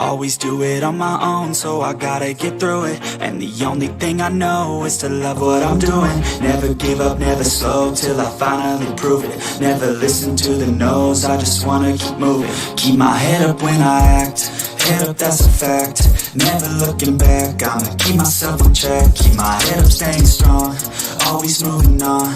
always do it on my own, so I gotta get through it. And the only thing I know is to love what I'm doing. Never give up, never slow, till I finally prove it. Never listen to the no's, I just wanna keep moving. Keep my head up when I act, head up, that's a fact. Never looking back, I'ma keep myself on track. Keep my head up, staying strong, always moving on.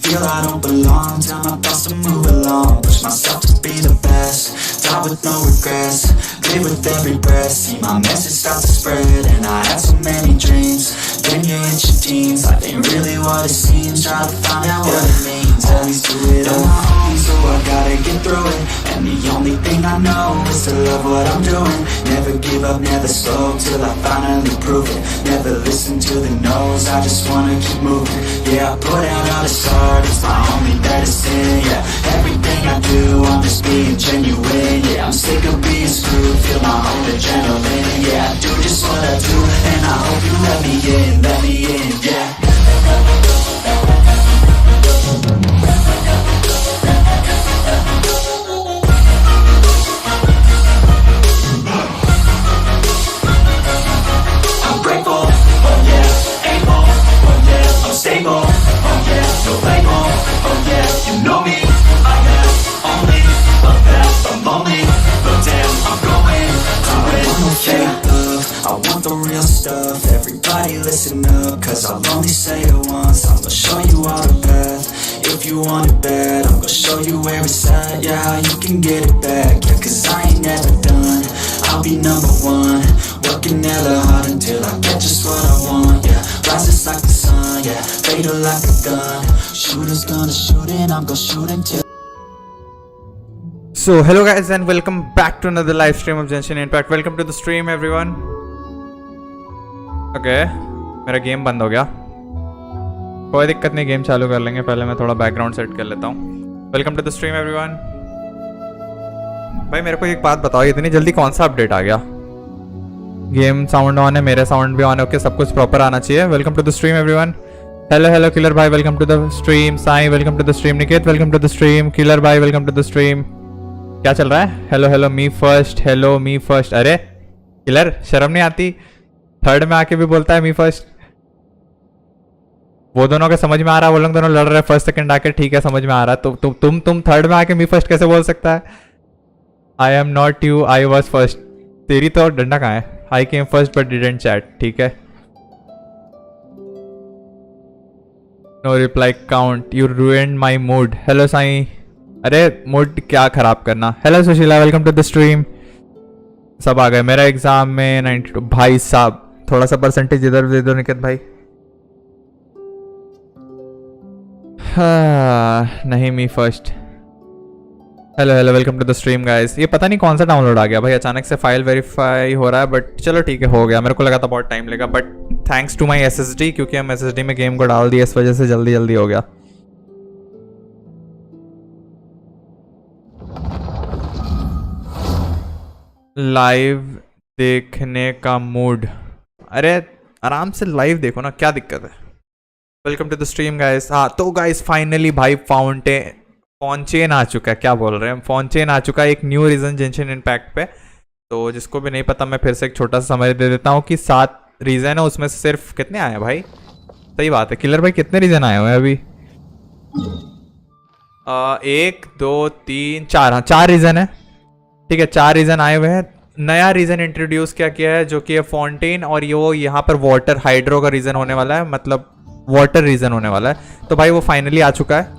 Feel I don't belong, tell my thoughts to move along. Push myself to be the best, die with no regrets. Live with every breath, see my message start to spread. And I had so many dreams, then you hit your teens. Life ain't really what it seems, try to find out what it means. Always do it on my own, so I gotta get through it. And the only thing I know is to love what I'm doing. Never give up, never slow, till I finally prove it. Never listen to the no's, I just wanna keep moving. Yeah, I put out all this art, it's my only medicine. Yeah, everything I do, I'm just being genuine. Yeah, I'm sick of being screwed, feel my own adrenaline. Yeah, I do just what I do, and I hope you let me in, yeah. I'm grateful, oh yeah, able, oh yeah, I'm stable, oh yeah, no label, oh yeah, you know me, I have only a path, I'm lonely, but damn, I'm going to it. I want no fake love, I want the real stuff. Everybody listen up, cause I'll only say it once. I'm gonna show you all the path, if you want it bad. I'm gonna show you where it's at, yeah, how you can get it back. Yeah, cause I ain't never done, I'll be number one. Working hella hard until I get just what I want. Yeah, rises like the sun, yeah, fatal like a gun. Shooters gonna shoot and I'm gonna shoot until. So hello guys and welcome back to another live stream of Genshin Impact. Welcome to the stream everyone. Okay, मेरा game बंद हो गया, कोई दिक्कत नहीं, game चालू कर लेंगे. पहले मैं थोड़ा बैकग्राउंड सेट कर लेता हूँ. Welcome to the stream everyone. भाई मेरे को एक बात बताओ, इतनी जल्दी कौन सा अपडेट आ गया? गेम साउंड ऑन है, मेरे साउंड भी ऑन है, ओके, सब कुछ प्रॉपर आना चाहिए. Welcome to the stream everyone. Hello hello killer भाई, welcome to the stream. Sai welcome to the stream. Niket welcome to the stream. Killer भाई वेलकम टू द स्ट्रीम. क्या चल रहा है? Hello hello me first, hello me first. अरे killer शर्म नहीं आती? थर्ड में आके भी बोलता है मी फर्स्ट. वो दोनों के समझ में आ रहा है, वो लोग दोनों लड़ रहे हैं फर्स्ट सेकंड आके, ठीक है समझ में आ रहा है. तो तुम थर्ड में आके मी फर्स्ट कैसे बोल सकता है? I am not you, I was first. तेरी तो डंडा कहाँ है? I came first but didn't chat. ठीक है, no reply count, you ruined my mood. Hello Sai. अरे मूड क्या खराब करना. Hello Sushila welcome to the stream. सब आ गए. मेरा एग्जाम में 92. भाई साहब थोड़ा सा परसेंटेज इधर दे दो निकेत भाई. नहीं me first. Hello hello welcome to the stream guys. ये पता नहीं कौन सा डाउनलोड आ गया भाई, अचानक से फाइल वेरीफाई हो रहा है, बट चलो ठीक है हो गया. मेरे को लगा था बहुत टाइम लगेगा, but thanks to my SSD, क्योंकि हम एसएसडी में गेम को डाल दिया, इस वजह से जल्दी जल्दी हो गया. लाइव देखने का मूड. अरे आराम से लाइव देखो ना, क्या दिक्कत है. Welcome to the stream guys. हाँ तो गाइस फाइनली भाई फॉन्टेन आ चुका है. क्या बोल रहे हैं, फॉन्टेन आ चुका है, एक न्यू रीजन जेंशिन इम्पैक्ट पे. तो जिसको भी नहीं पता मैं फिर से एक छोटा सा समरी दे देता हूँ कि 7 रीजन है, उसमें से सिर्फ कितने आए हैं भाई? सही बात है किलर भाई, कितने रीजन आए हुए हैं अभी? 1 2 3 4. हाँ 4 रीजन है, ठीक है, 4 रीजन आए हुए हैं. नया रीजन इंट्रोड्यूस क्या किया है, जो कि है फॉन्टेन, और ये वो यहाँ पर वाटर हाइड्रो का रीजन होने वाला है, मतलब वाटर रीजन होने वाला है. तो भाई वो फाइनली आ चुका है.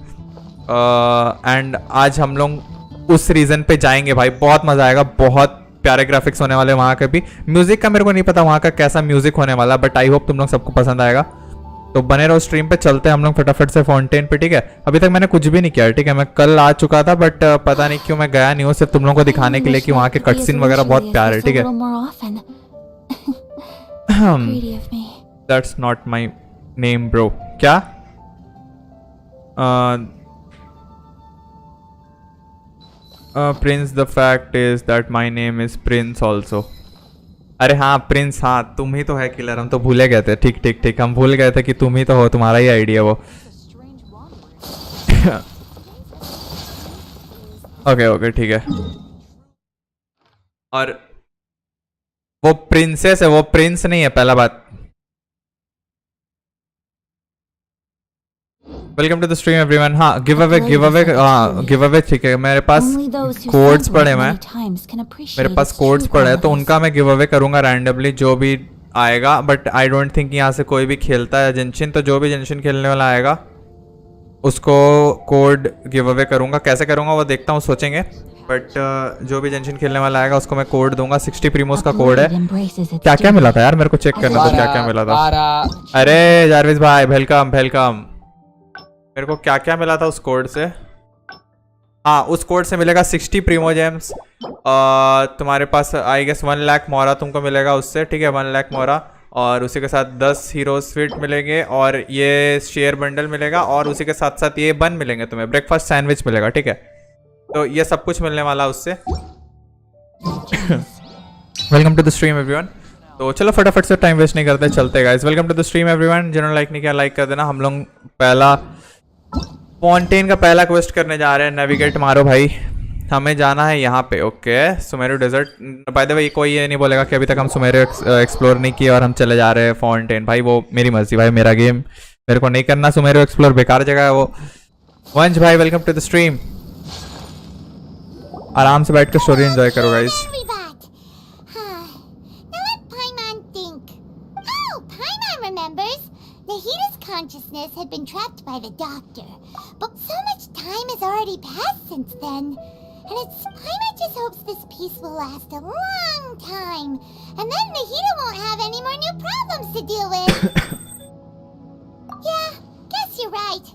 एंड आज हम लोग उस रीजन पे जाएंगे भाई. बहुत मजा आएगा, बहुत प्यारे ग्राफिक्स होने वाले वहाँ के भी. म्यूजिक का मेरे को नहीं पता वहाँ का कैसा म्यूजिक होने वाला, बट आई होप तुम लोग सबको पसंद आएगा. तो बने रहो स्ट्रीम पे. चलते हैं हम लोग फटाफट से फॉन्टेन पे, ठीक है. अभी तक मैंने कुछ भी नहीं किया, ठीक है. मैं कल आ चुका था, बट पता नहीं क्यों मैं गया नहीं हूँ, सिर्फ तुम लोगों को दिखाने के लिए कि वहाँ के कट सीन वगैरह बहुत प्यारे है, ठीक है. That's not my name bro. क्या? Prince, the fact is that my name is Prince also. अरे हाँ प्रिंस, हाँ तुम ही तो है किलर, हम तो भूले गए थे. ठीक ठीक ठीक, हम भूल गए थे कि तुम ही तो हो, तुम्हारा ही आइडिया वो. ओके ओके ठीक है. और वो प्रिंसेस है, वो प्रिंस नहीं है, पहला बात। Welcome to the stream everyone. हाँ गिव अवे हाँ गिव अवे ठीक है। मेरे पास कोड्स पड़े हैं, मेरे पास कोड्स पड़े हैं, तो उनका मैं गिव अवे करूंगा रैंडमली जो भी आएगा। बट आई डोंट थिंक यहाँ से कोई भी खेलता है जेंशिन, तो जो भी जेंशिन खेलने वाला आएगा उसको कोड गिव अवे करूंगा। कैसे करूंगा वो देखता हूँ, सोचेंगे। बट जो भी जेंशिन खेलने वाला आएगा उसको मैं कोड दूंगा। 60 प्रीमोस का कोड है। क्या क्या मिला था यार, मेरे को चेक करना था क्या क्या मिला था। अरे जारविस भाई वेलकम वेलकम। मेरे को क्या क्या मिला था उस कोड से? हाँ उस कोड से मिलेगा 60 प्रीमो जेम्स। तुम्हारे पास आई गेस 1 लाख मोरा तुमको मिलेगा उससे, ठीक है 1 लाख मोरा। और उसी के साथ 10 हीरो स्वीट मिलेंगे, और ये शेयर बंडल मिलेगा, और उसी के साथ साथ ये बन मिलेंगे तुम्हें, ब्रेकफास्ट सैंडविच मिलेगा, ठीक है। तो ये सब कुछ मिलने वाला उससे। Welcome to the stream everyone. तो चलो फटाफट से टाइम वेस्ट नहीं करते, चलते guys. Welcome to the stream everyone. जिन्होंने लाइक नहीं किया लाइक कर देना। हम लोग पहला फॉन्टेन का पहला क्वेस्ट करने जा रहे हैं। नेविगेट मारो भाई, हमें जाना है यहाँ पे। Okay Sumeru desert. By the way कोई ये नहीं बोलेगा कि अभी तक हम सुमेरु एक्सप्लोर नहीं किए और हम चले जा रहे हैं फॉन्टेन। भाई वो मेरी मर्जी भाई, मेरा गेम, मेरे को नहीं करना सुमेरु एक्सप्लोर, बेकार जगह है वो। वंश भाई वेलकम टू द स्ट्रीम। आराम से बैठ कर स्टोरी एंजॉय करो guys. Consciousness had been trapped by the doctor, but so much time has already passed since then, and Paimon just hopes this peace will last a long time, and then Nahida won't have any more new problems to deal with. Yeah, guess you're right.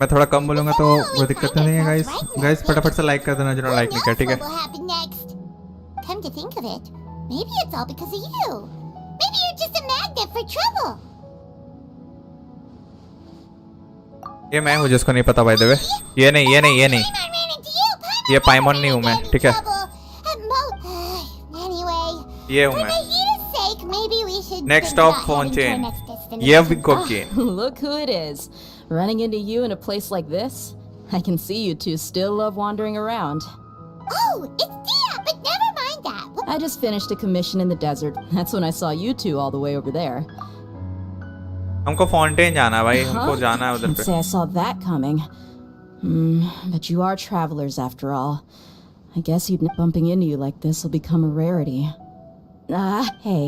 मैं थोड़ा कम बोलूँगा तो कोई दिक्कत नहीं है guys. Guys फटाफट से लाइक कर देना जिन्होंने लाइक नहीं किया, ठीक है। Come to think of it, maybe it's all because of you. Maybe you're just a magnet for trouble. ये मैं हूँ जिसको नहीं पता बाय द वे। ये नहीं ये नहीं ये नहीं, ये पाइमोन नहीं हूँ मैं, ठीक है। ये हूँ मैं। नेक्स्ट ऑफ फॉन्टेन, ये भी cocaine. Look who it is, running into you in a place like this. I can see you two still love wandering around. Oh, it's Dia, but never mind that. I just finished a commission in the desert. That's when I saw you two all the way over there. हमको Fontaine जाना है भाई, हमको जाना है उधर Can't पे। say I saw that coming. But you are travelers after all. I guess bumping into you like this will become a rarity. Hey,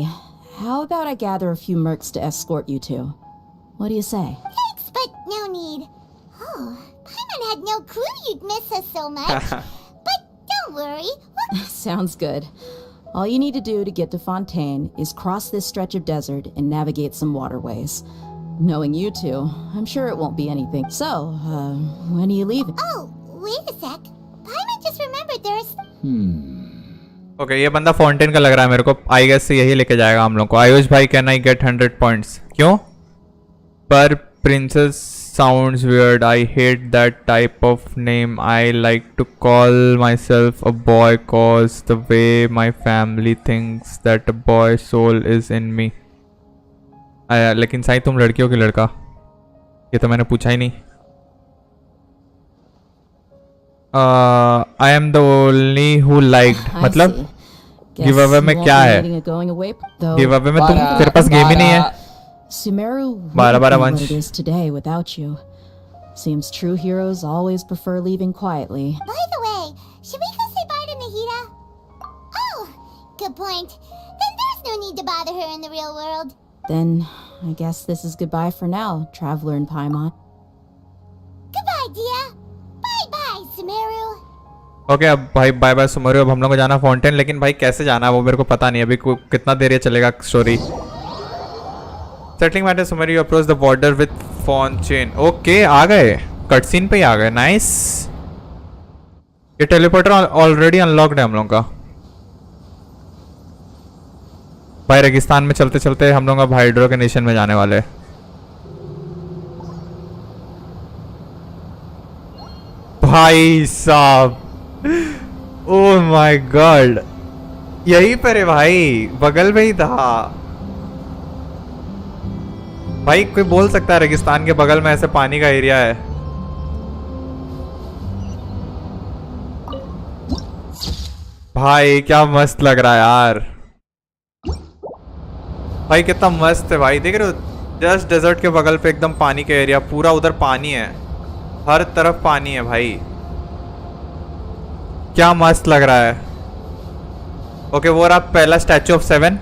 how about I gather a few mercs to escort you two? What do you say? Thanks, but no need. Oh, Paimon had no clue you'd miss us so much. But don't worry. Sounds good. All you need to do to get to Fontaine is cross this stretch of desert and navigate some waterways. Knowing you two, I'm sure it won't be anything. So, when are you leaving? Oh, wait a sec. Paimon just remembered there's... okay ये बंदा Fontaine का लग रहा है मेरे को। I guess से यही लेके जाएगा हम लोग को। आयुष भाई कैन आई गेट 100 पॉइंट्स? क्यों? पर princess sounds weird. I hate that type of name. I like to call myself a boy cause the way my family thinks that a boy soul is in me. लेकिन साई तुम लड़की हो कि लड़का? ये तो मैंने पूछा ही नहीं। I am the only who liked. मतलब गिव अवे में क्या है? गिव अवे में तुम, तेरे पास गेम ही नहीं है। Sumeru Bara wouldn't be Vansh. what it is today without you. Seems true heroes always prefer leaving quietly. By the way, should we go say bye to Nahida? Oh, good point. Then there's no need to bother her in the real world. Then I guess this is goodbye for now, Traveler and Paimon. Goodbye, Dia. Bye-bye, Sumeru. Okay अब भाई bye bye Sumeru. अब हम लोग को जाना Fontaine, लेकिन भाई कैसे जाना है वो मेरे को पता नहीं। अभी कितना देर ये चलेगा story. Settling matter Sumeru, you approach the border with Fontaine. Okay आ गए, कटसीन पे ही आ गए। नाइस। ये टेलीपोर्टर ऑलरेडी अनलॉक्ड है हम लोग का। भाई रेगिस्तान में चलते चलते हम लोग अब हाइड्रो के नेशन में जाने वाले। भाई साहब, ओह माय गॉड, यही पर है भाई, बगल में ही था भाई। कोई बोल सकता है रेगिस्तान के बगल में ऐसे पानी का एरिया है? भाई क्या मस्त लग रहा है यार। भाई कितना मस्त है भाई, देख रहे हो? जस्ट डेजर्ट के बगल पे एकदम पानी का एरिया, पूरा उधर पानी है, हर तरफ पानी है भाई, क्या मस्त लग रहा है। ओके वो रहा पहला स्टैचू ऑफ 7,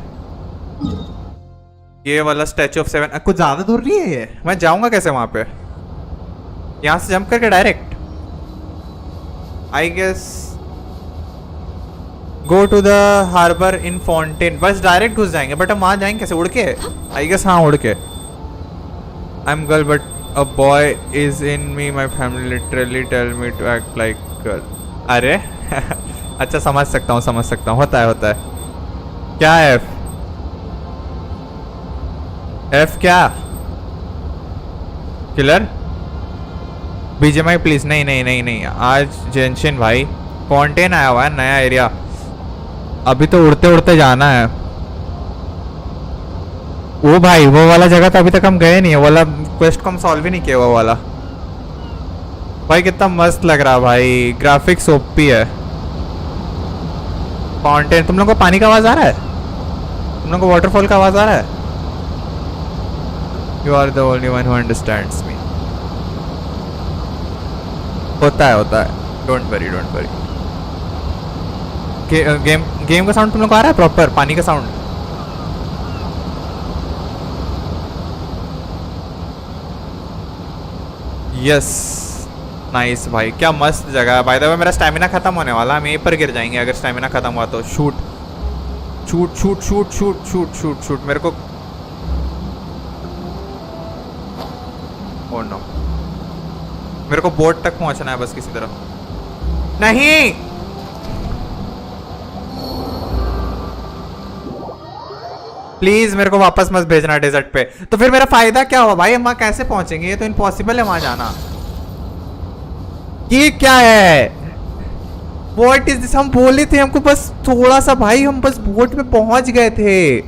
ये वाला स्टैचू ऑफ 7 कुछ ज्यादा दूर नहीं है ये, मैं जाऊंगा कैसे वहां पे? यहां से जंप करके direct I guess go to the harbour in Fontaine, बस डायरेक्ट घुस जाएंगे, बट हम वहां जाएंगे कैसे? उड़ के आई गेस, हाँ उड़ के। I am girl but a boy is in me, my family literally tell me to act like girl. अरे अच्छा समझ सकता हूँ, समझ सकता हूँ, होता है होता है। क्या है एफ? एफ क्या? Killer BGMI please. नहीं नहीं नहीं नहीं, आज जेंशिन भाई फॉन्टेन आया हुआ है, नया एरिया, अभी तो उड़ते उड़ते जाना है। वो भाई वो वाला जगह तो अभी तक हम गए नहीं है, वो वाला क्वेस्ट को हम सॉल्व ही नहीं किया हुआ वाला। भाई कितना मस्त लग रहा भाई, ग्राफिक्स ओपी है। फॉन्टेन, तुम लोगों को पानी का आवाज आ रहा है? तुम लोगों को वाटरफॉल का आवाज आ रहा है? You are the only one who understands me. होता है, don't worry don't worry. Game का साउंड तुम लोग को आ रहा है प्रॉपर, पानी का साउंड? यस नाइस भाई, क्या मस्त जगह है। बाय द वे मेरा स्टैमिना खत्म होने वाला है, हम यहीं पर गिर जाएंगे अगर स्टैमिना खत्म हुआ तो। Shoot shoot shoot shoot shoot shoot shoot shoot, मेरे को ओह नो, मेरे को बोट तक पहुंचना है बस किसी तरह। नहीं प्लीज मेरे को वापस मत भेजना डेजर्ट पे, तो फिर मेरा फायदा क्या हुआ भाई? हम वहां कैसे पहुंचेंगे? ये तो इम्पॉसिबल है वहां जाना। ये क्या है? What is this? हम बोले थे हमको बस थोड़ा सा भाई, हम बस बोट में पहुंच गए थे,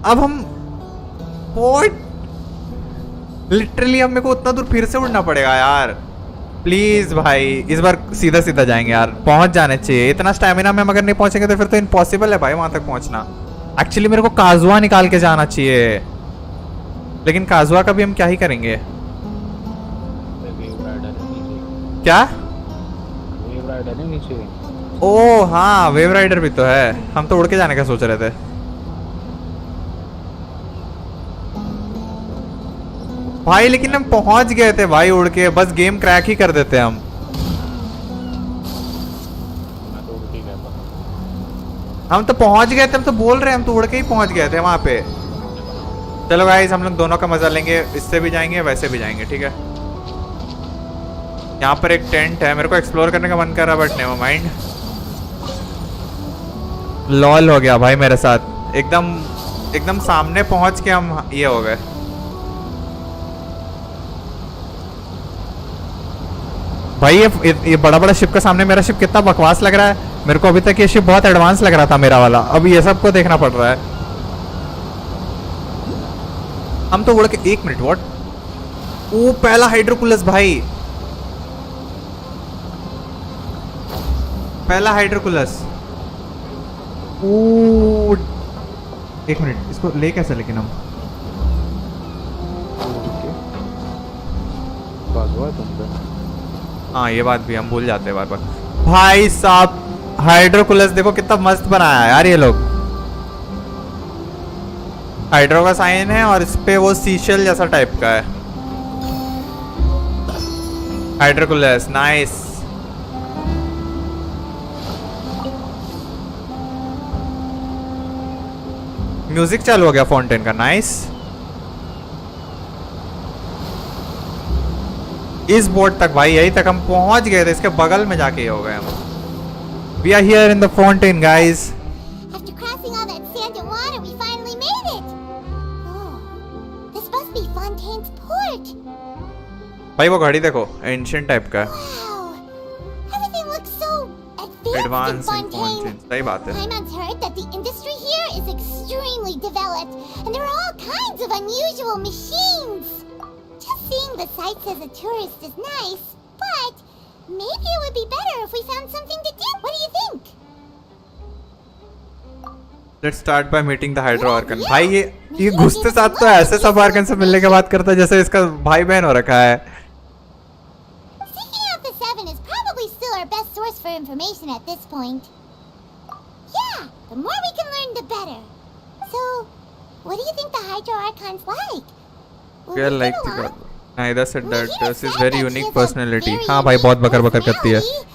अब हम बोट लिटरली अब मेरे को उतना दूर फिर से उड़ना पड़ेगा यार। प्लीज भाई इस बार सीधा सीधा जाएंगे यार, पहुंच जाने चाहिए। इतना स्टैमिना में हम अगर नहीं पहुंचेंगे तो फिर तो इम्पॉसिबल है भाई वहां तक पहुंचना। एक्चुअली मेरे को काजुआ निकाल के जाना चाहिए, लेकिन काजुआ का भी हम क्या ही करेंगे? क्या? वेव राइडर है नीचे। ओ हाँ वेव राइडर भी तो है, हम तो उड़ के जाने का सोच रहे थे। भाई लेकिन हम पहुंच गए थे भाई उड़ के, बस गेम क्रैक ही कर देते हम। मैं तो उड़ के गया था। हम तो पहुंच गए थे, हम तो बोल रहे हैं हम तो उड़ के ही पहुंच गए थे वहां पे। चलो गाइस हम लोग दोनों का मजा लेंगे, इससे भी जाएंगे वैसे भी जाएंगे, ठीक है। यहाँ पर एक टेंट है, मेरे को एक्सप्लोर करने का मन कर रहा बट नेवर माइंड। लॉल हो गया भाई मेरे साथ, एकदम सामने पहुंच के हम ये हो गए। भाई ये बड़ा बड़ा शिप का सामने मेरा शिप कितना बकवास लग रहा है। मेरे को अभी तक ये शिप बहुत एडवांस लग रहा था मेरा वाला, अब ये सबको देखना पड़ रहा है। हम तो उड़ के, एक मिनट व्हाट? ओ पहला हाइड्रोकुलस भाई, पहला हाइड्रोकुलस। ओ एक मिनट, इसको ले कैसे लेकिन हम? हाँ ये बात भी हम भूल जाते हैं बार बार। भाई साहब हाइड्रोकुलस देखो कितना मस्त बनाया है यार ये लोग। हाइड्रो का साइन है और इस पे वो सीशेल जैसा टाइप का है। हाइड्रोकुलस नाइस। म्यूजिक चालू हो गया फाउंटेन का, नाइस। इस बोर्ड तक भाई, यही तक हम पहुंच गए थे, इसके बगल में जाके हो गए हम। We are here in the fountain guys. After crossing all that sand and water, we finally made it! Oh, this must be Fontaine's port! भाई वो घड़ी देखो, एंशिएंट टाइप का है। Wow! Everything looks so advanced advance in in Fontaine! Fountain, सही बात है। Paimon's heard that the industry here is extremely developed, and there are all kinds of unusual machines! Just seeing the sights as a tourist is nice, but maybe it would be better if we found something to do. What do you think? Let's start by meeting the hydro Arkan. भाई ये घुसते साथ तो ऐसे सब Arkan से मिलने के बात करता है जैसे इसका भाई बहन हो रखा है। Seeking out the Seven is probably still our best source for information at this point. Yeah, the more we can learn, the better. So, what do you think the Hydro Archon's like? Will Feel we like get the along? neither said that We this is said very that she unique has a personality। very हाँ भाई बहुत unique बकर बकर करती है। personality.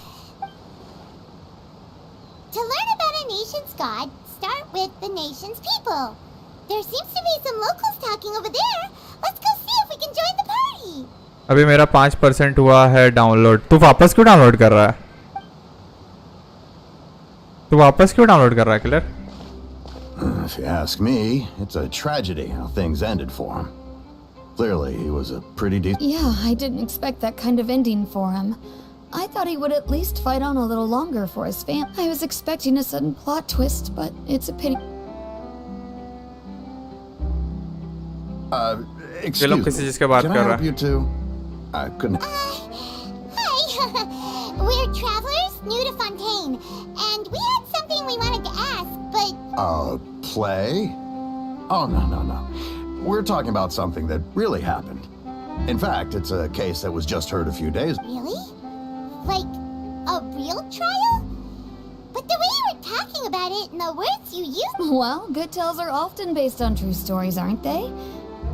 To learn about a nation's god, start with the nation's people. There seems to be some locals talking over there. Let's go see if we can join the party. अभी मेरा 5% हुआ है download. तू वापस क्यों download कर रहा है? तू वापस क्यों डाउनलोड कर रहा है clear? If you ask me, it's a tragedy how things ended for him. Clearly, he was a pretty decent. Yeah, I didn't expect that kind of ending for him. I thought he would at least fight on a little longer for his family. I was expecting a sudden plot twist, but it's a pity. Excuse me. किसी चीज के बात Can I कर रहा help you too? I couldn't. Hi. We're travelers new to Fontaine, and we had something we wanted to ask, but Play? Oh, no. We're talking about something that really happened. In fact, it's a case that was just heard a few days. really? Like a real trial? But the way you were talking about it and the words you used. Well, good tales are often based on true stories, aren't they?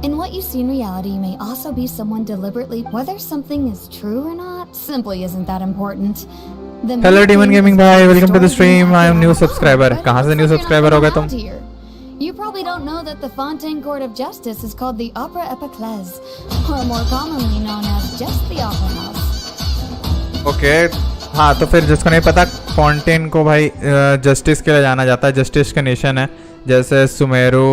And what you see in reality may also be someone deliberately. Whether something is true or not simply isn't that important. The Hello main Demon thing Gaming is भाई, that welcome to the story stream. may I am not new be subscriber. but कहाँ से it's new because you're subscriber not हो गए from तुम? around here. You probably don't know that the Fontaine Court of Justice is called the Opera Epiclese, or more commonly known as just the Opera House. Okay हाँ, तो फिर जिसको नहीं पता, Fontaine को भाई जस्टिस के लिए जाना जाता है। जस्टिस का नेशन है, जैसे सुमेरु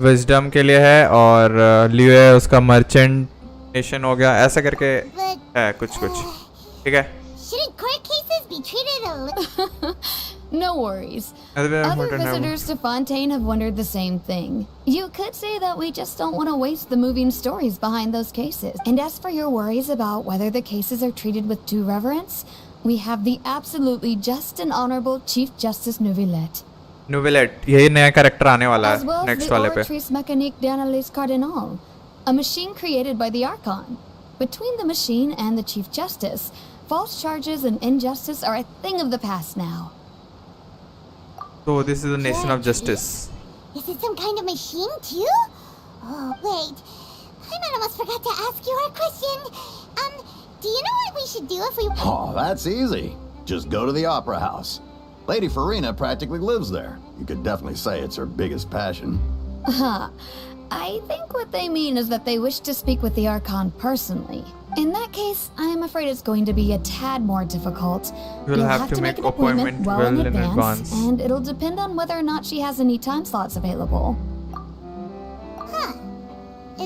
विजडम के लिए है और लियो उसका मर्चेंट नेशन हो गया, ऐसा करके But है कुछ ठीक है। shouldn't court cases be treated a little? No worries. Other visitors to Fontaine have wondered the same thing. You could say that we just don't want to waste the moving stories behind those cases. And as for your worries about whether the cases are treated with due reverence, we have the absolutely just and honorable Chief Justice Nouvillette. नोवेलेट, यही नया character आने वाला As well है as next the वाले पे। Oratrice Mécanique d'Analyse Cardinal, a machine created by the Archon. Between the machine and the Chief Justice, false charges and injustice are a thing of the past now. So this is the nation of justice. Is it some kind of machine too? Oh wait, I almost forgot to ask you our question. Do you know what we should do if we? Oh, that's easy. Just go to the Opera House. Lady Farina practically lives there. You could definitely say it's her biggest passion. I think what they mean is that they wish to speak with the Archon personally. In that case, I am afraid it's going to be a tad more difficult. You'll have to make an appointment well in advance, and it'll depend on whether or not she has any time slots available. Huh?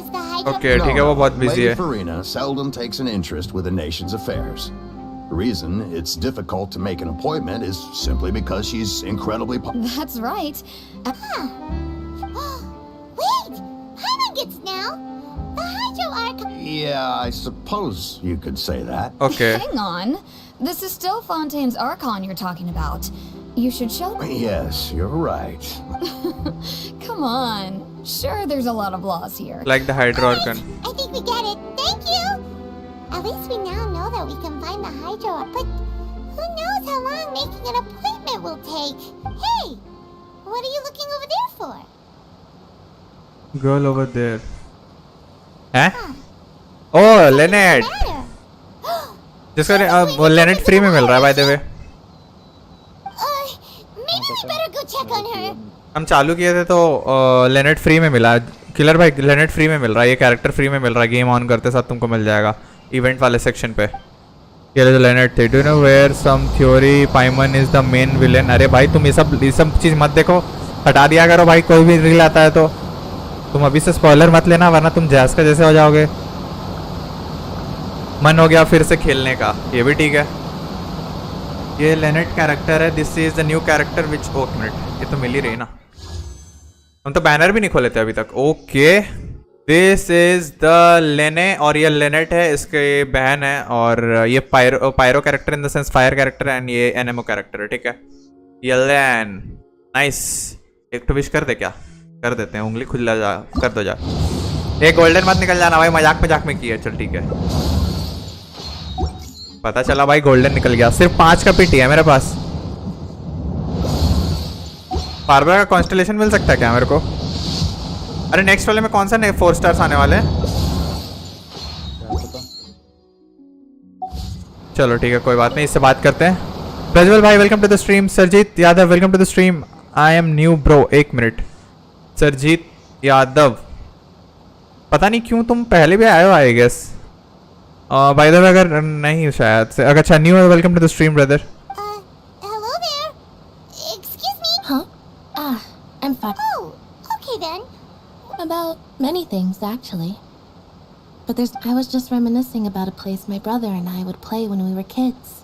Is the Hydro? Okay, ठीक है, वो बहुत busy Lady है। Farina seldom takes an interest with a nation's affairs. The reason it's difficult to make an appointment is simply because she's incredibly That's right. Wait, Paimon gets now. The Hydro Archon. Yeah, I suppose you could say that. Okay. Hang on. This is still Fontaine's Archon you're talking about. You should show. Yes, you're right. Come on. Sure, there's a lot of laws here. Like the Hydro Archon. I think we get it. Thank you. At least we now know that we can find the Hydro. But who knows how long making an appointment will take? Hey, what are you looking over there for? Girl over there. हैं? Oh, लेनेट, जिसका वो लेनेट free में मिल रहा है bye the way. Maybe we better go check on her. हम चालू किए थे तो लेनेट फ्री में मिला। किलर भाई लेनेट फ्री में मिल रहा है, ये कैरेक्टर फ्री में मिल रहा है, गेम ऑन करते साथ तुमको मिल जाएगा इवेंट वाले सेक्शन पे। ये जो लेनेट थे, do know where some theory Paimon is the main villain. अरे भाई तुम ये सब चीज़ मत देखो, हटा दिया करो भाई, कोई भी रील आता है तो तुम अभी से स्पॉइलर मत लेना, वरना तुम जैस का जैसे हो जाओगे। मन हो गया फिर से खेलने का, ये भी ठीक है। ये लेनेट कैरेक्टर है, this is the new character which ओक मिनट, ये तो मिल ही रही ना, हम तो बैनर भी नहीं खोले थे अभी तक। ओके, दिस इज द लेने, और ये लेनेट है, इसके बहन है, और ये Pyro character in the sense fire character, and ये एनएमओ कैरेक्टर है, ठीक है। ये लेन नाइस। एक तो विश कर दे क्या? कर देते हैं, उंगली खुला जा, कर दो जा। एक गोल्डन मत निकल जाना भाई, मजाक में किया, चल ठीक है। पता चला भाई गोल्डन निकल गया। सिर्फ 5 का पीटी है मेरे पास। बारबरा का कॉन्स्टलेशन मिल सकता है क्या मेरे को? अरे नेक्स्ट वाले में कौन सा 4 स्टार्स आने वाले हैं? चलो ठीक है, कोई बात नहीं, इससे बात करते हैं। प्रज्वल भाई welcome to the stream. Sarjeet Yadav welcome to the stream. I am new bro. 1 minute. Sarjeet Yadav, पता नहीं क्यों तुम पहले भी आए हो I guess. By the way अगर नहीं शायद से, अगर अच्छा न्यू है, welcome to the stream brother. Hello there. Excuse me? Huh? I'm fine. Oh, okay then. About many things, actually. But I was just reminiscing about a place my brother and I would play when we were kids.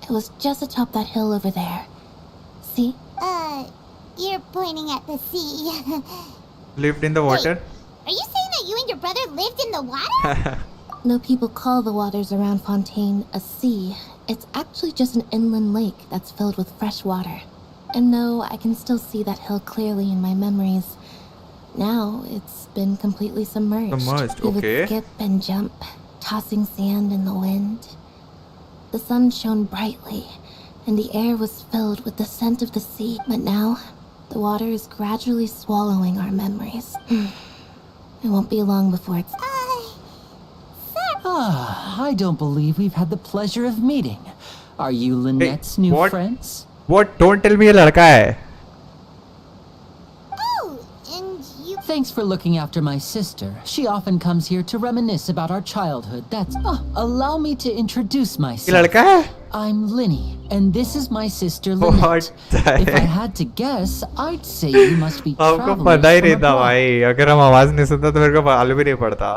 It was just atop that hill over there. See? You're pointing at the sea. Lived in the water. Are you saying that you and your brother lived in the water? Though people call the waters around Fontaine a sea, it's actually just an inland lake that's filled with fresh water. And no, I can still see that hill clearly in my memories. Now it's been completely submerged. Submerged, We would okay. skip and jump, tossing sand in the wind. The sun shone brightly, and the air was filled with the scent of the sea. But now, the water is gradually swallowing our memories. It won't be long before it's... I don't believe we've had the pleasure of meeting. Are you Lynette's new what? friends? What? Don't tell me ये लड़का है। Oh, and you... Thanks for looking after my sister. She often comes here to reminisce about our childhood. That's... allow me to introduce ये myself. लड़का है? I'm Linny, and this is my sister What Lynette. the If I heck? had to guess, I'd say you must be आपको travelers पता ही from नहीं था abroad. भाई, अगर हम आवाज नहीं सुनते तो मेरे को मालूम भी नहीं पड़ता।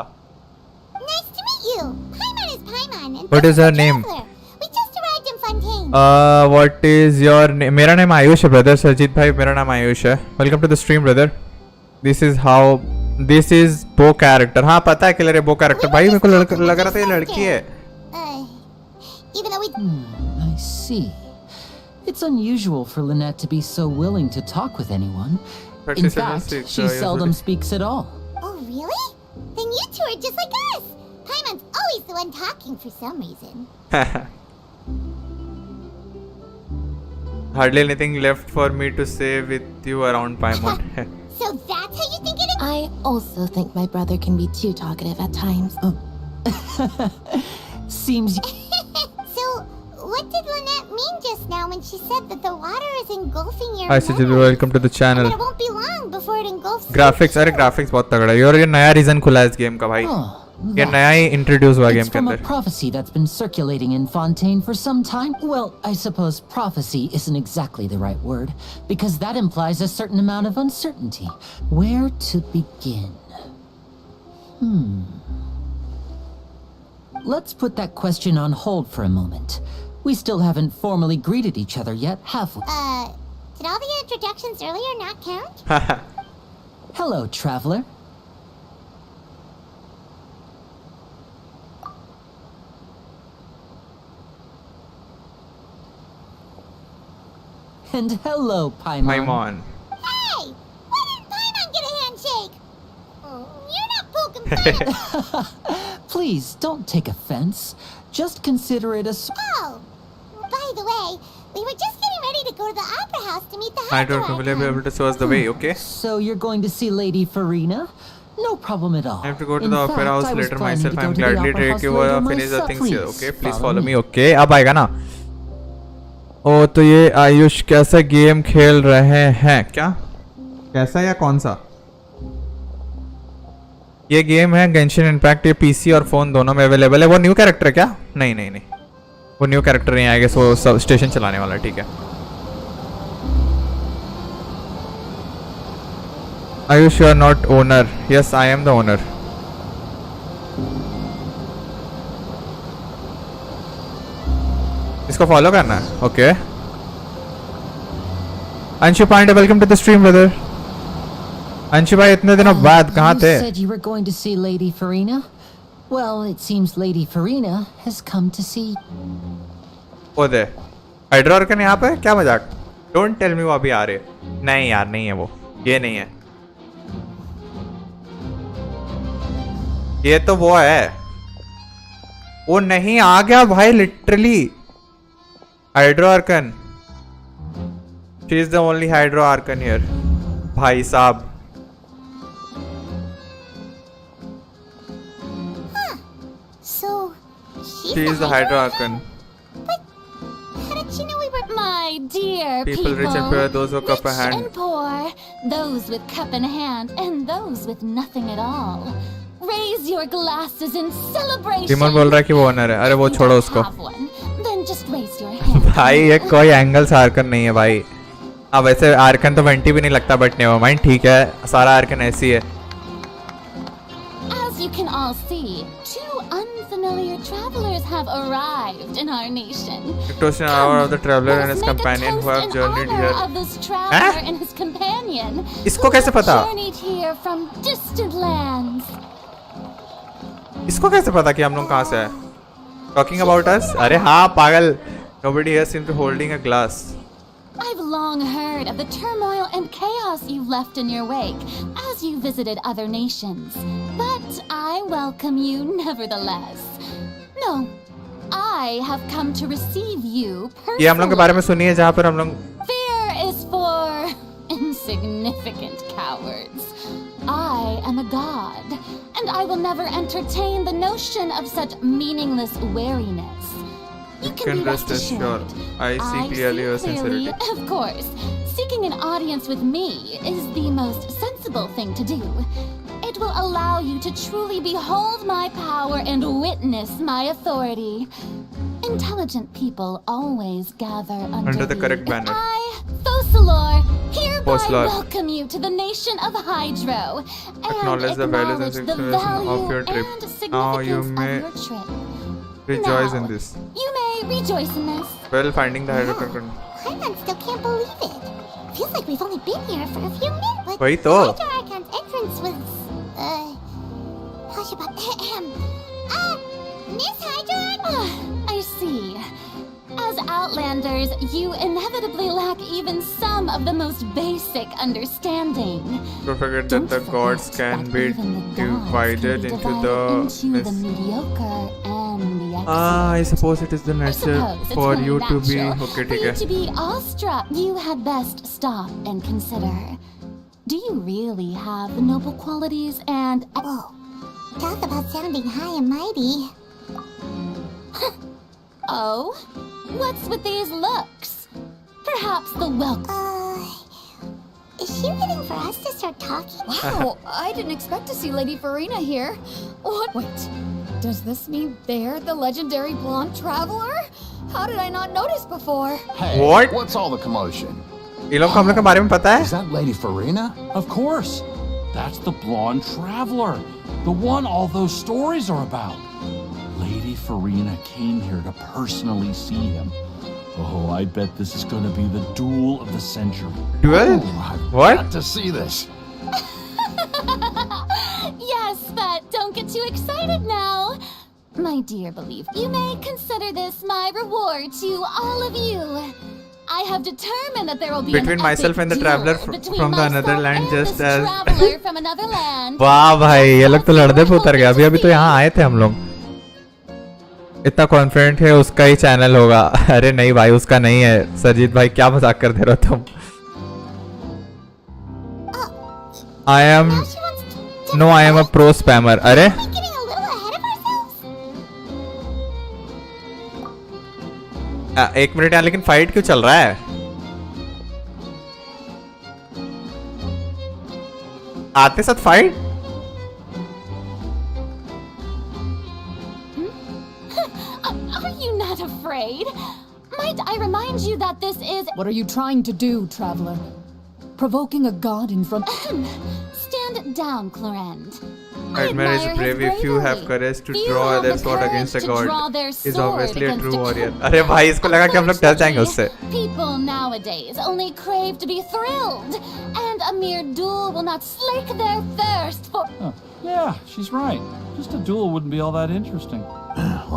Nice to meet you. Paimon is Paimon. And What this is her the name? traveler. We just arrived in Fontaine. What is your name? मेरा नाम आयुष है ब्रदर। सरजीत भाई मेरा नाम आयुष है। Welcome to the stream brother. This is bow character. हाँ पता है किलर है बो कैरेक्टर। भाई मेरे को लग रहा था ये लड़की है। Even though we... I see. It's unusual for Lynette to be so willing to talk with anyone. In fact, she seldom speaks at all. Oh, really? Then you two are just like us. Paimon's always the one talking for some reason. Hardly anything left for me to say with you around Paimon. So that's how you think it is? I also think my brother can be too talkative at times. Seems So, what did Lynette mean just now when she said that the water is engulfing your Hi Sajid, memories? welcome to the And channel. it won't be long before it engulfs graphics, अरे graphics बहुत तगड़ा है। और ये नया reason खुला है इस गेम का भाई। ये नया ही इंट्रोड्यूस हुआ गेम It's के from a अंदर। prophecy that's been circulating in Fontaine for some time. Well, I suppose prophecy isn't exactly the right word, because that implies a certain amount of uncertainty. Where to begin? Let's put that question on hold for a moment. We still haven't formally greeted each other yet, have we? Did all the introductions earlier not count? Hello, traveler. And hello, Paimon. Paimon. Hey! Why didn't Paimon get a handshake? You're not poking fun at... Please, don't take offense. Just consider it a... Oh! By the way, we were just getting ready to go to the opera house to meet the I high don't know, will you be able to show us the way, okay? So you're going to see Lady Farina? No problem at all. I have to go to In the opera fact, house I was later planning myself. to go I'm to the gladly opera take house you later finish the myself. things here, okay? Please follow me, me. okay? अब आएगा ना? ओ तो ये आयुष कैसा game खेल रहे हैं क्या? कैसा या कौन सा? ये गेम है गेंशिन इम्पैक्ट। ये पीसी और फोन दोनों में अवेलेबल है। वो न्यू कैरेक्टर है क्या? नहीं नहीं नहीं, वो न्यू कैरेक्टर नहीं आएगा। सो सब स्टेशन चलाने वाला है, ठीक है। Ayush you are not owner. Yes I am the owner. इसको फॉलो करना है, okay. Anshu Pandey welcome to the stream brother. Anshu भाई इतने दिनों बाद कहाँ थे? You said you were going to see Lady Farina? Well, it seems Lady Farina has come to see... ओ दे हाइड्रोर के यहाँ पे क्या मजाक? डोंट टेल मी वो अभी आ रहे। नहीं यार, नहीं है वो, ये नहीं है, ये तो वो है। वो नहीं, आ गया भाई literally. Hydro Arkan, she is the only hydro Arkan here. भाई साहब, So, she is the hydro Arkan. How did she know we were... My dear People rich and poor, those with cup in rich hand. and poor, those with cup in hand, and those with nothing at all. Raise your glasses in celebration. Tiemann बोल रहा है कि वो owner है। अरे वो छोड़ो उसको। Have one, then just raise your hand. भाई ये कोई एंगल से आर्कन नहीं है भाई। अब वैसे आर्कन तो 20 भी नहीं लगता, बट नेवर माइंड, ठीक है, सारा आर्कन ऐसी है। As you can all see, two unfamiliar travelers have arrived in our nation. It was an hour of the traveler Let and us his make a companion who toast have in journeyed honor here. of this traveler and his companion. इसको who कैसे have पता? Journeyed here from distant lands. इसको कैसे पता कि हम लोग कहाँ से आए? Talking about us? अरे हाँ पागल। Nobody here seems to be holding a glass. I've long heard of the turmoil and chaos you left in your wake as you visited other nations. But I welcome you nevertheless. No, I have come to receive you personally. ये हम लोग के बारे में सुनिए जहाँ पर हम लोग। Fear is for insignificant cowards. I am a god, and I will never entertain the notion of such meaningless wariness. You can be rest assured. I see clearly your sincerity. Of course. Seeking an audience with me is the most sensible thing to do. It will allow you to truly behold my power and witness my authority. Intelligent people always gather under the correct banner. I, Focalor, hereby Focalor. welcome you to the nation of Hydro and Acknowledge the values and the significance of your value trip. and Now you significance may of your trip. rejoice Now, in this. You may rejoice in this. Well, finding the hydrocarbon. Paimon still can't believe it. Feels like we've only been here for a few minutes. But वही तो। Hydro Archon's entrance was... Hush about... Miss Hydro Archon? I see. As Outlanders, you inevitably lack even some of the most basic understanding. Don't forget that Don't the gods forget can that be even the gods divided can be into divided the into the mediocre and the excellent. I suppose it is the I nature suppose it's for only you to be natural okay, for ठीक you है। to be awestruck. You had best stop and consider. Do you really have the noble qualities and... Whoa. Talk about sounding high and mighty. Oh? What's with these looks? Perhaps the welcome... Is she waiting for us to start talking? Wow, I didn't expect to see Lady Farina here. What? Wait, does this mean they're the legendary blonde traveler? How did I not notice before? Hey, What? what's all the commotion? ये लोग को हम लोग के बारे में पता Is है? that Lady Farina? Of course. That's the blonde traveler. The one all those stories are about. Lady Farina came here to personally see him. Oh, I bet this is going to be the duel of the century. Duel? I've What? got to see this. Yes, but don't get too excited now. My dear believer, you may consider this my reward to all of you. I have determined that there will be Between an myself epic and the duel traveler between from the another myself land, and just this as traveler from another land. वाह भाई, ये लोग तो लड़ने पे उतर गए। अभी अभी तो यहाँ आए थे हम लोग। इतना कॉन्फिडेंट है उसका ही चैनल होगा। अरे नहीं भाई, उसका नहीं है। सरजीत भाई क्या मजाक कर दे रहे हो तुम? I am Now she wants to... no, I am a pro spammer. अरे Are we getting a little ahead of ourselves? एक मिनट यार, लेकिन फाइट क्यों चल रहा है? आते साथ fight? Are you not afraid? Might I remind you that this is... What are you trying to do, traveler? Provoking a god in front... Stand down, Clorend. I admire his bravery. If you have courage to draw their sword against a god, is obviously a true warrior. अरे भाई, इसको लगा कि हम लोग डर जाएंगे उससे। People nowadays only crave to be thrilled, and a mere duel will not slake their thirst for... Huh. Yeah, she's right. Just a duel wouldn't be all that interesting.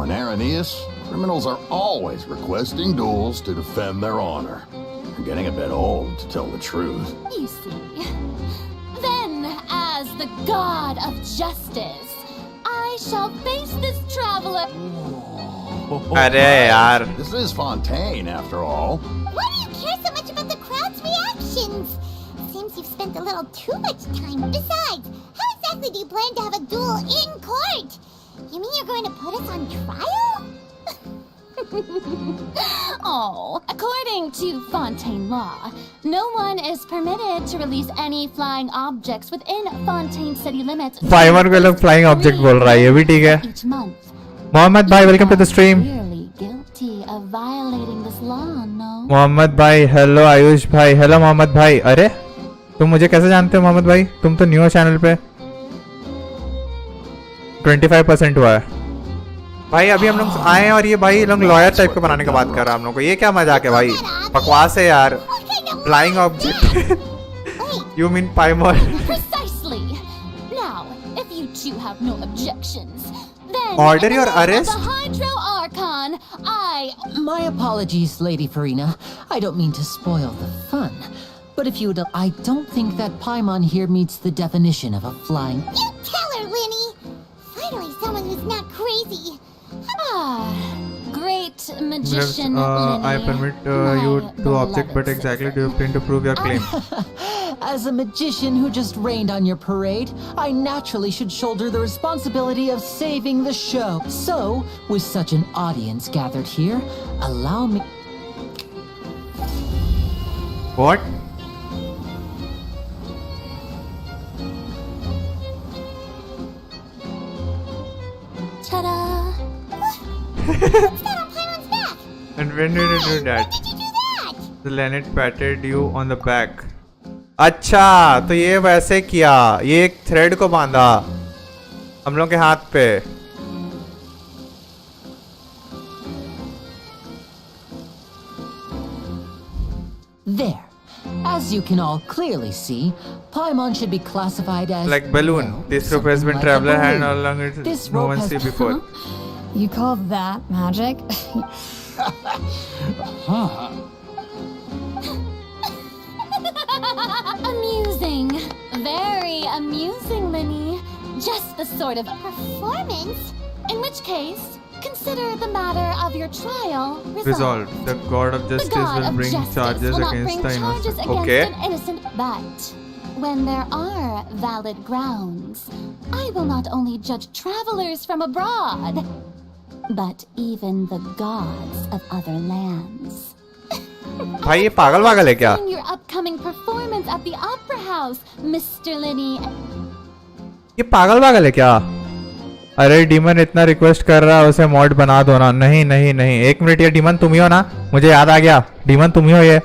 On Araneus, criminals are always requesting duels to defend their honor. I'm getting a bit old, to tell the truth. You see. Then, as the god of justice, I shall face this traveler. अरे यार This is Fontaine, after all. Why do you care so much about the crowd's reactions? Seems you've spent a little too much time. Besides, how exactly do you plan to have a duel in court? You mean you're going to put us on trial? Oh, according to Fontaine law, no one is permitted to release any flying objects within Fontaine city limits. Fiver को लोग flying object बोल रहा है, ये भी ठीक है. Each month. Mohammed भाई welcome to the stream. Clearly guilty of violating this law, no? Mohammed भाई हेलो. आयुष भाई हेलो. मोहम्मद भाई अरे तुम मुझे कैसे जानते हो मोहम्मद भाई? तुम तो न्यू चैनल पे. 25% हुआ है भाई. अभी हम लोग आए हैं और ये भाई लोग लॉयर टाइप का बनाने का बात कर रहा है हम लोग को. ये क्या मजाक है भाई? बकवास है यार. Flying object you mean Paimon. Precisely. Now, if you two have no objections, then Order your in the name of arrest? the Hydro Archon, My apologies, Lady Farina. I don't mean to spoil the fun. But if you would, I don't think that Paimon here meets the definition of a flying. You tell her, Winnie! Finally someone who's not crazy. great magician I Linny, permit my you to object, beloved but exactly do you plan to prove your claim? As a magician who just rained on your parade, I naturally should shoulder the responsibility of saving the show. So, with such an audience gathered here, allow me. What? Ta-da! What's that on Paimon's back? And when did you do that? When did you do that? The Leonard patted you on the back. अच्छा तो ये वैसे किया. ये एक thread को बांधा हम लोग के हाथ पे. There. As you can all clearly see, Paimon should be classified as Like balloon. This rope has been something like a traveler hand balloon. all along it. This No rope one has- see before. You call that magic? Amusing. Very amusing, Linny. Just the sort of Performance? In which case, consider the matter of your trial Resolved. The God of The Justice God will of bring Justice charges will not against bring the charges innocent. against Okay. an innocent, but when there are valid grounds, I will not only judge travelers from abroad, but even the gods of other lands. भाई ये पागल वागल है क्या? In your upcoming performance at the Opera House, Mr. Linny. ये पागल वागल है क्या? अरे डीमन इतना रिक्वेस्ट कर रहा है उसे मॉड बना दो ना. नहीं नहीं नहीं एक मिनट. ये डीमन तुम ही हो ना? मुझे याद आ गया. डीमन तुम ही हो ये.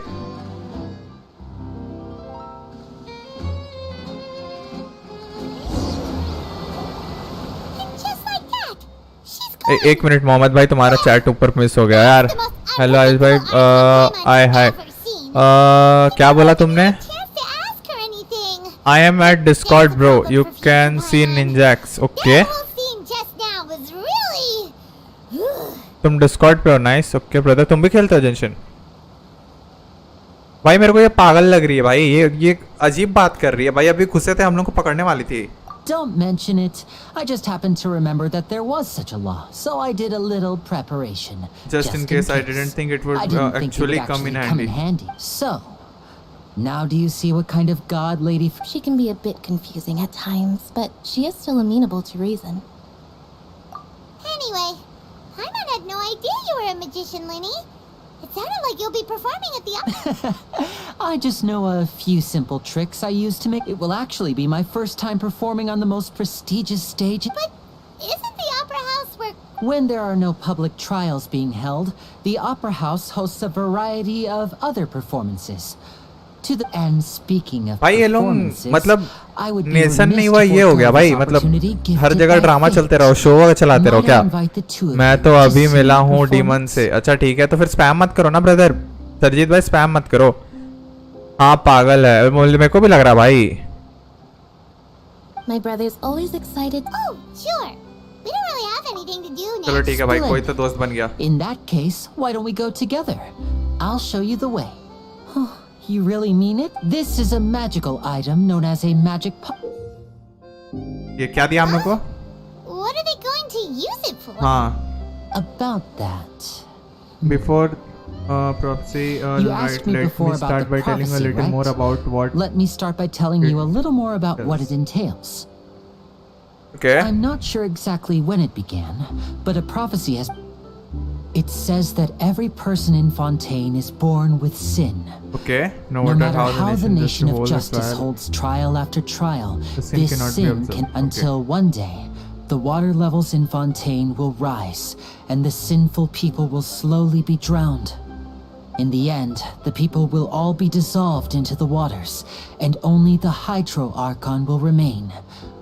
And just like that, she's एक मिनट मोहम्मद भाई तुम्हारा चैट ऊपर मिस हो गया यार. हेलो आयुष भाई. आय हाय. क्या बोला तुमने? chance to ask her anything. I am at Discord bro. You can see Ninjax. Okay. That whole scene just now was really... तुम Discord पे हो. नाइस. Okay brother. तुम भी खेलते हो जेंशिन? भाई मेरे को ये पागल लग रही है भाई. ये अजीब बात कर रही है भाई. अभी घुसे थे हम लोग को पकड़ने वाली थी. Don't mention it. I just happened to remember that there was such a law, so I did a little preparation. Just in case I didn't think it would I didn't think it actually would come in actually handy. So, now do you see what kind of god Lady She can be a bit confusing at times, but she is still amenable to reason. Anyway, Paimon had no idea you were a magician, Linny. It sounded like you'll be performing at the... I just know a few simple tricks I use to make it will actually be my first time performing on the most prestigious stage. But isn't the Opera House where... When there are no public trials being held, the Opera House hosts a variety of other performances. To the and speaking of भाई ये लोग performances, मतलब I would be nation remiss नहीं to हुआ ये हो forego गया this भाई. मतलब opportunity हर gifted जगह by ड्रामा fate. चलते रहो. शो चलाते रहो Might I क्या? invite the two of मैं you तो to अभी see मिला the हूँ डीमन performance? से. अच्छा ठीक है तो फिर स्पैम मत करो ना ब्रदर. सरजीत भाई स्पैम मत करो. हाँ पागल है. मेरे को भी लग रहा भाई. My brother's always excited. Oh, sure. We don't really have anything to do now. चलो ठीक है भाई. कोई तो दोस्त बन गया. In that case, why don't we go together? I'll show you the way. You really mean it? This is a magical item known as a magic ये क्या दिया हम लोग को? What are they going to use it for? हाँ. About that. Before prophecy, You asked me let before me about start the by telling a prophecy, little right? more about what. Let me start by telling you a little more about what Yes. it entails. Okay. I'm not sure exactly when it began, but a prophecy has. It says that every person in Fontaine is born with sin. Okay. No No matter matter how the nation of holds a justice trial, holds trial after trial, The sin this cannot be sin observed. can Okay. until one day the water levels in Fontaine will rise and the sinful people will slowly be drowned. In the end, the people will all be dissolved into the waters, and only the Hydro Archon will remain,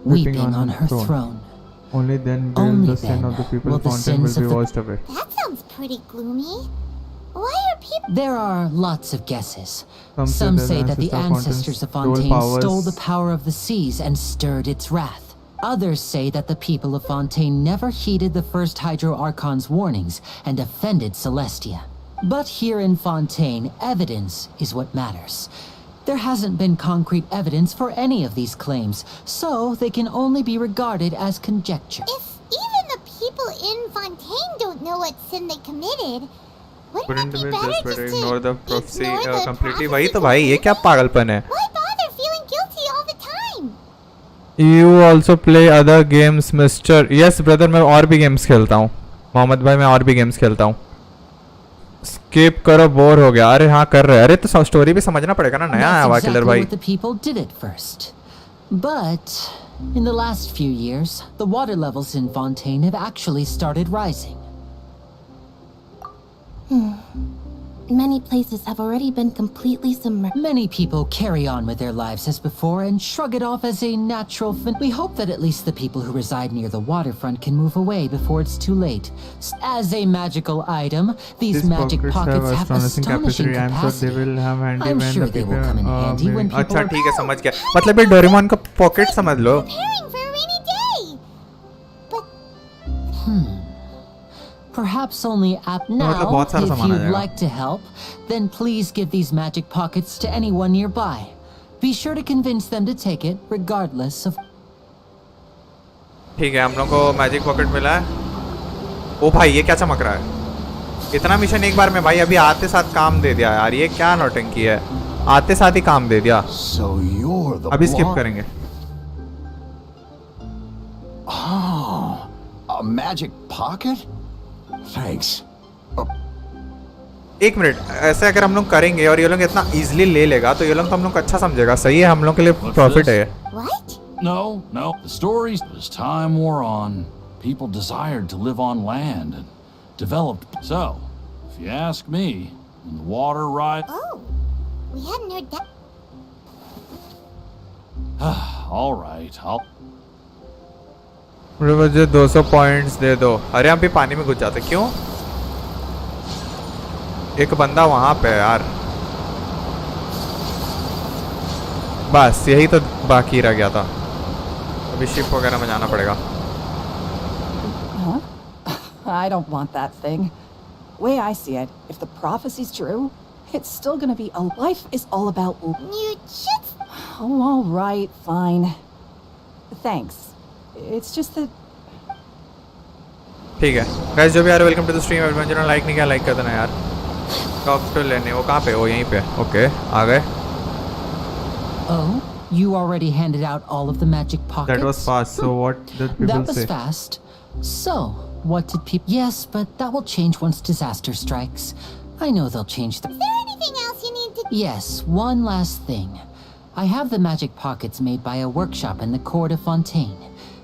weeping on her throne. Only then will Only the sin then of the people will the Fontaine will sins be of the- washed away. That sounds pretty gloomy. Why are people... There are lots of guesses. Some Some say say the that the ancestors of ancestors of Fontaine Fontaine stole stole the powers. power of the seas and stirred its wrath. Others say that the people of Fontaine never heeded the first Hydro Archon's warnings and offended Celestia. But here in Fontaine, evidence is what matters. There hasn't been concrete evidence for any of these claims, so they can only be regarded as conjecture. If even the people in Fontaine don't know what sin they committed, wouldn't Wouldn't it it be be better just just better to ignore the prophecy ignore the completely? prophecy वही तो भाई, ये क्या completely? पागलपन है? Why bother feeling guilty all the time? You also play other games, Mr. Yes, brother, मैं और भी गेम्स खेलता हूँ. मोहम्मद भाई, मैं और भी गेम्स खेलता हूँ. स्किप करो, बोर हो गया. अरे हाँ कर रहे. अरे तो स्टोरी भी समझना पड़ेगा ना, नया आया हुआ That's किलर exactly भाई. what the people did at first. But in the last few years, the water levels in Fontaine have actually started rising. Many places have already been completely submerged. Many people carry on with their lives as before and shrug it off as a natural We hope that at least the people who reside near the waterfront can move away before it's too late. As a magical item, these magic pockets have astonishing I'm sure they capacity. will have handy I'm when sure the they will people, come in handy when people अच्छा are- ठीक है, समझ गया. मतलब ये Doraemon का pocket समझ लो. Preparing for a rainy day. But Perhaps only now, मतलब बहुत सारा if सामान आ you'd जाएगा. like to help, then please give these magic pockets to anyone nearby. Be sure to convince them to take it, regardless of... ठीक है, हम लोग को मैजिक पॉकेट मिला है. ओ भाई, ये क्या चमक रहा है? इतना मिशन एक बार में भाई, अभी आते साथ काम दे दिया यार. ये क्या नौटंकी है? आते साथ ही काम दे दिया. So you're the अभी स्किप blonde- करेंगे. Oh, a magic pocket? Thanks. एक मिनट, ऐसे अगर हम लोग करेंगे और ये लोग इतना इजीली ले लेगा तो ये लोग तो हम लोग को अच्छा समझेगा. सही है, हम लोग के लिए प्रॉफिट है. what? No, no. The stories, as time wore on, people desired to live on land and developed. So, if you ask me, when the water rise, Oh, we hadn't heard that. all right, I'll. मुझे 200 points दे दो. अरे हम भी पानी में घुस जाते. क्यों? एक बंदा वहां पे यार. बस यही तो बाकी रह गया था. अभी शिप वगैरह में जाना पड़ेगा. Huh? I don't want that thing. Way I see it, if the prophecy's true, it's still gonna be life is all about. You should. Oh, all right, fine. Thanks. It's just that. ठीक है guys, जो भी यार welcome to the stream. Everyone जिन्होंने like नहीं किया like कर देना यार. टॉप टू लेने वो कहाँ पे? वो यहीं पे. ओके, आ गए. Oh, you already handed out all of the magic pockets? That was fast. So what did people That was say? fast. So, what did people... Yes, but that will change once disaster strikes. I know they'll change the... Is there anything else you need to? Yes, one last thing. I have the magic pockets made by a workshop in the court of Fontaine.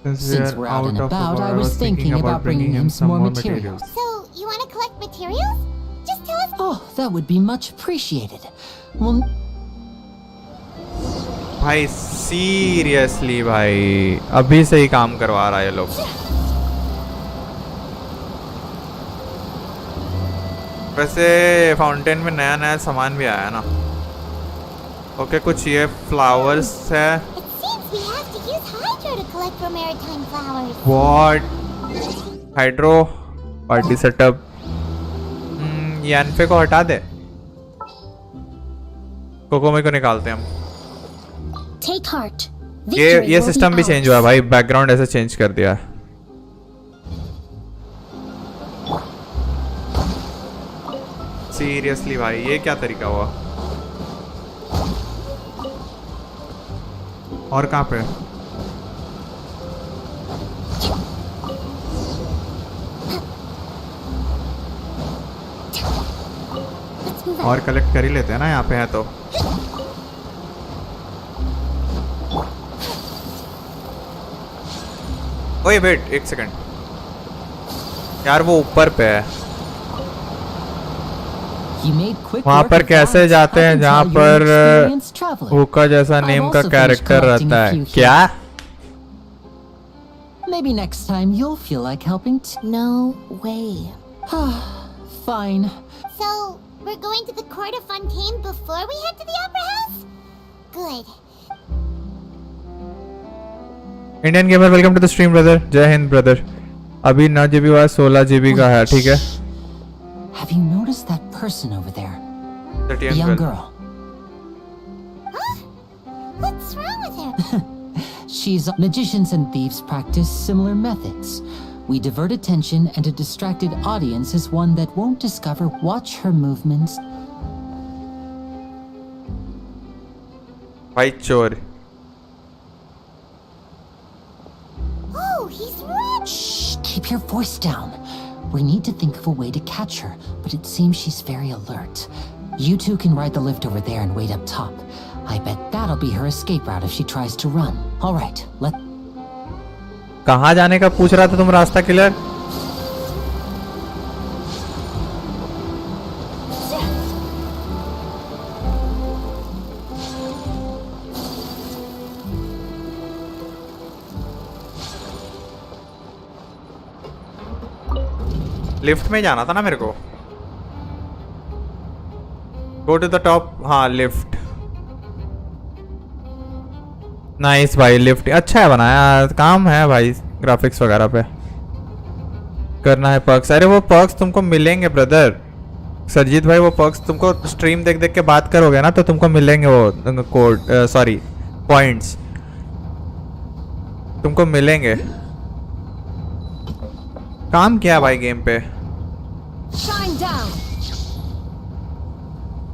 Since we're out and of about, the I bar, was thinking about bringing him some more materials. So you want to collect materials? Just tell us. Oh, that would be much appreciated. Well, भाई seriously भाई, अभी से ही काम करवा रहा है ये लोग. वैसे फाउंटेन में नया नया सामान भी आया है ना. ओके, कुछ ये फ्लावर्स है. It seems we have to use Hydro to collect for maritime flowers. What? Hydro party setup. ये अनफे को हटा दे. कोकोमी को निकालते हैं हम। Take heart. ये सिस्टम भी चेंज हुआ है भाई, बैकग्राउंड ऐसे चेंज कर दिया। सीरियसली भाई ये क्या तरीका हुआ? और कहाँ पे? और कलेक्ट कर ही लेते हैं ना, यहाँ पे है तो। ओए वेट एक सेकंड यार, वो ऊपर पे है। वहाँ पर कैसे जाते हैं जहाँ पर हुक्का जैसा नेम का कैरेक्टर रहता है? क्या? Maybe next time you'll feel like helping too. No way. Fine. So, we're going to the court of Fontaine before we head to the opera house? Good. Indian gamer welcome to the stream brother. जय हिंद brother. अभी 9 GB हुआ, 16 GB का है, ठीक है। Have you noticed that person over there? That young girl. Huh? What's wrong with her? She's magicians and thieves practice similar methods. We divert attention, and a distracted audience is one that won't discover. Watch her movements. भाई चोर। Oh, he's rich. Shh, keep your voice down. We need to think of a way to catch her, but it seems she's very alert. You two can ride the lift over there and wait up top. I bet that'll be her escape route if she tries to run. All right, कहाँ जाने का पूछ रहा था तुम रास्ता killer? Lift में जाना था ना मेरे को। Go to the top. हाँ लिफ्ट। नाइस भाई, लिफ्ट अच्छा है बनाया, काम है भाई ग्राफिक्स वगैरह पे। करना है पर्क्स। अरे वो पर्क्स तुमको मिलेंगे ब्रदर सरजीत भाई, वो पर्क्स तुमको स्ट्रीम देख देख के बात करोगे ना तो तुमको मिलेंगे वो कोड, सॉरी पॉइंट्स तुमको मिलेंगे। काम किया भाई गेम पे।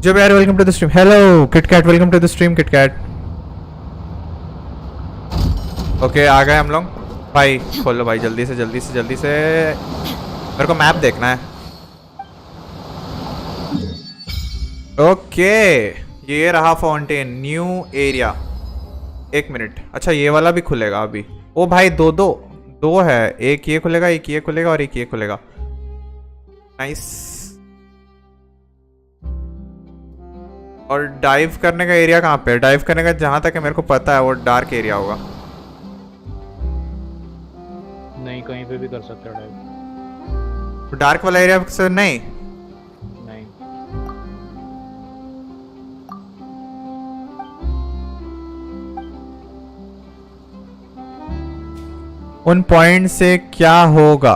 जब यार welcome to the stream. Hello KitKat, welcome to the stream KitKat. Okay आ गए हम लोग भाई। खोलो भाई जल्दी से जल्दी से जल्दी से, मेरे को मैप देखना है। ओके ये रहा फाउंटेन न्यू एरिया। एक मिनट, अच्छा ये वाला भी खुलेगा अभी। ओ भाई दो है, एक ये खुलेगा, एक ये खुलेगा और एक ये खुलेगा। नाइस। और डाइव करने का एरिया कहाँ पे है? डाइव करने का जहां तक है मेरे को पता है वो डार्क एरिया होगा। नहीं कहीं पे भी कर सकते हो डाइव। डार्क वाला एरिया से नहीं। उन पॉइंट से क्या होगा?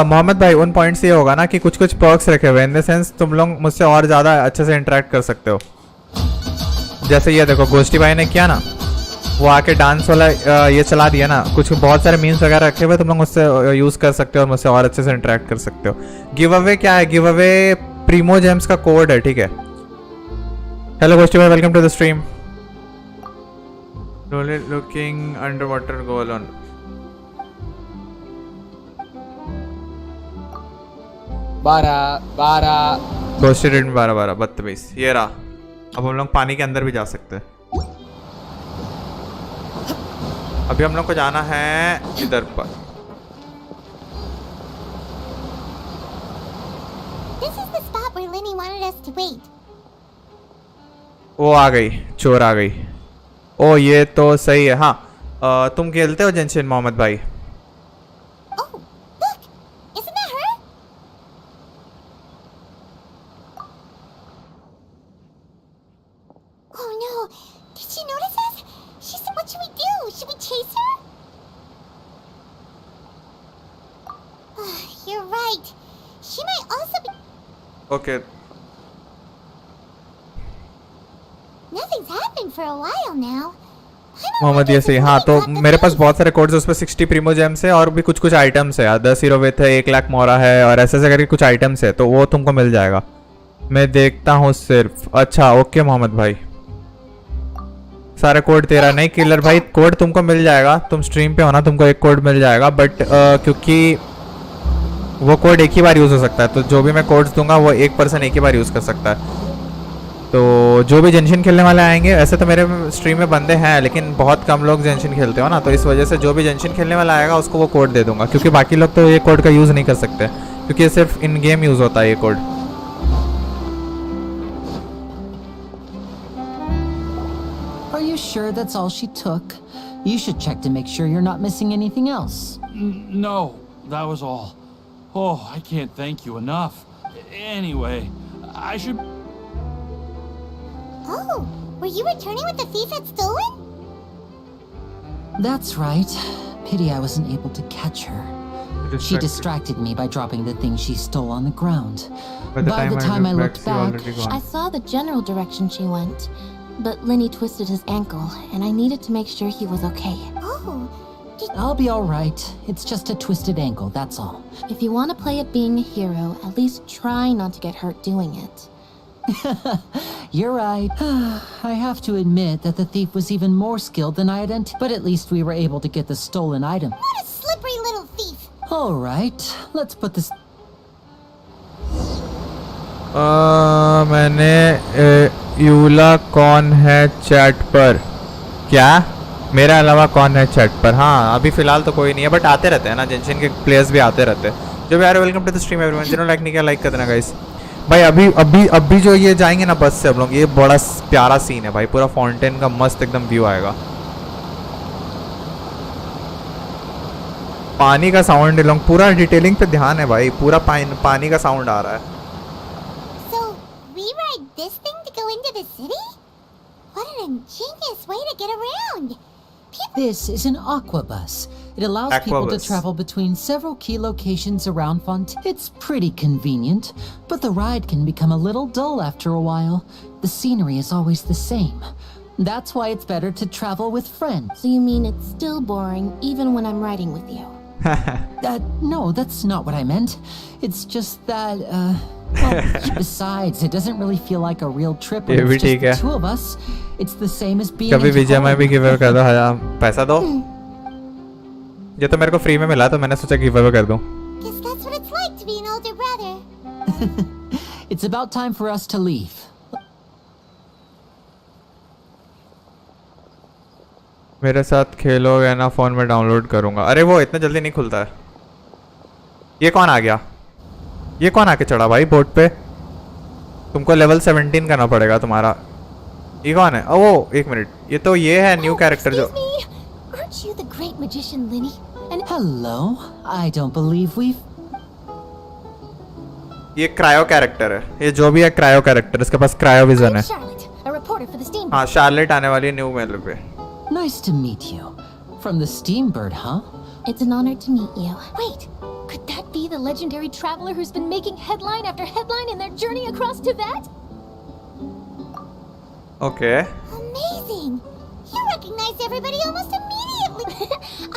मोहम्मद भाई उन पॉइंट से ये होगा ना कि कुछ कुछ पर्क्स रखे हुए, इन द सेंस तुम लोग मुझसे और ज़्यादा अच्छे से इंटरेक्ट कर सकते हो। जैसे ये देखो गोष्ठी भाई ने किया ना, वो आके डांस वाला ये चला दिया ना, कुछ बहुत सारे मीम्स वगैरह रखे हुए तुम लोग उससे यूज़ कर सकते हो और मुझसे और अच्छे से इंटरेक्ट कर सकते हो। गिव अवे क्या है? गिव अवे प्रीमो जेम्स का कोड है, ठीक है। हेलो गोष्ठी भाई welcome to the stream. Looking under water goal on. बारह गोष्ठी रेट में 12 बदतमीज। ये रहा, अब हम लोग पानी के अंदर भी जा सकते हैं। अभी हम लोग को जाना है इधर पर। वो आ गई, चोर आ गई। ओ ये तो सही है। हाँ तुम खेलते हो जेंशिन मोहम्मद भाई? Okay Nothing's happened for a while now. Mohammed ये सही। हाँ तो मेरे पास बहुत सारे कोड्स है, उस पर 60 प्रीमो जेम्स है और भी कुछ कुछ आइटम्स है, 10 हीरो विथ है, 1 लाख मोरा है और ऐसे ऐसे करके कुछ आइटम्स है, तो वो तुमको मिल जाएगा। मैं देखता हूँ सिर्फ। अच्छा ओके मोहम्मद भाई, सारा कोड तेरा नहीं किलर भाई, कोड तुमको मिल जाएगा, तुम स्ट्रीम पे हो ना, तुमको एक कोड मिल जाएगा, बट क्योंकि वो कोड एक ही बार यूज़ हो सकता है, तो जो भी मैं कोड्स दूंगा वो एक पर्सन एक ही बार यूज़ कर सकता है। तो जो भी जेंशिन खेलने वाले आएंगे, ऐसे तो मेरे स्ट्रीम में बंदे हैं लेकिन बहुत कम लोग जेंशिन खेलते हो ना, तो इस वजह से जो भी जेंशिन खेलने वाला आएगा उसको वो कोड दे दूंगा, क्योंकि बाकी लोग तो ये कोड का यूज़ नहीं कर सकते क्योंकि ये सिर्फ इन गेम यूज़ होता है ये code. Are you sure that's all she took? You should check to make sure you're not missing anything else. No, that was all. Oh, I can't thank you enough. Anyway, I should... Oh, were you returning what the thief had stolen? That's right. Pity I wasn't able to catch her. She distracted me by dropping the thing she stole on the ground. By the time I looked back, I saw the general direction she went, but Lenny twisted his ankle, and I needed to make sure he was okay. Oh, I'll be all right. It's just a twisted ankle, that's all. If you want to play at being a hero, at least try not to get hurt doing it. You're right. I have to admit that the thief was even more skilled than I had anticipated, but at least we were able to get the stolen item. what a slippery little thief! All right, let's put this... मैंने यूला कौन है chat पर? क्या मेरे अलावा कौन है chat पर? हाँ अभी फिलहाल तो कोई नहीं है, बट आते रहते हैं ना, जेंशिन के प्लेयर्स भी आते रहते हैं। जो भी आ रहे welcome to the stream everyone, जिन्होंने लाइक नहीं किया लाइक कर देना गाइस। भाई अभी जो ये जाएंगे ना बस से हम लोग, ये बड़ा प्यारा सीन है भाई, पूरा फाउंटेन का मस्त एकदम व्यू आएगा। पानी का साउंड लोग पूरा डिटेलिंग पे ध्यान है भाई, पूरा पानी का साउंड आ रहा है। So, we ride this thing to go into the city? What an ingenious way to get around! This is an aqua bus. It allows people to travel between several key locations around Fontaine. It's pretty convenient, but the ride can become a little dull after a while. The scenery is always the same. That's why it's better to travel with friends. So you mean it's still boring even when I'm riding with you? No, that's not what I meant. It's just that, well, besides, it doesn't really feel like a real trip when it's just the two of us. It's the same as being कभी विजय में भी give away कर दो, पैसा दो। ये तो मेरे को फ्री में मिला तो मैंने सोचा गिव अवे कर दूं। Guess that's what it's like to be an older brother. It's about time for us to leave. मेरे साथ खेलोगे ना, फोन में डाउनलोड करूंगा। अरे वो इतना जल्दी नहीं खुलता है। ये कौन आ गया? ये कौन आके चढ़ा भाई बोट पे? तुमको लेवल 17 करना पड़ेगा तुम्हारा। ये कौन है? ओ एक मिनट, ये तो ये है न्यू कैरेक्टर जो। Aren't you the great magician, Lenny? And hello, I don't believe we've... ये क्रायो कैरेक्टर है, ये जो भी है क्रायो कैरेक्टर, इसके पास क्रायो विजन है। Charlotte, a reporter for the Steam. हाँ शार्लेट आने वाली है न्यू मेल पे। Nice to meet you. From the Steambird, huh? It's an honor to meet you. Wait, could that be the legendary traveler who's been making headline after headline in their journey across Tibet? Okay. Amazing! You recognize everybody almost immediately!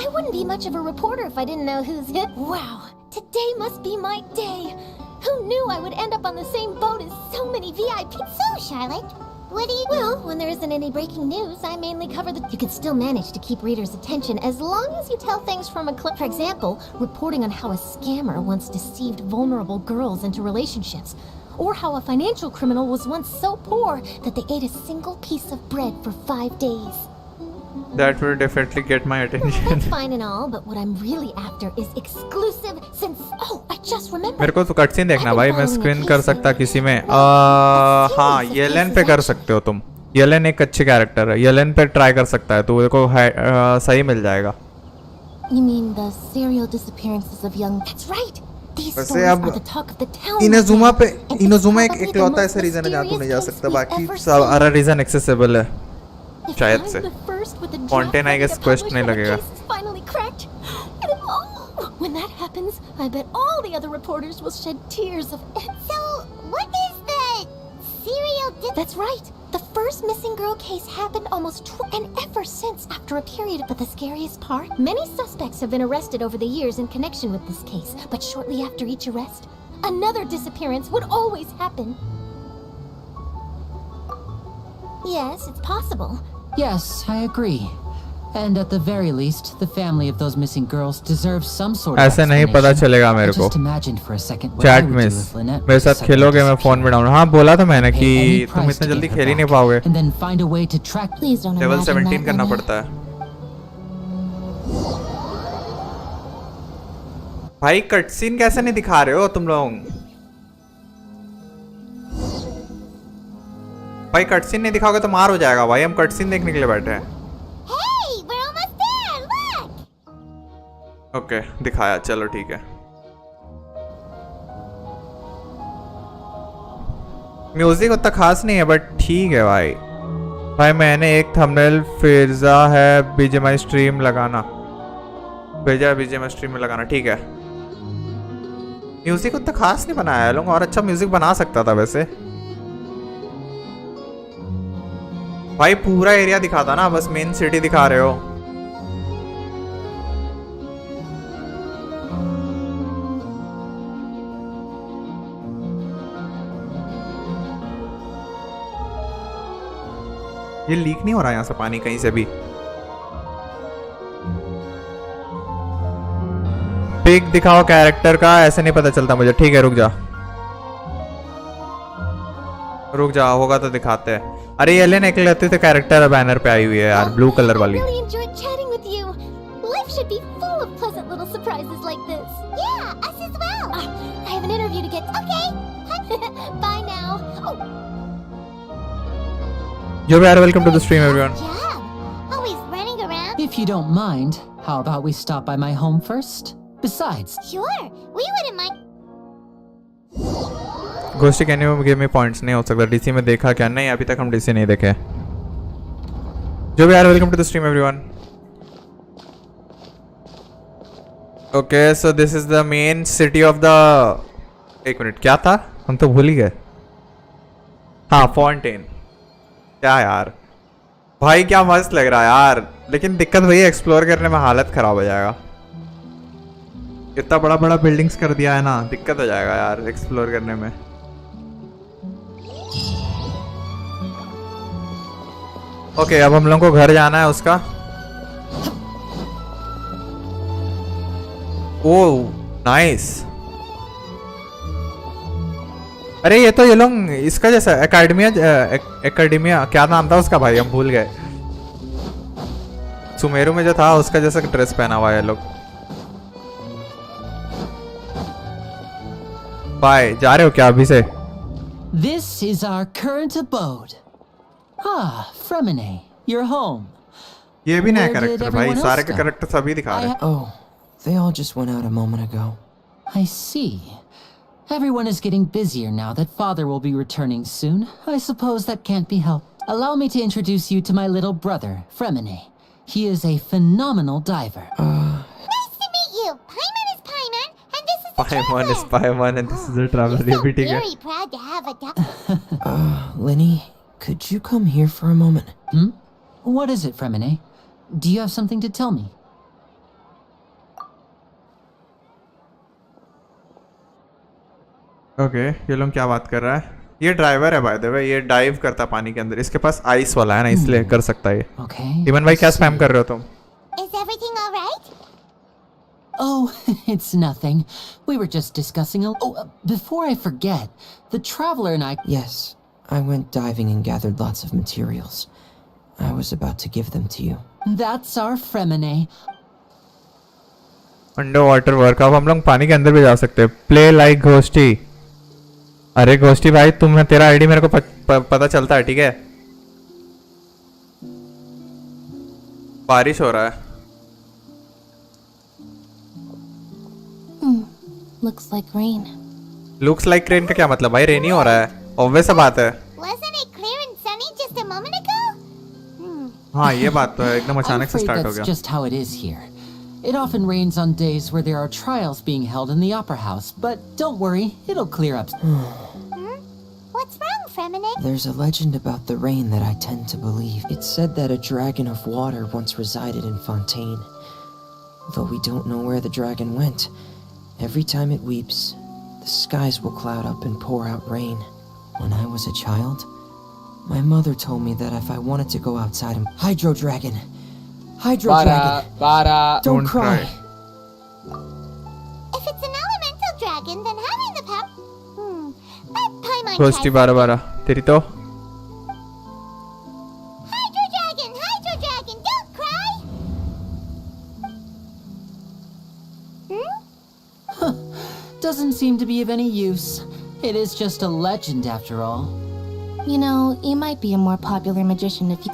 I wouldn't be much of a reporter if I didn't know who's hit. Wow, today must be my day. Who knew I would end up on the same boat as so many VIPs? So, Charlotte, what do you do? Well, when there isn't any breaking news, I mainly cover the... You can still manage to keep readers' attention as long as you tell things from a clip. For example, reporting on how a scammer once deceived vulnerable girls into relationships. Or how a financial criminal was once so poor that they ate a single piece of bread for 5 days. That will definitely get my attention. That's fine and all, but what I'm really after is exclusive since... Oh, I just remembered. मेरे को तो cutscene देखना भाई, मैं screen कर सकता किसी में। हाँ येलेन पे कर सकते हो तुम। येलेन एक अच्छी कैरेक्टर है, येलेन पे ट्राई कर सकता है तो देखो सही मिल जाएगा। You mean the serial disappearances of young... That's right. These वैसे stories अब are the talk of the town. इनोजुमा एक इकलौता ऐसा रीजन है जहाँ तू नहीं जा सकता, बाकी सारा रीजन एक्सेसिबल है शायद से। Fontaine I guess quest नहीं लगेगा। Finally cracked. When that happens, I bet all the other reporters will shed tears of... So, what is the serial... That's right. The first missing girl case happened and ever since after a period. But the scariest part? Many suspects have been arrested over the years in connection with this case. But shortly after each arrest, another disappearance would always happen. Yes, it's possible. Yes, I agree. And at the very least, the family of those missing girls deserve some sort of ऐसे नहीं पता चलेगा मेरे को. Just imagined for a second what I chat would में do if Lynette मेरे was साथ suddenly खेलोगे मैं फोन में डाउन. हाँ बोला था मैंने कि Pay any तुम price इतना to जल्दी get her खेल ही नहीं back, पाओगे. and then find a way to track. Please don't level imagine 17 that, करना Lenny. पड़ता है. भाई कटसीन कैसे नहीं दिखा रहे हो तुम लोग? भाई कटसीन नहीं दिखाओगे तो मार हो जाएगा भाई. हम कटसीन देखने के लिए बैठे हैं. Hey, we're almost there. Look. Okay दिखाया, चलो ठीक है. म्यूजिक उतना खास नहीं है बट ठीक है भाई. भाई मैंने एक थंबनेल फिजा है बीजेएमआई स्ट्रीम लगाना, भेजा बीजेएमआई स्ट्रीम में लगाना. ठीक है. म्यूजिक उतना खास नहीं बनाया है लोग, और अच्छा म्यूजिक बना सकता था वैसे. भाई पूरा एरिया दिखाता ना, बस मेन सिटी दिखा रहे हो. ये लीक नहीं हो रहा यहाँ से पानी कहीं से भी. पिक दिखाओ कैरेक्टर का, ऐसे नहीं पता चलता मुझे. ठीक है रुक जा रुक जा, होगा तो दिखाते हैं. अरे ये लेने के लिए तो कैरेक्टर बैनर पे आई हुई है यार, ब्लू कलर वाली. I really enjoyed chatting with you. Life should be full of pleasant little surprises like this. Yeah, us as well. I have an interview to get. Okay. Bye now. Oh, Yo यार, welcome to the stream everyone. Good job. Always running around. If you don't mind, how about we stop by my home first? Besides, Sure, we wouldn't mind. Ghosty can you give me points? नहीं हो सकता. DC में देखा क्या? नहीं अभी तक हम डीसी नहीं देखे. जो भी यार, welcome to the stream everyone. Okay so this is the main city of the. एक मिनट, क्या था? हम तो भूल ही गए. हाँ फॉन्टेन. क्या यार भाई, क्या मस्त लग रहा है यार. लेकिन दिक्कत वही है, एक्सप्लोर करने में हालत खराब हो जाएगा. इतना बड़ा बड़ा बिल्डिंग्स कर दिया है ना, दिक्कत हो जाएगा यार एक्सप्लोर करने में. ओके अब हम लोगों को घर जाना है उसका. Oh nice. अरे ये तो ये लोग इसका जैसा एकेडमिया क्या नाम था उसका भाई, हम भूल गए. सुमेरु में जो था उसका जैसा ड्रेस पहना हुआ है लोग. बाय, जा रहे हो क्या अभी से? this is our current abode. Ah, Fremine, you're home. ये भी नया Where did कैरेक्टर भाई, everyone सारे else के go? कैरेक्टर सभी दिखा रहे हैं. Oh, they all just went out a moment ago. I see. Everyone is getting busier now that Father will be returning soon. I suppose that can't be helped. Allow me to introduce you to my little brother, Fremine. He is a phenomenal diver. Nice to meet you. Paimon is Paimon, and this is the Paimon is traveler. Paimon and this is the traveler. ये We're भी so ठीक है. very proud to have a duck. Lenny, could you come here for a moment? What is it, Fremine? Do you have something to tell me? Okay ये लोग क्या बात कर रहा है? ये ड्राइवर है बाय द वे, ये डाइव करता पानी के अंदर. इसके पास आइस वाला है ना, इसलिए कर सकता है ये. Okay. इमन भाई क्या स्पैम कर रहे हो तुम? Is everything all right? Oh, it's nothing. We were just discussing a... Oh, before I forget, the traveler and I... Yes, I went diving and gathered lots of materials. I was about to give them to you. That's our Fremine. Under water work. अब हम लोग पानी के अंदर भी जा सकते हैं. Play like Ghosty. अरे घोस्टी भाई तुम्हें, तेरा आईडी मेरे को पता चलता है ठीक है. बारिश हो रहा है. Looks like rain. Looks like rain का क्या मतलब भाई? रेन ही हो रहा है, ऑब्वियस सा बात है. Wasn't it clear and sunny just a moment ago? हाँ ये बात तो है, एकदम I'm अचानक से afraid स्टार्ट हो that's गया. just how it is here. It often rains on days where there are trials being held in the Opera House, but don't worry, it'll clear up. What's wrong, Fremine? There's a legend about the rain that I tend to believe. It's said that a dragon of water once resided in Fontaine. Though we don't know where the dragon went, every time it weeps, the skies will cloud up and pour out rain. When I was a child, my mother told me that if I wanted to go outside and... Hydro Dragon! Hydro Dragon! Don't cry! If it's an elemental dragon, then having the power... But Paimon Ghosty tries... 12 तेरी तो Hydro dragon, don't cry! Doesn't seem to be of any use. It is just a legend after all. You know, you might be a more popular magician if you...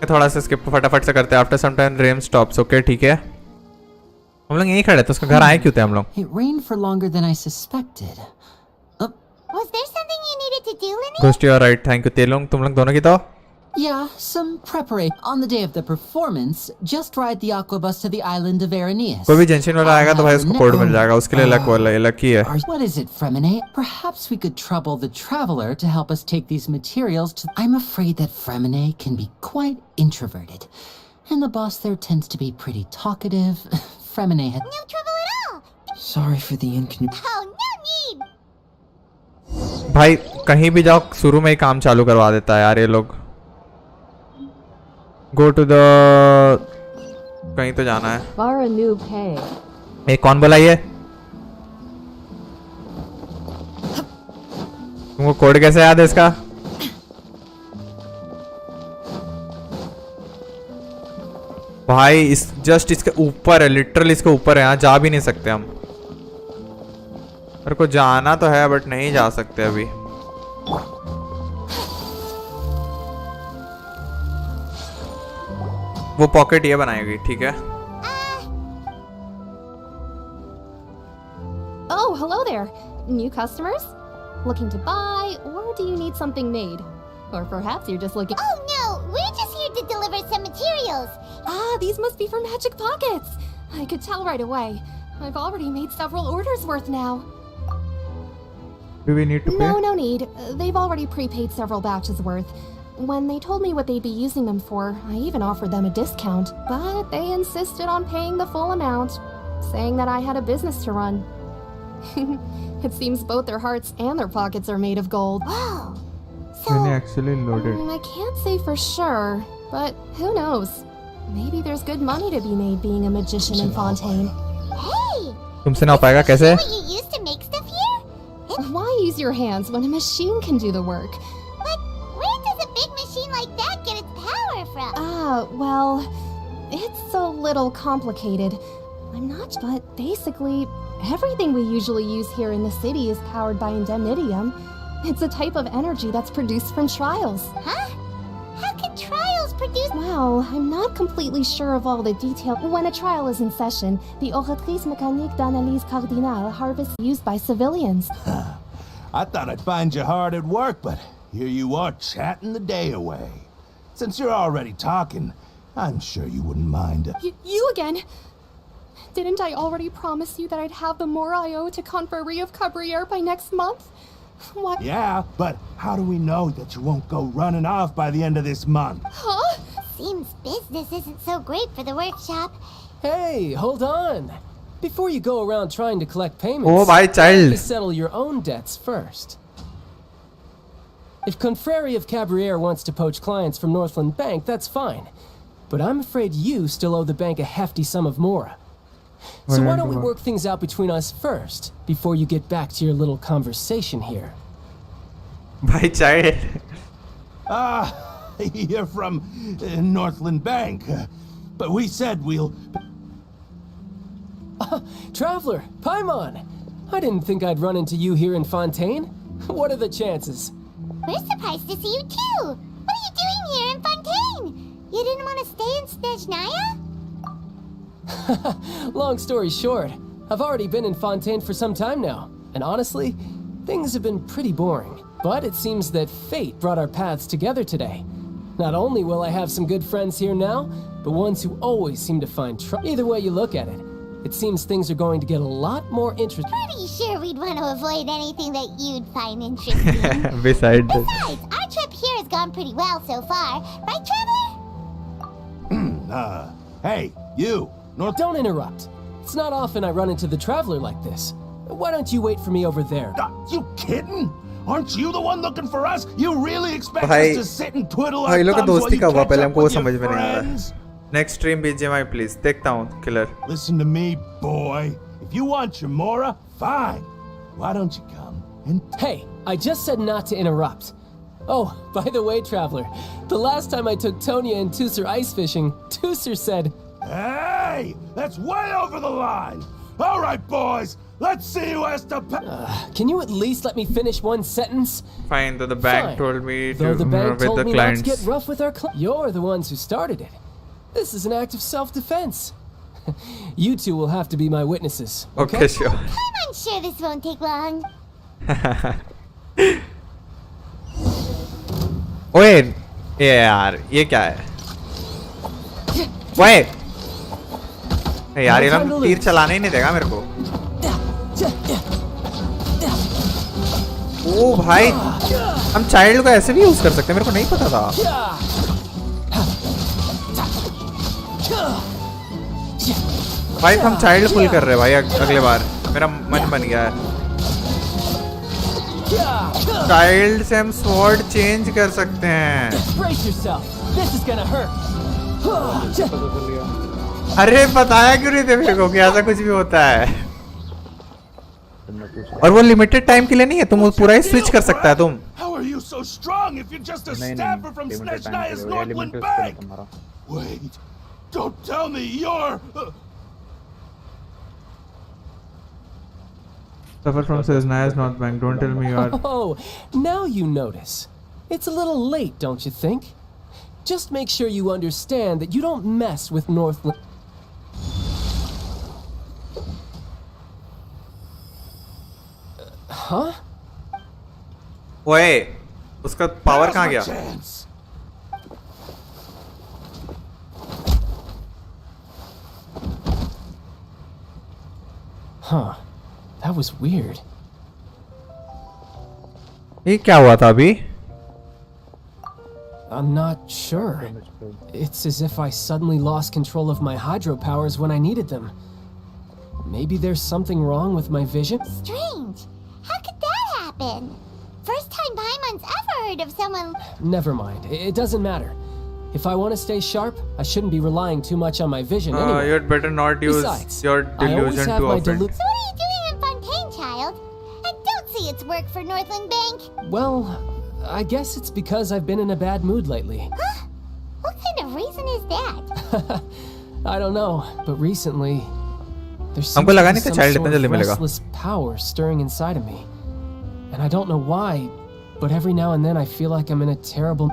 थोड़ा सा skip फटाफट से करते हैं. After some time rain stops. Okay ठीक है. हम लोग यहीं खड़े थे. उसका घर आए क्यों थे हम लोग? It rained for longer than I suspected. Was there something you needed to do, Lemmy? Ghosty और राइट थैंक यू. तुम लोग दोनों की तो Yeah, some preparation. On the day of the performance, just ride the aqua bus to the island of Aeneas. कोई भी जेंशिन वाला आएगा तो भाई उसको कोड मिल जाएगा. उसके लिए अलग की है. What is it, Fremine? Perhaps we could trouble the traveler to help us take these materials to... I'm afraid that Fremine can be quite introverted. And the boss there tends to be pretty talkative. Fremine had... No trouble at all! Sorry for the inconvenience. Oh, no need! भाई कहीं भी जाओ शुरू में ही काम चालू करवा देता है यार ये लोग. गो टू द कहीं तो जाना है. ये कौन बोला ये? तुमको कोड कैसे याद है इसका? भाई इस जस्ट इसके ऊपर है. लिटरली इसके ऊपर है. यहाँ जा भी नहीं सकते हम. मेरे को जाना तो है बट नहीं जा सकते अभी. वो पॉकेट ये बनाएगी. ठीक है. Oh, hello there. New customers? Looking to buy, or do you need something made? Or perhaps you're just looking... Oh no, we're just here to deliver some materials. Ah, these must be for Magic Pockets. I could tell right away. I've already made several orders worth now. Do we need to pay? No need. They've already prepaid several batches worth. When they told me what they'd be using them for, I even offered them a discount, but they insisted on paying the full amount, saying that I had a business to run. It seems both their hearts and their pockets are made of gold. Wow. When actually loaded. I can't say for sure, but who knows? Maybe there's good money to be made being a magician in Fontaine. Hey! तुमसे ना हो पाएगा कैसे? What you used to make stuff here? Why use your hands when a machine can do the work? But where does a big machine like that get its power from? Well, it's a little complicated. I'm not, but basically, everything we usually use here in the city is powered by indemnitium. It's a type of energy that's produced from trials. Huh? How can trials produce... Well, I'm not completely sure of all the details. When a trial is in session, the Oratrice Mécanique d'Analyse Cardinale harvests used by civilians. I thought I'd find you hard at work, but here you are chatting the day away. Since you're already talking, I'm sure you wouldn't mind. You again? Didn't I already promise you that I'd have the more I owe to Confrérie of Cabriere by next month? What? Yeah, but how do we know that you won't go running off by the end of this month? Huh? Seems business isn't so great for the workshop. Hey, hold on. Before you go around trying to collect payments, Oh, my child. you settle your own debts first. If Confrérie of Cabriere wants to poach clients from Northland Bank, that's fine. But I'm afraid you still owe the bank a hefty sum of mora. So why don't we work things out between us first, before you get back to your little conversation here? भाई child. You're from Northland Bank. But we said we'll... Traveler, Paimon! I didn't think I'd run into you here in Fontaine. What are the chances? We're surprised to see you too. What are you doing here in Fontaine? You didn't want to stay in Snezhnaya? Long story short, I've already been in Fontaine for some time now, and honestly, things have been pretty boring. But it seems that fate brought our paths together today. Not only will I have some good friends here now, but ones who always seem to find trouble. Either way you look at it, It seems things are going to get a lot more interesting. Pretty sure we'd want to avoid anything that you'd find interesting. Besides, Besides, our trip here has gone pretty well so far. Right, Traveler? Hey, you! Don't interrupt. It's not often I run into the Traveler like this. Why don't you wait for me over there? You kidding? Aren't you the one looking for us? You really expect भाई us to sit and twiddle भाई our लोग का thumbs while दोस्ती you का हुआ catch पहले up हमको वो with your समझ में नहीं आ रहा friends? है नेक्स्ट स्ट्रीम BGMI प्लीज देखता हूँ killer Listen to me, boy. If you want your Mora, fine. Why don't you come and... Hey, I just said not to interrupt. Oh, by the way, Traveler, the last time I took Tonya and Tusser ice fishing, Tusser said... Hey! That's way over the line! All right, boys! Let's see who has to pay... Can you at least let me finish one sentence? Fine, though the bank Fine. told me to Though the bank with told the me clients. not to get rough with our clients. You're the ones who started it. This is an act of self-defense. You two will have to be my witnesses. Okay, sure. I'm sure this won't take long. ओए ये यार ये क्या है ओए यार ये लोग तीर चलाने ही नहीं देगा मेरे को ओ भाई हम चाइल्ड को ऐसे भी यूज कर सकते हैं मेरे को नहीं पता था भाई हम चाइल्ड फुल कर रहे हैं भाई अगले बार मेरा मन बन गया है चाइल्ड से हम स्वॉर्ड चेंज कर सकते हैं अरे बताया क्यों नहीं थे मेरे को कि ऐसा कुछ भी होता है और वो लिमिटेड टाइम के लिए नहीं है तुम पूरा ही स्विच कर सकता है तुम How are you so strong if you're just a staffer from Snezhnaya's Northland Bank? Wait, don't tell me you're... Suffer from Snezhnaya's North Bank. Don't tell me you are... Oh, now you notice. It's a little late, don't you think? Just make sure you understand that you don't mess with Northland. Huh? ओए उसका power कहाँ गया Huh. That was weird. ये क्या हुआ था अभी I'm not sure. It's as if I suddenly lost control of my hydropowers when I needed them. Maybe there's something wrong with my vision? Strange. How could that happen? First time Paimon's ever heard of someone... Never mind. It doesn't matter. If I want to stay sharp, I shouldn't be relying too much on my vision anyway. You'd better not use Besides, your I always delusion have too my often. So what are you doing in Fontaine, child? I don't see its work for Northland Bank. Well, I guess it's because I've been in a bad mood lately. Huh? What kind of reason is that? I don't know, but recently there's हमको लगा नहीं था some child sort इतना जल्दी of मिलेगा restless power stirring inside of me. And I don't know why, but every now and then I feel like I'm in a terrible...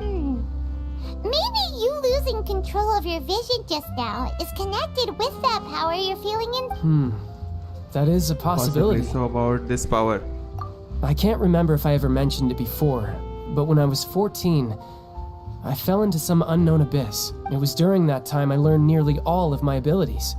Maybe you losing control of your vision just now is connected with that power you're feeling in... That is a possibility. So about this power. I can't remember if I ever mentioned it before, but when I was 14, I fell into some unknown abyss. It was during that time I learned nearly all of my abilities.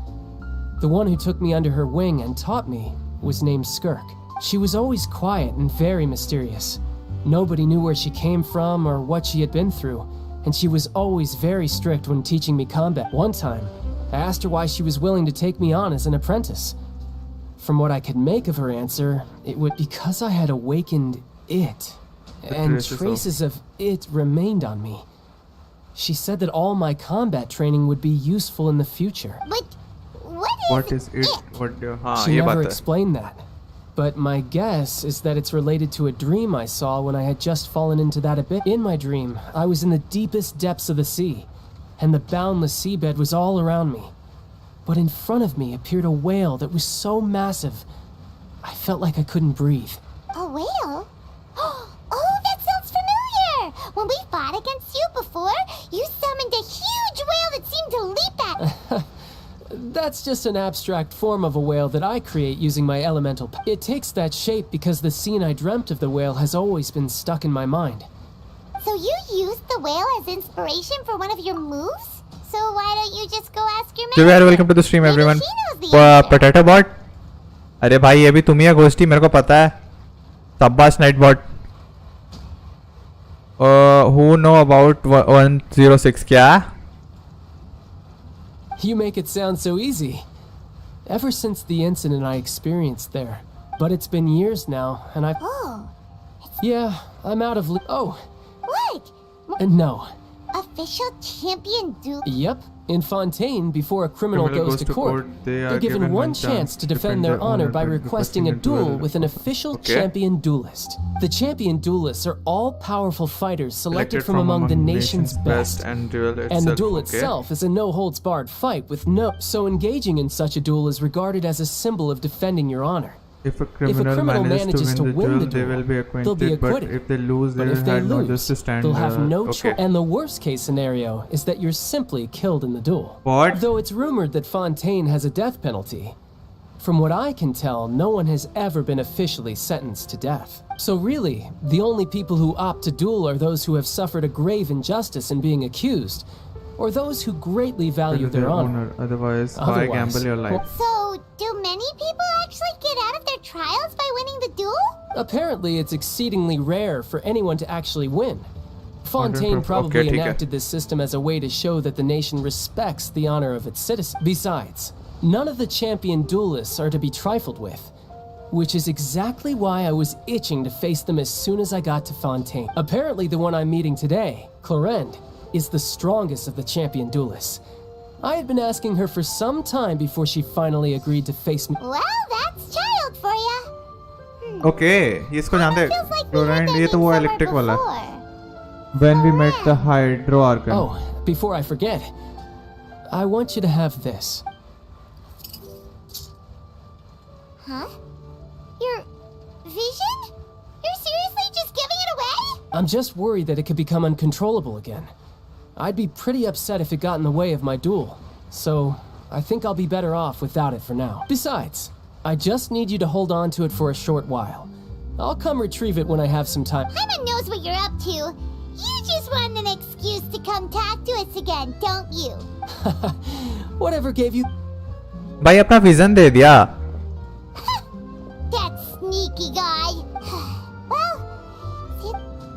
The one who took me under her wing and taught me was named Skirk. She was always quiet and very mysterious. Nobody knew where she came from or what she had been through, and she was always very strict when teaching me combat. One time, I asked her why she was willing to take me on as an apprentice. From what I could make of her answer, it was because I had awakened it, and traces of it remained on me. She said that all my combat training would be useful in the future. But What is it? What do... हाँ She ये never बात है explained that. But my guess is that it's related to a dream I saw when I had just fallen into that abyss. In my dream, I was in the deepest depths of the sea, and the boundless seabed was all around me. But in front of me appeared a whale that was so massive, I felt like I couldn't breathe. A whale? Oh, that sounds familiar! When we fought against you before, you summoned a huge whale that seemed to leap at... That's just an abstract form of a whale that I create using my elemental power. It takes that shape because the scene I dreamt of the whale has always been stuck in my mind. So you used the whale as inspiration for one of your moves? So why don't you just go ask your So manager? welcome to the stream everyone. Maybe she knows the answer. Potato bot. अरे भाई ये भी तुम ही है गोष्ठी, मेरे को पता है. Sabbas night bot. Who know about 106 क्या? You make it sound so easy. Ever since the incident I experienced there. But it's been years now, and I've... Oh. Yeah, I'm out of... Oh. What? No. Official champion duel? Yep. In Fontaine, before a criminal goes to court, they're given one chance to defend their honor by requesting a duel with an official champion duelist. The champion duelists are all powerful fighters selected from among the nation's best. And the duel itself is a no-holds-barred fight with no... So engaging in such a duel is regarded as a symbol of defending your honor. If a criminal manages to win the duel, they will be acquitted. But if they lose, they will have no justice stand. They'll have no choice. And the worst case scenario is that you're simply killed in the duel. What? Though it's rumored that Fontaine has a death penalty. From what I can tell, no one has ever been officially sentenced to death. So really, the only people who opt to duel are those who have suffered a grave injustice in being accused, or those who greatly value their honor. Otherwise, why gamble your life? So, do many people actually get out of their trials by winning the duel? Apparently, it's exceedingly rare for anyone to actually win. Fontaine probably enacted this system as a way to show that the nation respects the honor of its citizens. Besides, none of the champion duelists are to be trifled with, which is exactly why I was itching to face them as soon as I got to Fontaine. Apparently, the one I'm meeting today, Clorinde, is the strongest of the champion duelists. I had been asking her for some time before she finally agreed to face me. Well, that's child for ya. Okay, इसको जानते हैं. Clorinde, ये तो वो electric वाला. When we met the hydro argon. Oh, before I forget, I want you to have this. Huh? Your vision? You're seriously just giving it away? I'm just worried that it could become uncontrollable again. I'd be pretty upset if it got in the way of my duel, so I think I'll be better off without it for now. Besides, I just need you to hold on to it for a short while. I'll come retrieve it when I have some time. Paimon knows what you're up to. You just want an excuse to come talk to us again, don't you? Whatever gave you... भाई अपना vision दे दिया. That sneaky guy. Well,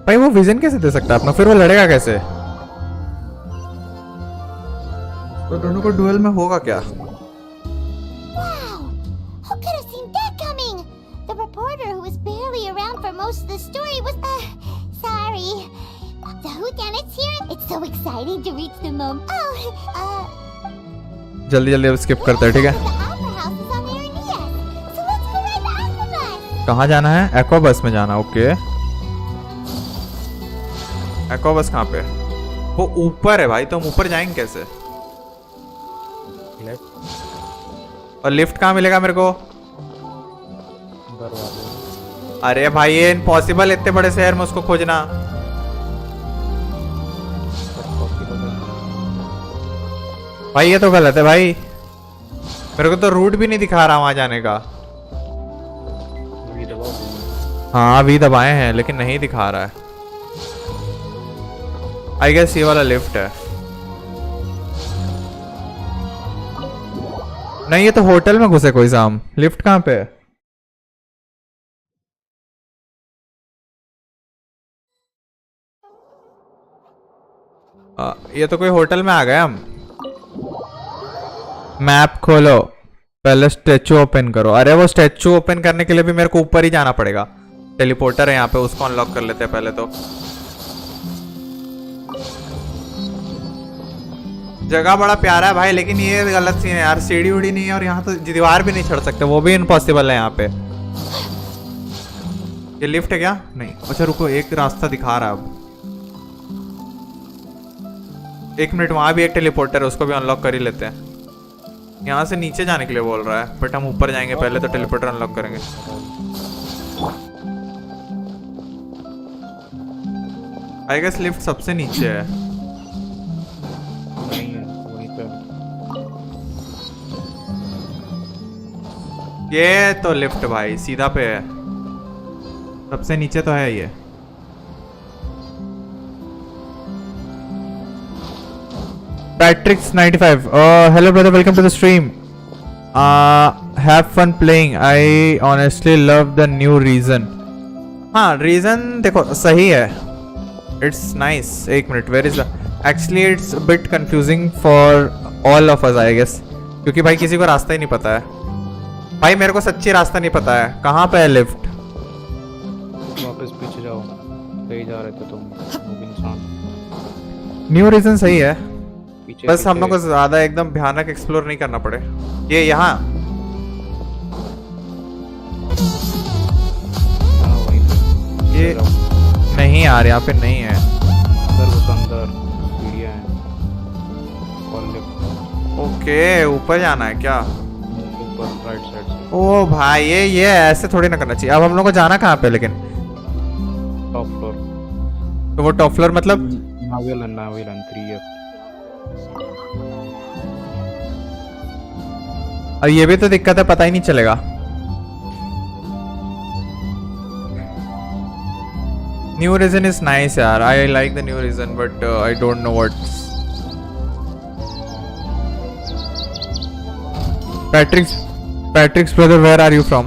भाई वो vision कैसे दे सकता है अपना? फिर वो लड़ेगा कैसे? तो दोनों को डुएल में होगा क्या? Wow! Who could have seen that coming? The reporter who was barely around for most of the story was... sorry. The whodunit's here. It's so exciting to reach the moment. Oh, जल्दी जल्दी अब skip करते हैं, ठीक है? the opera house is on Aeneas. So let's go ride the aqua bus. कहाँ जाना है? एक्वा बस में जाना. ओके. एक्वा बस कहाँ पे? वो ऊपर है भाई, तो हम ऊपर जाएंगे कैसे? और लिफ्ट कहाँ मिलेगा मेरे को? अरे भाई ये इम्पॉसिबल, इतने बड़े शहर में उसको खोजना. भाई ये तो गलत है भाई. मेरे को तो रूट भी नहीं दिखा रहा वहां जाने का. हाँ अभी दबाए हैं लेकिन नहीं दिखा रहा है. आई गेस ये वाला लिफ्ट है. नहीं ये तो होटल में घुसे कोई साम. लिफ्ट कहाँ पे है? ये तो कोई होटल में आ गए हम. मैप खोलो, पहले स्टैचू ओपन करो. अरे वो स्टैचू ओपन करने के लिए भी मेरे को ऊपर ही जाना पड़ेगा. टेलीपोर्टर है यहाँ पे, उसको अनलॉक कर लेते हैं पहले. तो जगह बड़ा प्यारा है भाई, लेकिन ये गलत सीन है यार. सीढ़ी उड़ी नहीं है और यहाँ तो दीवार भी नहीं चढ़ सकते, वो भी इम्पॉसिबल है यहाँ पे. ये लिफ्ट है क्या? नहीं. अच्छा रुको, एक रास्ता दिखा रहा है अब. एक मिनट, वहां भी एक टेलीपोर्टर है, उसको भी अनलॉक कर ही लेते हैं. यहाँ से नीचे जाने के लिए बोल रहा है, बट हम ऊपर जाएंगे पहले, तो टेलीपोर्टर अनलॉक करेंगे. आई गेस लिफ्ट सबसे नीचे है. ये तो लिफ्ट भाई सीधा पे है, सबसे नीचे तो है ये. Patrick's 95. Hello brother, welcome to the stream. Have fun playing. I honestly love the new reason. हाँ reason देखो सही है. It's nice. एक minute. Where is the? Actually it's a bit confusing for all of us I guess. क्योंकि भाई किसी को रास्ता ही नहीं पता है. भाई मेरे को सच्ची रास्ता नहीं पता है. कहाँ पे है लिफ्ट? वापस पीछे जाओ. कहीं जा रहे थे तुम इंसान. न्यू रीजन सही है. बस हम लोग को ज्यादा एकदम भयानक एक्सप्लोर नहीं करना पड़े. ये यहाँ ये नहीं यार, यहाँ पे नहीं है. अंदर सीढ़ियाँ हैं. ओके ऊपर जाना है क्या? ऊपर राइट साइड से. ओ भाई ये ऐसे थोड़ी ना करना चाहिए. अब हम लोग को जाना कहाँ पे लेकिन? Top floor. तो वो टॉप फ्लोर मतलब नावेल 3F. और ये भी तो दिक्कत है, पता ही नहीं चलेगा. न्यू रीजन इज नाइस यार. I like the new region but I don't know what. Patrick's brother, where are you from?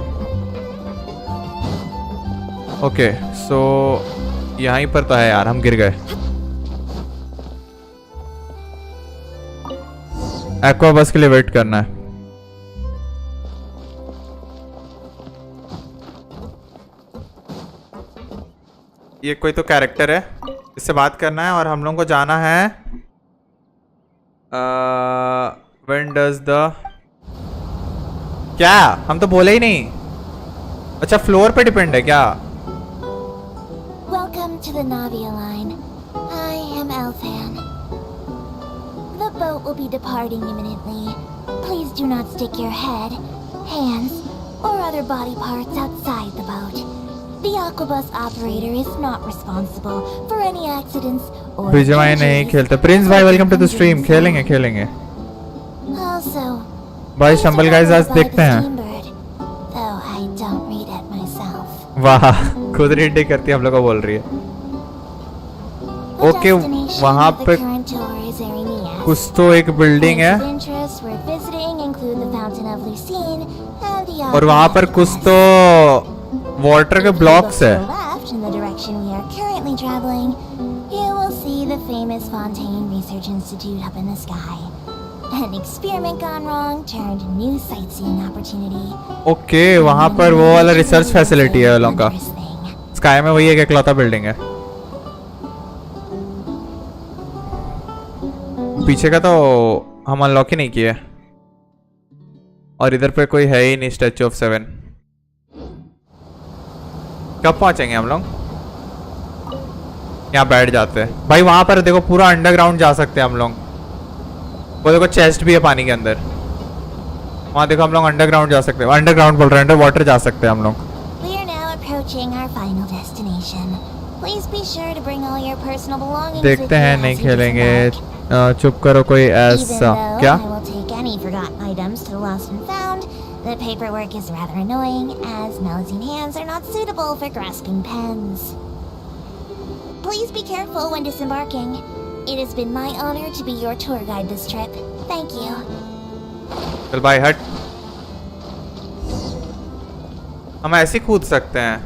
Okay, so यहीं पर तो है यार, हम गिर गए. एक्वा बस के लिए वेट करना है. ये कोई तो कैरेक्टर है, इससे बात करना है और हम लोगों को जाना है. When does the क्या? हम तो बोले ही नहीं. अच्छा फ्लोर पे डिपेंड है क्या? Welcome to the Navia line. I am Elfan. The boat will be departing imminently. Please do not stick your head, hands, or other body parts outside the boat. The aquabus operator is not responsible for any accidents or बीजेवाई नहीं खेलते. Prince भाई welcome to the stream. खेलेंगे. Also, भाई शंबल guys आज देखते हैं. though I don't read it myself. वाह खुद रीड नहीं करती, हम लोग को बोल रही है. ओके वहाँ पे कुछ तो एक बिल्डिंग है और वहाँ पर कुछ तो वाटर के ब्लॉक्स है. You will see the famous Fontaine Research Institute up in the sky. An experiment gone wrong turned new sightseeing opportunity. Okay वहाँ पर वो वाला रिसर्च फैसिलिटी है लोगों का. स्काई में वही एक इकलौता बिल्डिंग है. पीछे का तो हम अनलॉक ही नहीं किए और इधर पे कोई है ही नहीं. स्टैचू ऑफ 7 कब पहुंचेंगे हम लोग? यहाँ बैठ जाते हैं भाई. वहां पर देखो पूरा अंडरग्राउंड जा सकते हैं हम लोग. वो देखो चेस्ट भी है पानी के अंदर. वहाँ देखो हम लोग अंडरग्राउंड जा सकते हैं. अंडरग्राउंड बोल रहे हैं, अंडर वाटर जा सकते हैं हम लोग. We are now approaching our final destination. Please be sure to bring all your personal belongings. देखते हैं नहीं खेलेंगे. चुप करो कोई ऐसा क्या? I will take any forgotten items to the lost and found. The paperwork is rather annoying, as Melusine hands are not suitable for grasping pens. Please be careful when disembarking. It has been my honor to be your tour guide this trip. Thank you. चल भाई हट. हम ऐसे ही कूद सकते हैं.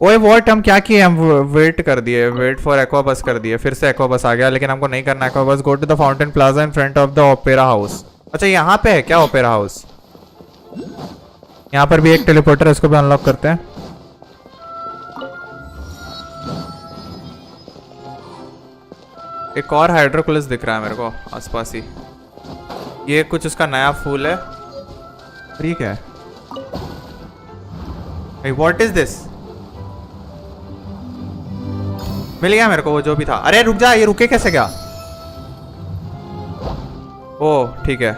ओए what हम क्या किए? हम वेट कर दिए. वेट फॉर एक्वा बस कर दिए. फिर से एक्वा बस आ गया लेकिन हमको नहीं करना एक्वा बस. Go to the fountain plaza in front of the opera house. अच्छा यहाँ पे है क्या ओपेरा हाउस? यहाँ पर भी एक टेलीपोर्टर है, इसको भी अनलॉक करते हैं. एक और हाइड्रोकुलस दिख रहा है मेरे को आसपास ही. ये कुछ उसका नया फूल है. ठीक है. What is this? मिल गया मेरे को वो जो भी था. अरे रुक जा, ये रुके कैसे गया? ओ ठीक है.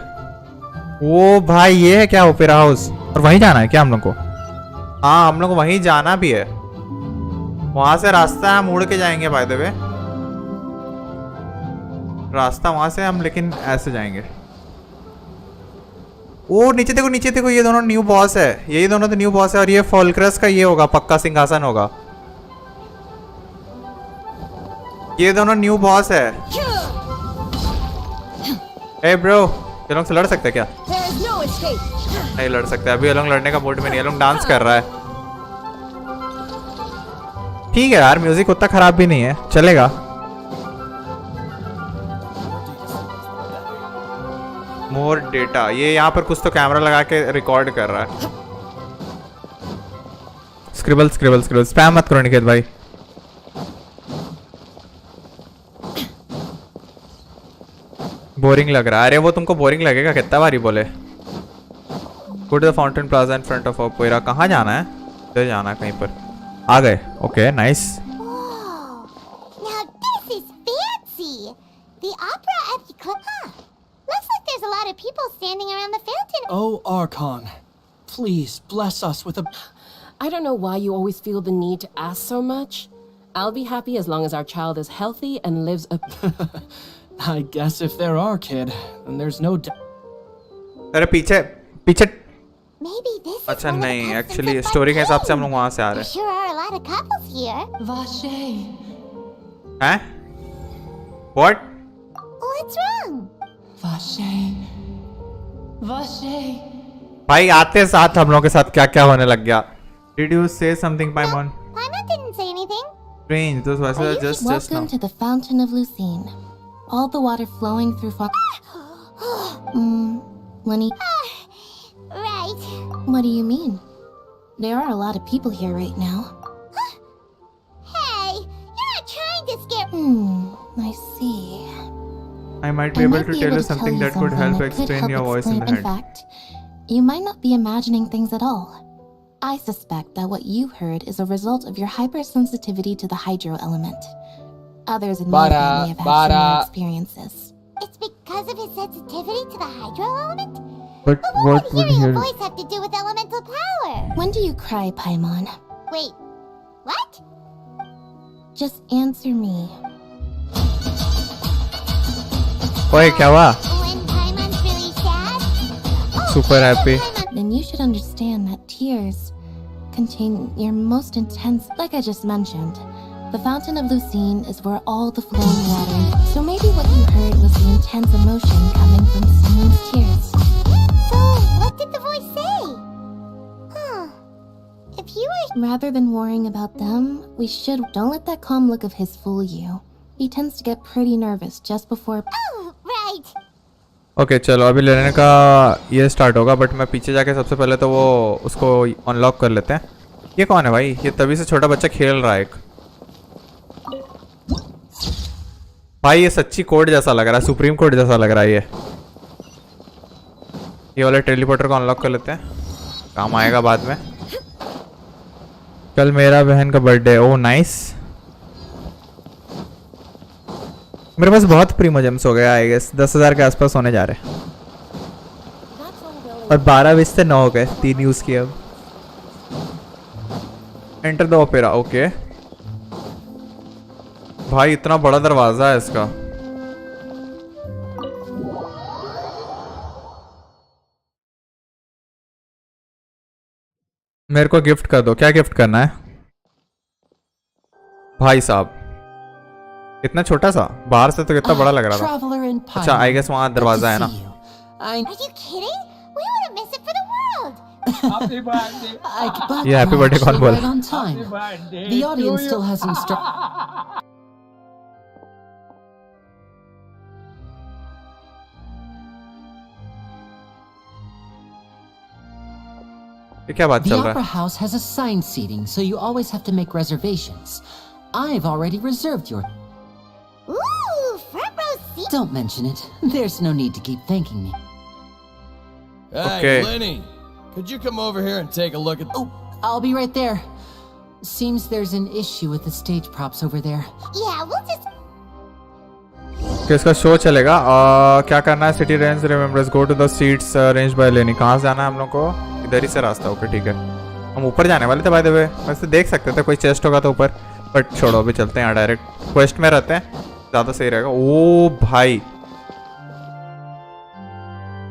वो भाई ये है क्या ओपेरा हाउस? और वहीं जाना है क्या हम लोग को? हाँ हम लोग को वहीं जाना भी है. वहां से रास्ता हम उड़ के जाएंगे. बाय द वे रास्ता वहां से हम लेकिन ऐसे जाएंगे. ओ नीचे देखो, नीचे देखो. ये दोनों न्यू बॉस है. यही दोनों तो न्यू बॉस है और ये फॉल्क्रस का ये होगा पक्का सिंहासन होगा. ये दोनों न्यू बॉस है। ए ब्रो, ये लोग से लड़ सकते हैं क्या? नहीं लड़ सकते, अभी ये लोग लड़ने का मूड में नहीं, ये लोग डांस कर रहा है। ठीक है यार, म्यूजिक उतना खराब भी नहीं है, चलेगा। मोर डेटा, ये यहाँ पर कुछ तो कैमरा लगा के रिकॉर्ड कर रहा है। स्क्रिबल स्क्रिबल स्क्रिबल, स्पैम मत करो निकेत भाई। बोरिंग लग रहा है। अरे वो तुमको बोरिंग लगेगा, कितना बारी बोले। Go to the fountain plaza in front of opera. कहाँ जाना है? इधर जाना है कहीं पर। आ गए, okay nice. Now this is fancy. The opera at the club. Looks like there's a lot of people standing around the fountain. Oh, Archon, please bless us with a... I don't know why you always feel the need to ask so much. I'll be happy as long as our child is healthy and lives a... I guess if there are, kid, then there's no... अरे पीछे पीछे। Maybe this is अच्छा one of the नहीं, customs actually of story के हिसाब से हम लोग Fontaine. वहाँ से आ There रहे sure are a lot of couples here. हैं। What? What's wrong? भाई आते साथ हम लोगों के साथ क्या क्या होने लग गया। Did you say something, Paimon? Paimon didn't say anything. Strange. Those voices are just Welcome now. to the Fountain of Lucine. All the water flowing through Lenny, Right. what do you mean? There are a lot of people here right now. Hey, you're not trying to scare. I see. I might be able to tell you something that could help explain your voice in the In head. fact, you might not be imagining things at all. I suspect that what you heard is a result of your hypersensitivity to the hydro element. Others in my family have had similar experiences. It's because of his sensitivity to the hydro element? But what would Hearing a hear? voice have to do with elemental power? When do you cry, Paimon? Wait, what? Just answer me. ओए क्या हुआ? When Paimon's really sad? Super happy. Then you should understand that tears contain your most intense, like I just mentioned. The Fountain of Lucine is where all the flowing water. So maybe what you heard was the intense emotion coming from someone's tears. So, what did the voice say? Huh. If you were... Rather than worrying about them, we should. Don't let that calm look of his fool you. He tends to get pretty nervous just before. Oh, right. Okay चलो अभी लेने का ये start होगा, but मैं पीछे जाके सबसे पहले तो वो उसको अनलॉक कर लेते हैं। ये कौन है भाई? ये तभी से छोटा बच्चा खेल रहा है एक। भाई ये सच्ची कोड जैसा लग रहा है, सुप्रीम कोड जैसा लग रहा है ये वाले टेलीपोर्टर को अनलॉक कर लेते हैं, काम आएगा बाद में। कल मेरा बहन का बर्थडे। Oh nice. मेरे पास बहुत प्रीमोजेम्स हो गया, आई गेस 10,000 के आसपास होने जा रहे हैं, और 12-20 से 9 हो गए, 3 यूज किए अब। Enter the opera, okay. भाई इतना बड़ा दरवाजा है इसका। मेरे को गिफ्ट कर दो। क्या गिफ्ट करना है भाई साहब? इतना छोटा सा, बाहर से तो कितना बड़ा लग रहा था। अच्छा आई गेस वहाँ दरवाजा है ना। Are you kidding? We wouldn't miss it for the world. ये हैप्पी बर्थडे कौन बोला? Right on time. The audience still hasn't started. ये क्या बात The चल रहा opera है? house has assigned seating, so you always have to make reservations. I've already reserved your... Ooh, front row seat. Don't mention it. There's no need to keep thanking me. Hey, Okay. Lenny, could you come over here and take a look at... Oh, I'll be right there. Seems there's an issue with the stage props over there. Yeah, we'll just... कि इसका show चलेगा। क्या करना है? City range remembers go to the seats arranged by Lenny. कहाँ से जाना है हम लोग को? इधर ही से रास्ता। ओके ठीक है, हम ऊपर जाने वाले थे बाय द वे। वैसे देख सकते थे कोई चेस्ट होगा तो ऊपर, बट छोड़ो अभी चलते हैं यहाँ डायरेक्ट क्वेस्ट में रहते हैं, ज़्यादा सही रहेगा। ओ भाई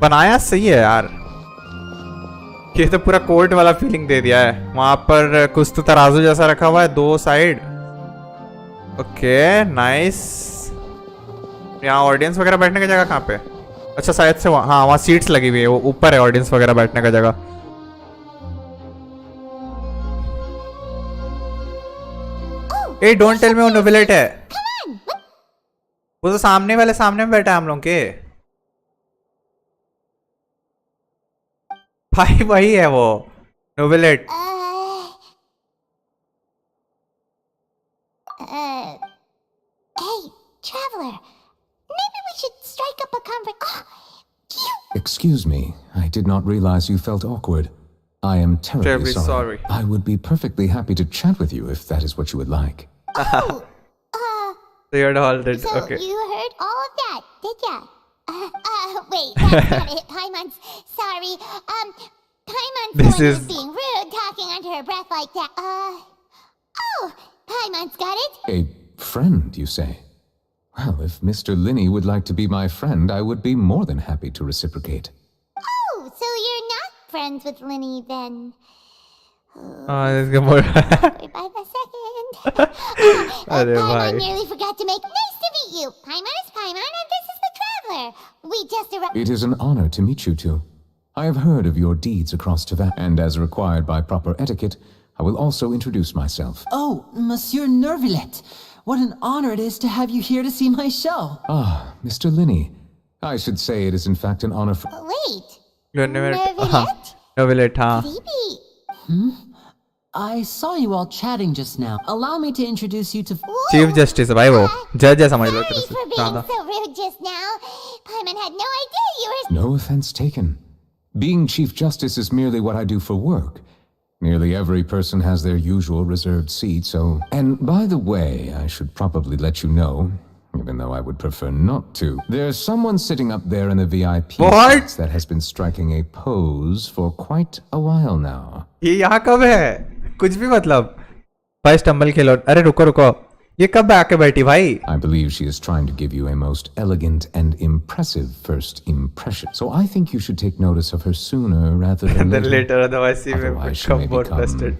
बनाया सही है यार, ये तो पूरा कोर्ट वाला फीलिंग दे दिया है। वहाँ पर कुछ तो तराजू जैसा रखा हुआ है 2 साइड, ओके नाइस। यहाँ ऑडियंस वगैरह बैठने की जगह कहाँ पे? अच्छा शायद से वहाँ, हाँ वहाँ सीट्स लगी हुई है, वो ऊपर है ऑडियंस वगैरह बैठने का जगह। ए डोंट टेल मी वो नोवेलेट है। वो तो सामने वाले सामने में बैठा है हम लोग के। भाई वही है वो नोवेलेट। Hey, traveler. Maybe we should strike up a conversation. Excuse me, I did not realize you felt awkward. I am terribly sorry. I would be perfectly happy to chat with you if that is what you would like. So you're all dead. So Okay. you heard all of that, did ya? Wait, that's not it. Paimon's sorry. Paimon's the one who's being rude, talking under her breath like that. Oh, Paimon's got it. A friend, you say? Well, if Mr. Linney would like to be my friend, I would be more than happy to reciprocate. Oh, so you're not friends with Linny then? Let's get more. Wait by the second. Paimon bhai. nearly forgot to make nice to meet you. Paimon is Paimon and this is the traveler. We just arrived. It is an honor to meet you two. I have heard of your deeds across Tavern, and as required by proper etiquette, I will also introduce myself. Oh, Monsieur Nervillet. What an honor it is to have you here to see my show. Ah, Mr. Linney. I should say it is in fact an honor for... Wait. Novelet? Novelet, हाँ. I saw you all chatting just now. Allow me to introduce you to... Chief Justice भाई वो जज है समझ लो तेरे से Sorry for being so rude just now. Paimon had no idea you were... No offense taken. Being Chief Justice is merely what I do for work. Nearly every person has their usual reserved seat, so... And by the way, I should probably let you know, even though I would prefer not to, there's someone sitting up there in the VIP seats that has been striking a pose for quite a while now. ये यहाँ कब है? कुछ भी मतलब? भाई stumble खेलो। अरे रुको रुको। ये कब आके बैठी भाई? I believe she is trying to give you a most elegant and impressive first impression. So I think you should take notice of her sooner rather than later. Otherwise she may become more frustrated.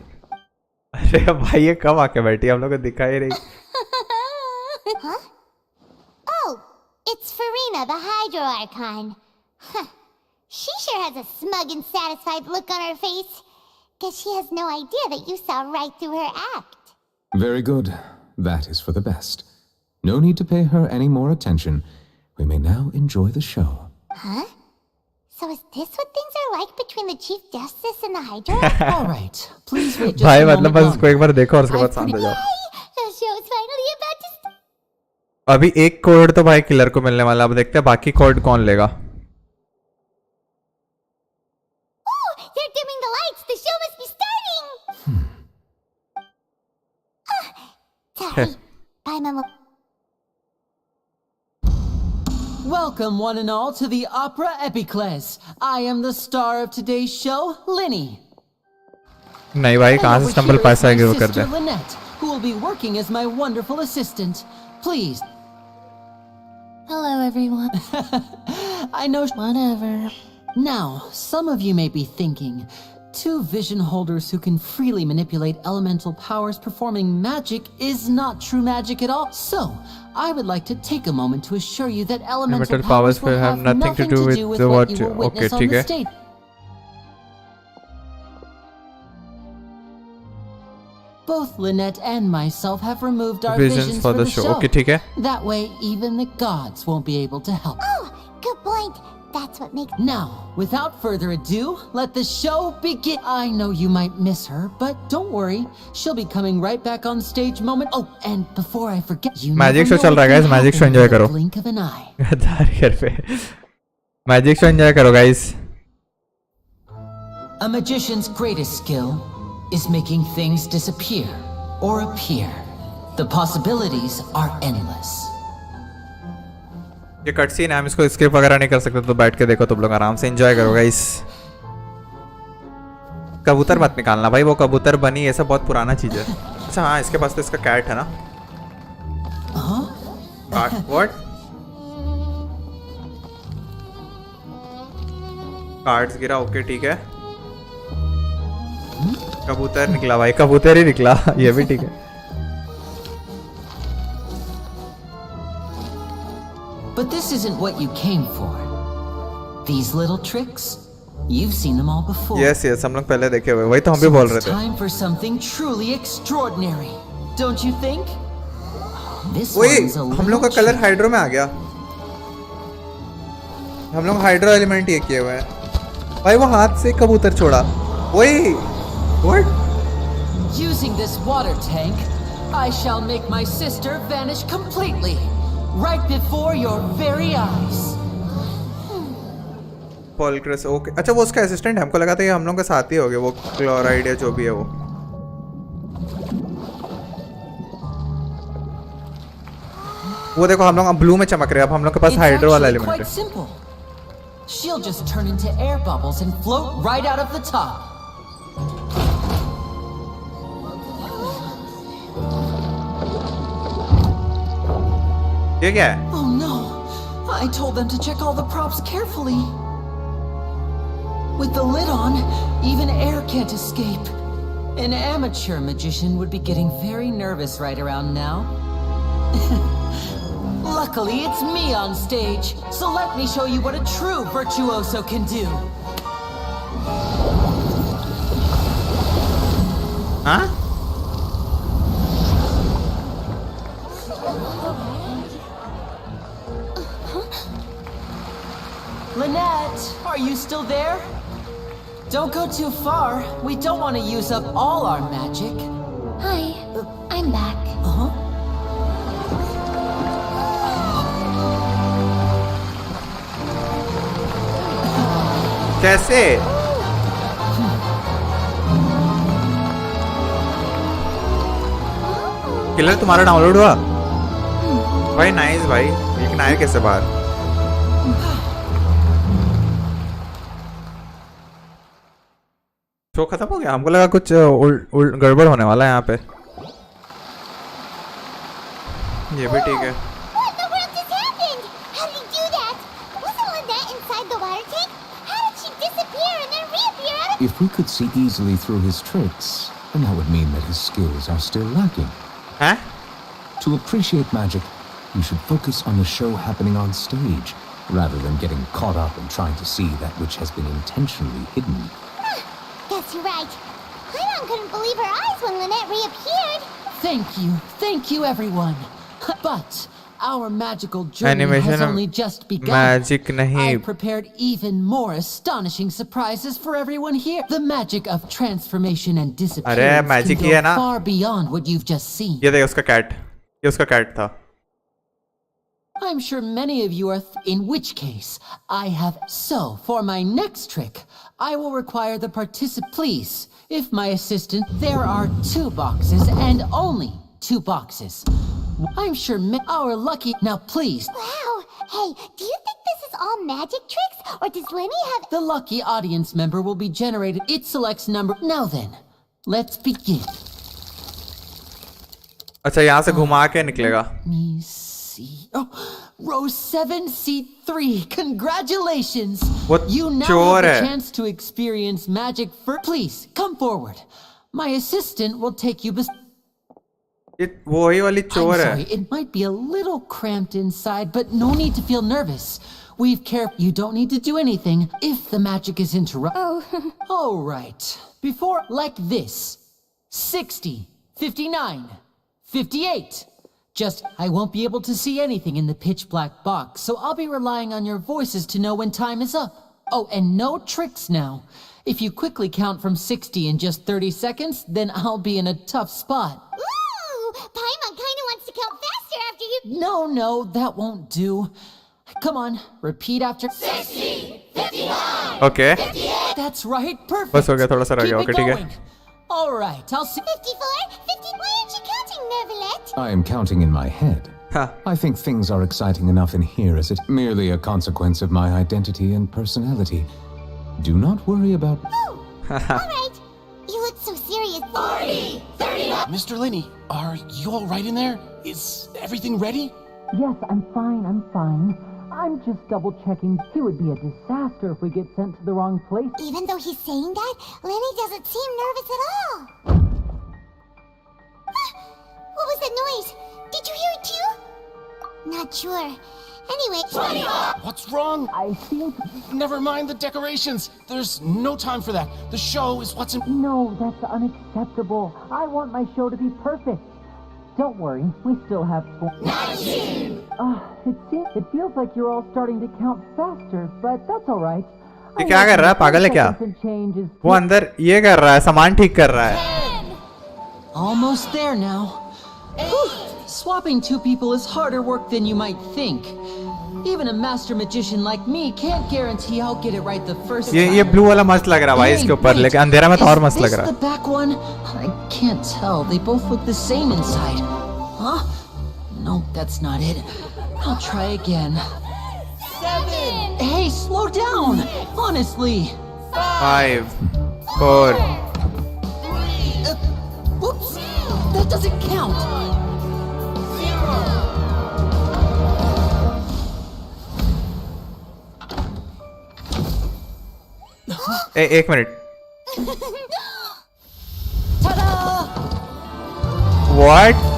अरे भाई ये कब आके बैठी? हम लोग को दिखाई नहीं। Huh? Oh, it's Farina, the Hydro Archon. Huh. She sure has a smug and satisfied look on her face. Guess she has no idea that you saw right through her act. Very good. That is for the best. No need to pay her any more attention. We may now enjoy the show. Huh? So is this what things are like between the Chief Justice and the Hydra? All right. Please wait just भाई a मतलब moment बस longer. इसको एक बार देखो और उसके बाद शांत हो जाओ। The show is finally about to start. अभी एक कोड तो भाई किलर को मिलने वाला, अब देखते हैं बाकी कोड कौन लेगा। Oh, they're dimming the lights. The show must be starting. Sorry. Bye, Mama. Welcome, one and all, to the Opera Epicles. I am the star of today's show, Linny. नहीं भाई कहाँ से स्टम्बल पैसा है वो कर दे। Sister Lynette, who will be working as my wonderful assistant. Please. Hello, everyone. I know. Whatever. Now, some of you may be thinking, two vision holders who can freely manipulate elemental powers performing magic is not true magic at all. So, I would like to take a moment to assure you that elemental powers will have nothing to do with what you will witness on the stage. Both Lynette and myself have removed our visions for the show. Okay, ठीक है. That way, even the gods won't be able to help. Oh, good point. That's what makes... Now, without further ado, let the show begin. I know you might miss her, but don't worry. She'll be coming right back on stage moment. Oh, and before I forget, you Magic show चल रहा है guys, magic show enjoy करो. Blink of an eye. दारियर पे. Magic show enjoy करो guys. A magician's greatest skill is making things disappear or appear. The possibilities are endless. ये cut scene है, हम इसको स्किप वगैरह नहीं कर सकते, तो बैठ के देखो तुम लोग आराम से एंजॉय करो गाइस। कबूतर मत निकालना भाई, वो कबूतर बनी ये सब बहुत पुराना चीज है। अच्छा हाँ, इसके पास तो इसका कैट है ना। व्हाट? कार्ड्स गिरा, ओके ठीक है। कबूतर निकला भाई, कबूतर ही निकला, ये भी ठीक है। But this isn't what you came for. These little tricks, you've seen them all before. Yes, yes, हम लोग पहले देखे हुए, वही तो हम भी बोल रहे थे. Time for something truly extraordinary, don't you think? This वही one's a हम लोग का कलर हाइड्रो में आ गया. हम लोग हाइड्रो एलिमेंट ये किए हुए हैं. भाई वो हाथ से कबूतर छोड़ा. वही what? Using this water tank, I shall make my sister vanish completely, right before your very eyes. Paul Chris, okay. अच्छा वो उसका असिस्टेंट है. हमको लगा था ये हम लोग के साथ ही हो गए. वो क्लोराइड या जो भी है वो देखो हम लोग ब्लू में चमक रहे हैं. अब हम लोग के पास हाइड्रो वाला एलिमेंट है. She'll just turn into air bubbles and float right out of the top. ये क्या है? Oh no! I told them to check all the props carefully. With the lid on, even air can't escape. An amateur magician would be getting very nervous right around now. Luckily, it's me on stage, so let me show you what a true virtuoso can do. Huh? Lynette, are you still there? Don't go too far. We don't want to use up all our magic. Hi, I'm back. Uh-huh. कैसे? Killer तुम्हारा download हुआ? भाई nice भाई. लेकिन आए कैसे बाहर? Show खत्म हो गया. हमको लगा कुछ गड़बड़ होने वाला है यहाँ पे. ये भी ठीक है. If we could see easily through his tricks, then that would mean that his skills are still lacking. Huh? To appreciate magic, you should focus on the show happening on stage, rather than getting caught up in trying to see that which has been intentionally hidden. Guess you're right. Paimon couldn't believe her eyes when Lynette reappeared. Thank you everyone. But our magical journey Animation has only just begun. Magic nahi. I've prepared even more astonishing surprises for everyone here. The magic of transformation and disappearance magic can ही है go ना? far beyond what you've just seen. ये देख उसका cat. ये उसका cat था. I'm sure many of you are in which case I have. So, for my next trick, I will require the participant. Please, if my assistant, there are 2 boxes and only 2 boxes. I'm sure our lucky. Now, please. Wow. Hey, do you think this is all magic tricks, or does Lenny have? The lucky audience member will be generated. It selects number. Now then, let's begin. अच्छा यहाँ से घुमा के निकलेगा. Let me see. Oh, row 7, seat 3. Congratulations. What You now chore have hai? the chance to experience magic for. Please come forward. My assistant will take you. वही वाली I'm चोर sorry, है. it might be a little cramped inside, but no need to feel nervous. We've cared. You don't need to do anything if the magic is interrupted. Oh. All right. Before, like this. 60, 59, 58. Just, I won't be able to see anything in the pitch black box, so I'll be relying on your voices to know when time is up. Oh, and no tricks now. If you quickly count from 60 in just 30 seconds, then I'll be in a tough spot. Paimon kinda wants to count faster after you. No, that won't do. Come on, repeat after. 60, 59, Okay. 58. That's right, perfect. बस हो गया, थोड़ा सा रह गया. Keep Okay, it ठीक है. going. All right, I'll see. 54, 50. Why aren't you counting, Neverlet? I am counting in my head. Huh. I think things are exciting enough in here as it's merely a consequence of my identity and personality. Do not worry about. All right. You look so serious. 40, 39. Mr. Linney, are you all right in there? Is everything ready? Yes, I'm fine. I'm just double checking. It would be a disaster if we get sent to the wrong place. Even though he's saying that, Lenny doesn't seem nervous at all. What was that noise? Did you hear it too? Not sure. Anyway... What's wrong? I think... Never mind the decorations. There's no time for that. The show is what's in... No, that's unacceptable. I want my show to be perfect. Don't worry, we still have... 19! It feels like you're all starting to count faster, but that's alright. ये क्या कर रहा है? पागल है क्या? वो अंदर ये कर रहा है, सामान ठीक कर रहा है. Almost there now. Swapping two people is harder work than you might think. Even a master magician like me can't guarantee I'll get it right the first time. ये ब्लू वाला मस्त लग रहा है भाई इसके ऊपर, लेकिन अंधेरा में तो और मस्त लग रहा है. The back one? I can't tell. They both look the same inside. Huh? No, that's not it. I'll try again. 7! Hey, slow down! Honestly. 5, 4. Whoops! That doesn't count. एक मिनट. What?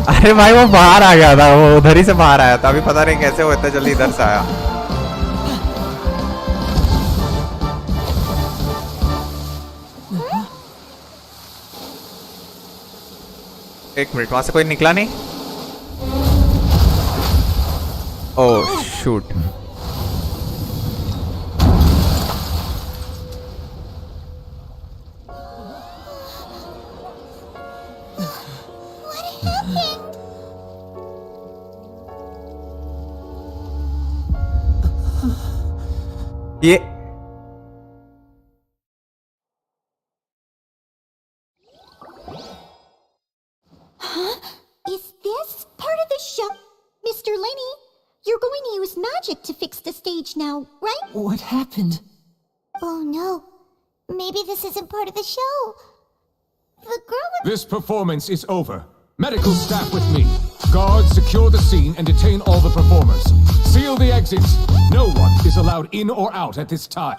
अरे भाई वो बाहर आ गया था, वो उधर ही से बाहर आया था. अभी पता नहीं कैसे वो इतना जल्दी इधर से आया. एक मिनट, वहां से कोई निकला नहीं. ओह शूट. ये Is this part of the show? Mr. Lenny, you're going to use magic to fix the stage now, right? What happened? Oh no. Maybe this isn't part of the show. The girl with... This performance is over. Medical staff with me. Guards, secure the scene and detain all the performers. Seal the exits. No one is allowed in or out at this time.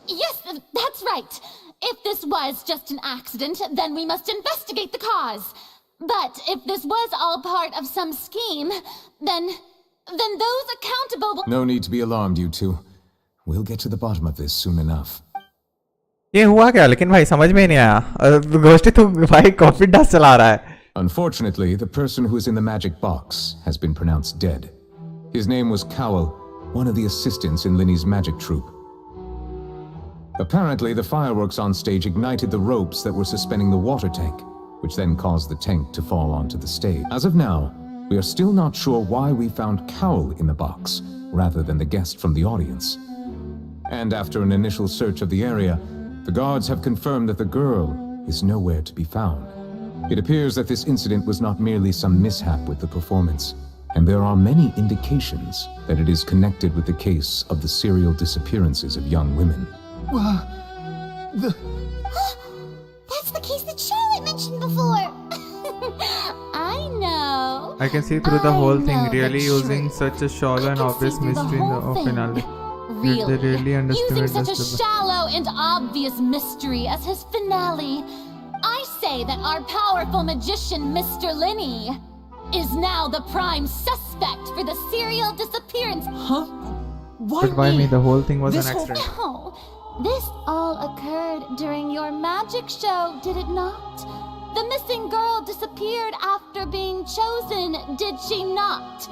Yes, that's right. If this was just an accident, then we must investigate the cause. But if this was all part of some scheme, then those accountable will... No need to be alarmed, you two. We'll get to the bottom of this soon enough. ये हुआ क्या? लेकिन भाई समझ में नहीं आया. गोष्टी तो भाई कॉफी डस्ट चला रहा है. Unfortunately, the person who is in the magic box has been pronounced dead. His name was Cowell, one of the assistants in Linny's magic troupe. Apparently, the fireworks on stage ignited the ropes that were suspending the water tank, which then caused the tank to fall onto the stage. As of now, we are still not sure why we found Cowell in the box, rather than the guest from the audience. And after an initial search of the area, the guards have confirmed that the girl is nowhere to be found. It appears that this incident was not merely some mishap with the performance, and there are many indications that it is connected with the case of the serial disappearances of young women. That's the case that Charlotte mentioned before. I know. I can see through the whole thing. Really using such a shallow and obvious mystery in the finale. Did they really understand Using such a shallow and obvious mystery as his finale. I say that our powerful magician, Mr. Lenny, is now the prime suspect for the serial disappearance. Huh? But why me? The whole thing was an accident. No, this all occurred during your magic show, did it not? The missing girl disappeared after being chosen, did she not?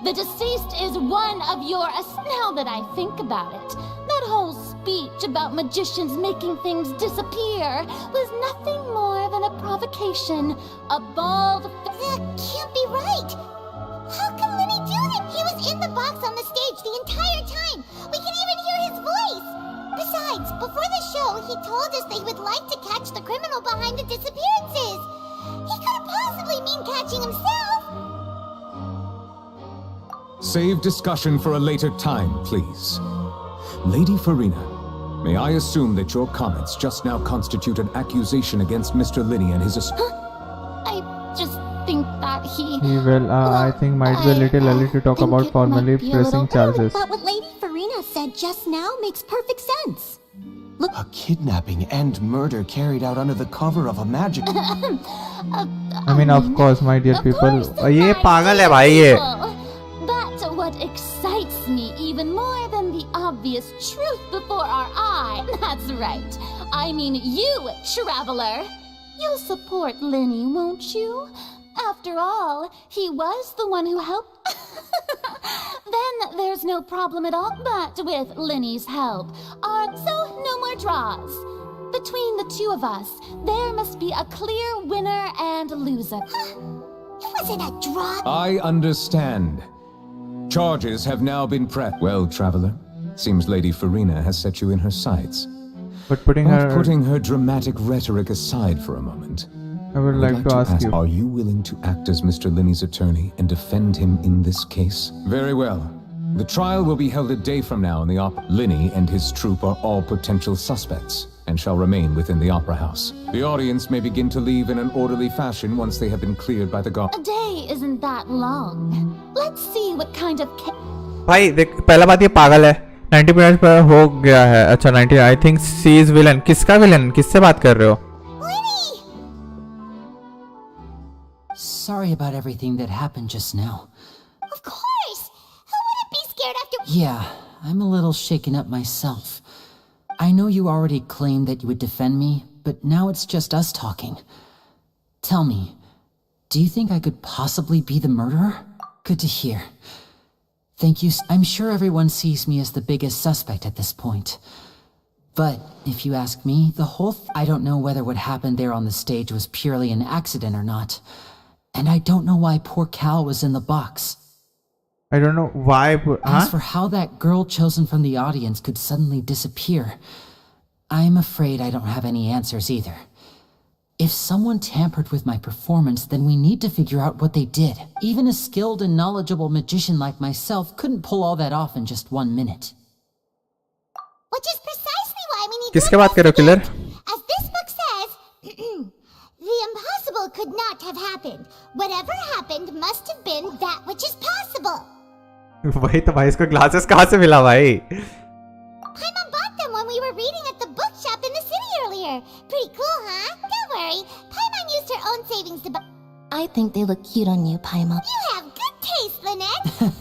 The deceased is one of your... Now that I think about it, that whole speech about magicians making things disappear was nothing more than a provocation. A bald... That can't be right. How can Lenny do that? He was in the box on the stage the entire time. We can even hear his voice. Besides, before the show, he told us that he would like to catch the criminal behind the disappearances. He couldn't possibly mean catching himself. Save discussion for a later time, please. Lady Farina, may I assume that your comments just now constitute an accusation against Mr. Lenny and his... I just think that he... I think might be a little early to talk about formally pressing charges. But what Lady Farina said just now makes perfect sense. Look, A kidnapping and murder carried out under the cover of a magic... I mean, of course, my dear people. ये पागल है भाई ये. right. I mean you, traveler. You'll support Linny, won't you? After all, he was the one who helped. Then there's no problem at all, but with Linny's help. So no more draws. Between the two of us, there must be a clear winner and loser. It wasn't a draw. I understand. Charges have now been pressed. Well, traveler, seems Lady Farina has set you in her sights. But putting her dramatic rhetoric aside for a moment, I would like to ask you. Are you willing to act as Mr. Linny's attorney and defend him in this case? Very well. The trial will be held a day from now in the Linny and his troupe are all potential suspects and shall remain within the Opera House. The audience may begin to leave in an orderly fashion once they have been cleared by the guard. A day isn't that long. Let's see what kind of भाई देख पहला बात ये पागल है 90 minute पर हो गया है अच्छा 90 I think she is villain किसका विलन किससे बात कर रहे हो Sorry about everything that happened just now. Of course! Who wouldn't be scared after... Yeah, I'm a little shaken up myself. I know you already claimed that you would defend me, but now it's just us talking. Tell me, do you think I could possibly be the murderer? Good to hear. Thank you. I'm sure everyone sees me as the biggest suspect at this point. But if you ask me, the whole I don't know whether what happened there on the stage was purely an accident or not. And I don't know why poor Cal was in the box. I don't know why. As for how that girl chosen from the audience could suddenly disappear, I'm afraid I don't have any answers either. If someone tampered with my performance, then we need to figure out what they did. Even a skilled and knowledgeable magician like myself couldn't pull all that off in just 1 minute. Which is precisely why we need किसके बात कर रहे हो killer As this book says, the impossible could not have happened. Whatever happened must have been that which is possible. वही तो भाई इसको glasses कहाँ से मिला भाई Paimon bought them when we were reading at the bookshop in the city earlier. Pretty cool, huh? Don't worry. Paimon used her own savings to buy... I think they look cute on you, Paimon. You have good taste, Lynette.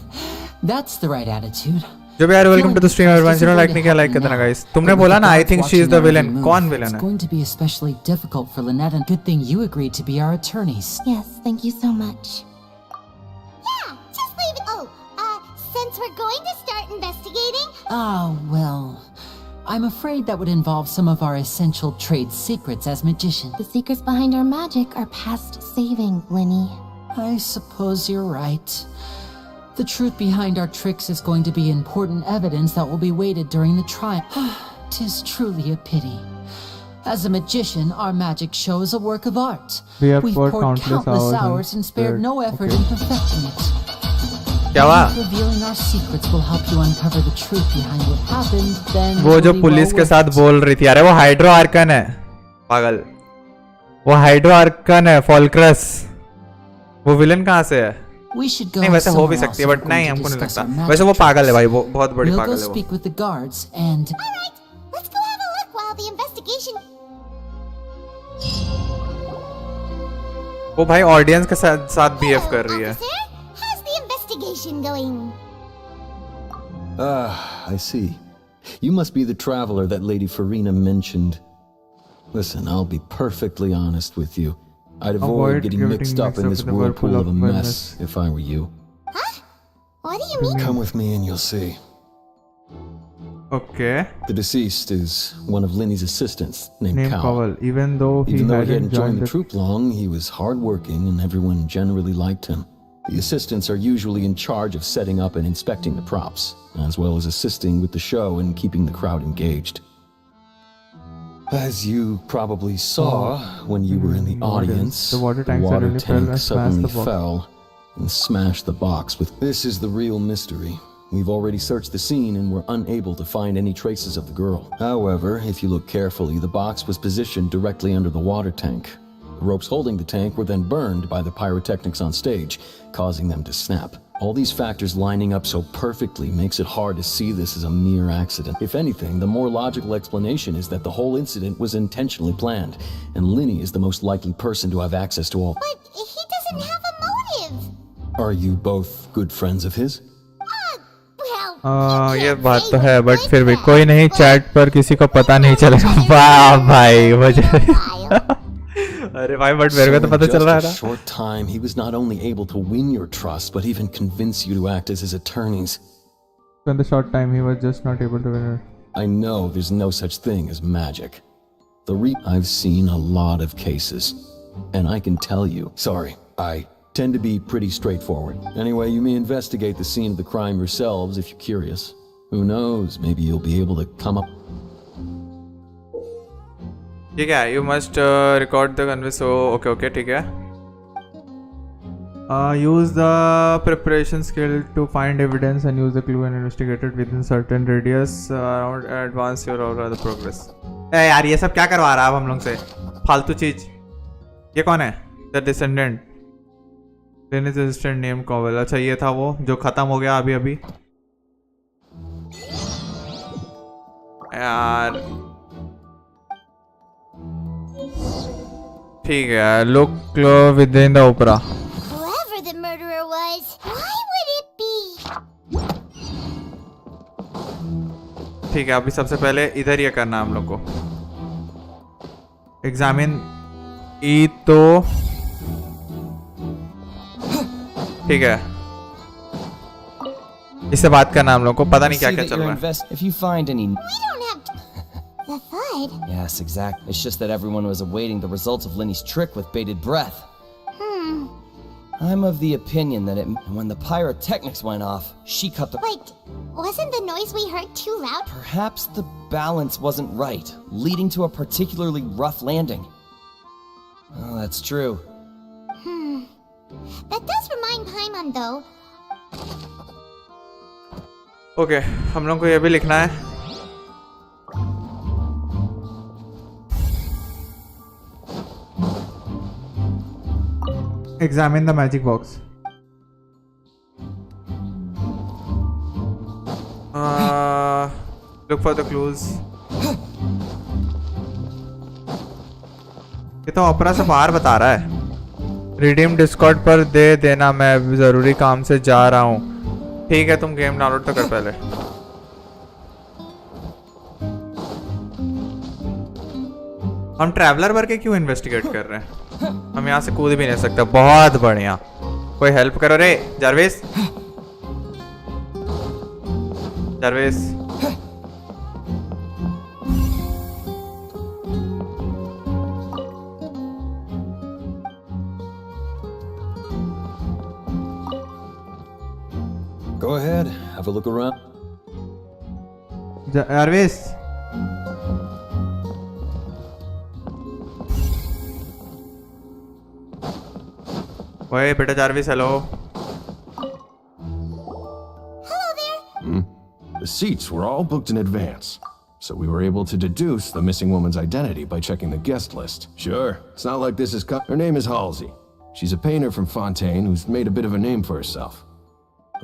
That's the right attitude. जब यार welcome to the stream everyone जिन्होंने like नहीं किया like कर देना guys तुमने बोला ना I think she is the villain कौन विलन It's है going to be especially difficult for Lynette, and good thing you agreed to be our attorneys. Yes, thank you so much. Yeah, just leave it. Oh, since we're going to start investigating... Oh, well, I'm afraid that would involve some of our essential trade secrets as magicians. The secrets behind our magic are past saving, Linny. I suppose you're right. The truth behind our tricks is going to be important evidence that will be weighted during the trial. 'Tis truly a pity. As a magician, our magic show is a work of art. We've poured countless hours and spared no effort in perfecting it. क्या हुआ Revealing our secrets will help you uncover the truth behind what happened. Then वो जो police के साथ बोल रही थी अरे वो हाइड्रो आर्कन है पागल वो हाइड्रो आर्कन है फॉल्क्रस वो विलन कहाँ से है नहीं वैसे हो भी सकती है बट नहीं हमको नहीं लगता वैसे वो पागल है भाई वो बहुत बड़ी पागल है वो speak with the guards and All right, let's go have a look while the investigation... वो भाई ऑडियंस के साथ बिहेव कर रही है How's the investigation going? I see. You must be the traveler that Lady Farina mentioned. Listen, I'll be perfectly honest with you. I'd avoid getting mixed up in this whirlpool of a mess if I were you. Huh? What do you mean? Come with me and you'll see. Okay. The deceased is one of Linny's assistants named Cowell. Even though he hadn't joined the troupe long, he was hardworking and everyone generally liked him. The assistants are usually in charge of setting up and inspecting the props, as well as assisting with the show and keeping the crowd engaged. As you probably saw when you were in the audience, the water tank suddenly fell and smashed the box with... This is the real mystery. We've already searched the scene and were unable to find any traces of the girl. However, if you look carefully, the box was positioned directly under the water tank. The ropes holding the tank were then burned by the pyrotechnics on stage, causing them to snap. All these factors lining up so perfectly makes it hard to see this as a mere accident. If anything, the more logical explanation is that the whole incident was intentionally planned, and Linny is the most likely person to have access to all... But he doesn't have a motive. Are you both good friends of his? Well, ये बात तो है, but फिर भी कोई नहीं, chat पर किसी को पता नहीं चलेगा। वाह भाई मुझे अरे भाई बट मेरे को तो पता चल रहा है ना। Short time, he was not only able to win your trust, but even convince you to act as his attorneys. In the short time, he was just not able to win it. I know there's no such thing as magic. I've seen a lot of cases, and I can tell you. Sorry, I tend to be pretty straightforward. Anyway, you may investigate the scene of the crime yourselves if you're curious. Who knows? Maybe you'll be able to come up. ठीक है, you must record the convey. So okay, ठीक है. Use the preparation skill to find evidence and use the clue and investigate it within certain radius around advance your or other progress. यार ये सब क्या करवा रहा है अब हम लोग से, फालतू चीज। ये कौन है? The descendant. Dennis assistant name Cowell. अच्छा ये था वो जो खत्म हो गया अभी अभी। यार ठीक है, look within the opera. Whoever the murderer was, why would it be? ठीक है, अभी सबसे पहले इधर ये करना है हम लोग को। एग्जामिन ई तो ठीक है, इससे बात करना हम लोग को, पता नहीं क्या क्या चल रहा है। If you find any... We don't have the thud. Yes, exactly. It's just that everyone was awaiting the results of Linny's trick with bated breath. I'm of the opinion that when the pyrotechnics went off, she cut the... Wait, wasn't the noise we heard too loud? Perhaps the balance wasn't right, leading to a particularly rough landing. Oh, that's true. That does remind Paimon though. Okay, हम लोग को ये भी लिखना है। Examine the magic box. Look for the clues. ये तो ऑपरा से बाहर बता रहा है। रिडीम डिस्कॉर्ड पर दे देना, मैं जरूरी काम से जा रहा हूँ। ठीक है, तुम गेम डाउनलोड तो कर पहले। हम ट्रैवलर भर के क्यों इन्वेस्टिगेट कर रहे हैं? हम यहाँ से कूद भी नहीं सकते। बहुत बढ़िया, कोई हेल्प करो रे Jarvis. Jarvis Go ahead, have a look around. Jarvis ओए बेटा Jarvis, hello. Hello there. The seats were all booked in advance, so we were able to deduce the missing woman's identity by checking the guest list. Sure, it's not like this is her name is Halsey. She's a painter from Fontaine who's made a bit of a name for herself.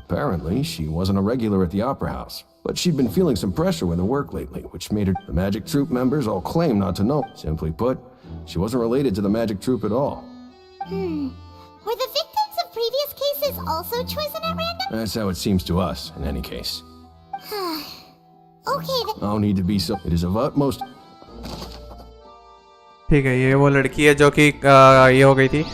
Apparently, she wasn't a regular at the Opera House, but she'd been feeling some pressure with her work lately, which made her... The Magic Troupe members all claim not to know. Simply put, she wasn't related to the Magic Troupe at all. Were the victims of previous cases also chosen at random? That's how it seems to us, in any case. Okay then. No need to be so... It is of utmost... ठीक है, ये वो लड़की है जो कि ये हो गई थी।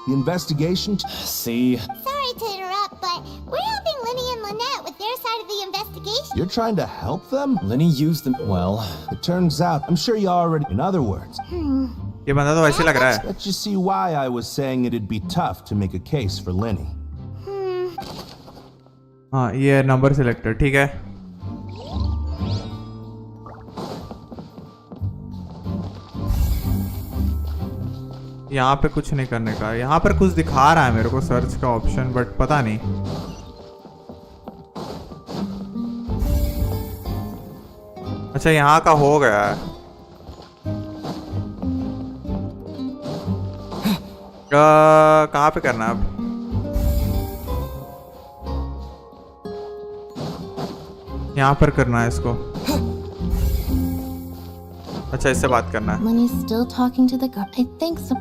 The investigation... See? Sorry to interrupt, but we're helping Linny and Lynette with their side of the investigation. You're trying to help them? Linny used them... Well... It turns out, I'm sure you already... In other words... ये बंदा तो वैसे लग रहा है। Let's just see why I was saying it'd be tough to make a case for Linny. हाँ, ये number selector, ठीक है। यहाँ पे कुछ नहीं करने का। यहाँ पर कुछ दिखा रहा है मेरे को सर्च का ऑप्शन, बट पता नहीं। अच्छा, यहाँ का हो गया है। कहाँ पे करना है अब? यहाँ पर करना है इसको। अच्छा इससे बात करना है। Lenny's still talking to the girl. I think so.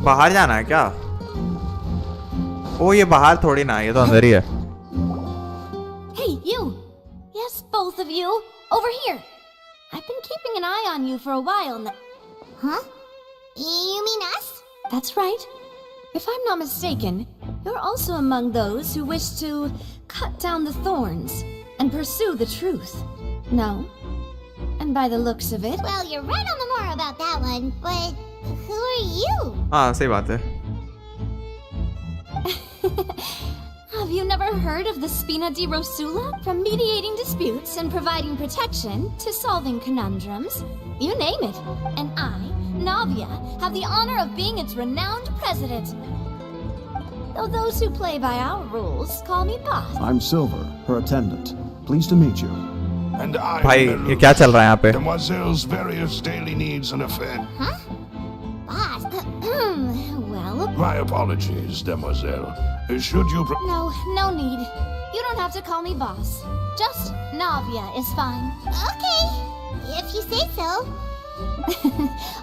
बाहर जाना है क्या? ओ ये बाहर थोड़ी ना, ये तो अंदर ही है। Hey, you! Yes, both of you! Over here! I've been keeping an eye on you for a while now. Huh? You mean us? That's right. If I'm not mistaken, you're also among those who wish to cut down the thorns and pursue the truth. No? And by the looks of it... Well, you're right on the more about that one, but who are you? हाँ सही बात है। Have you never heard of the Spina di Rosula? From mediating disputes and providing protection to solving conundrums, you name it. And I, Navia, have the honor of being its renowned president. Though those who play by our rules call me boss. I'm Silver, her attendant. Pleased to meet you. And I, भाई ये क्या चल रहा है यहाँ पे? Demoiselle's various daily needs and affairs. Huh? Boss? Well... My apologies, Demoiselle. Should you... No need. You don't have to call me boss. Just Navia is fine. Okay, if you say so.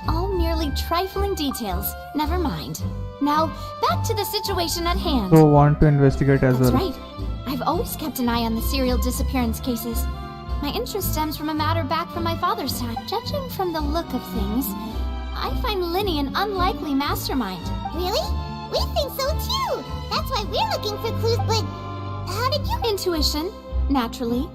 All merely trifling details. Never mind. Now, back to the situation at hand. So want to investigate as well. That's right. I've always kept an eye on the serial disappearance cases. My interest stems from a matter back from my father's time. Judging from the look of things, I find Linny an unlikely mastermind. Really? We think so too. That's why we're looking for clues, but how did you... Intuition, naturally.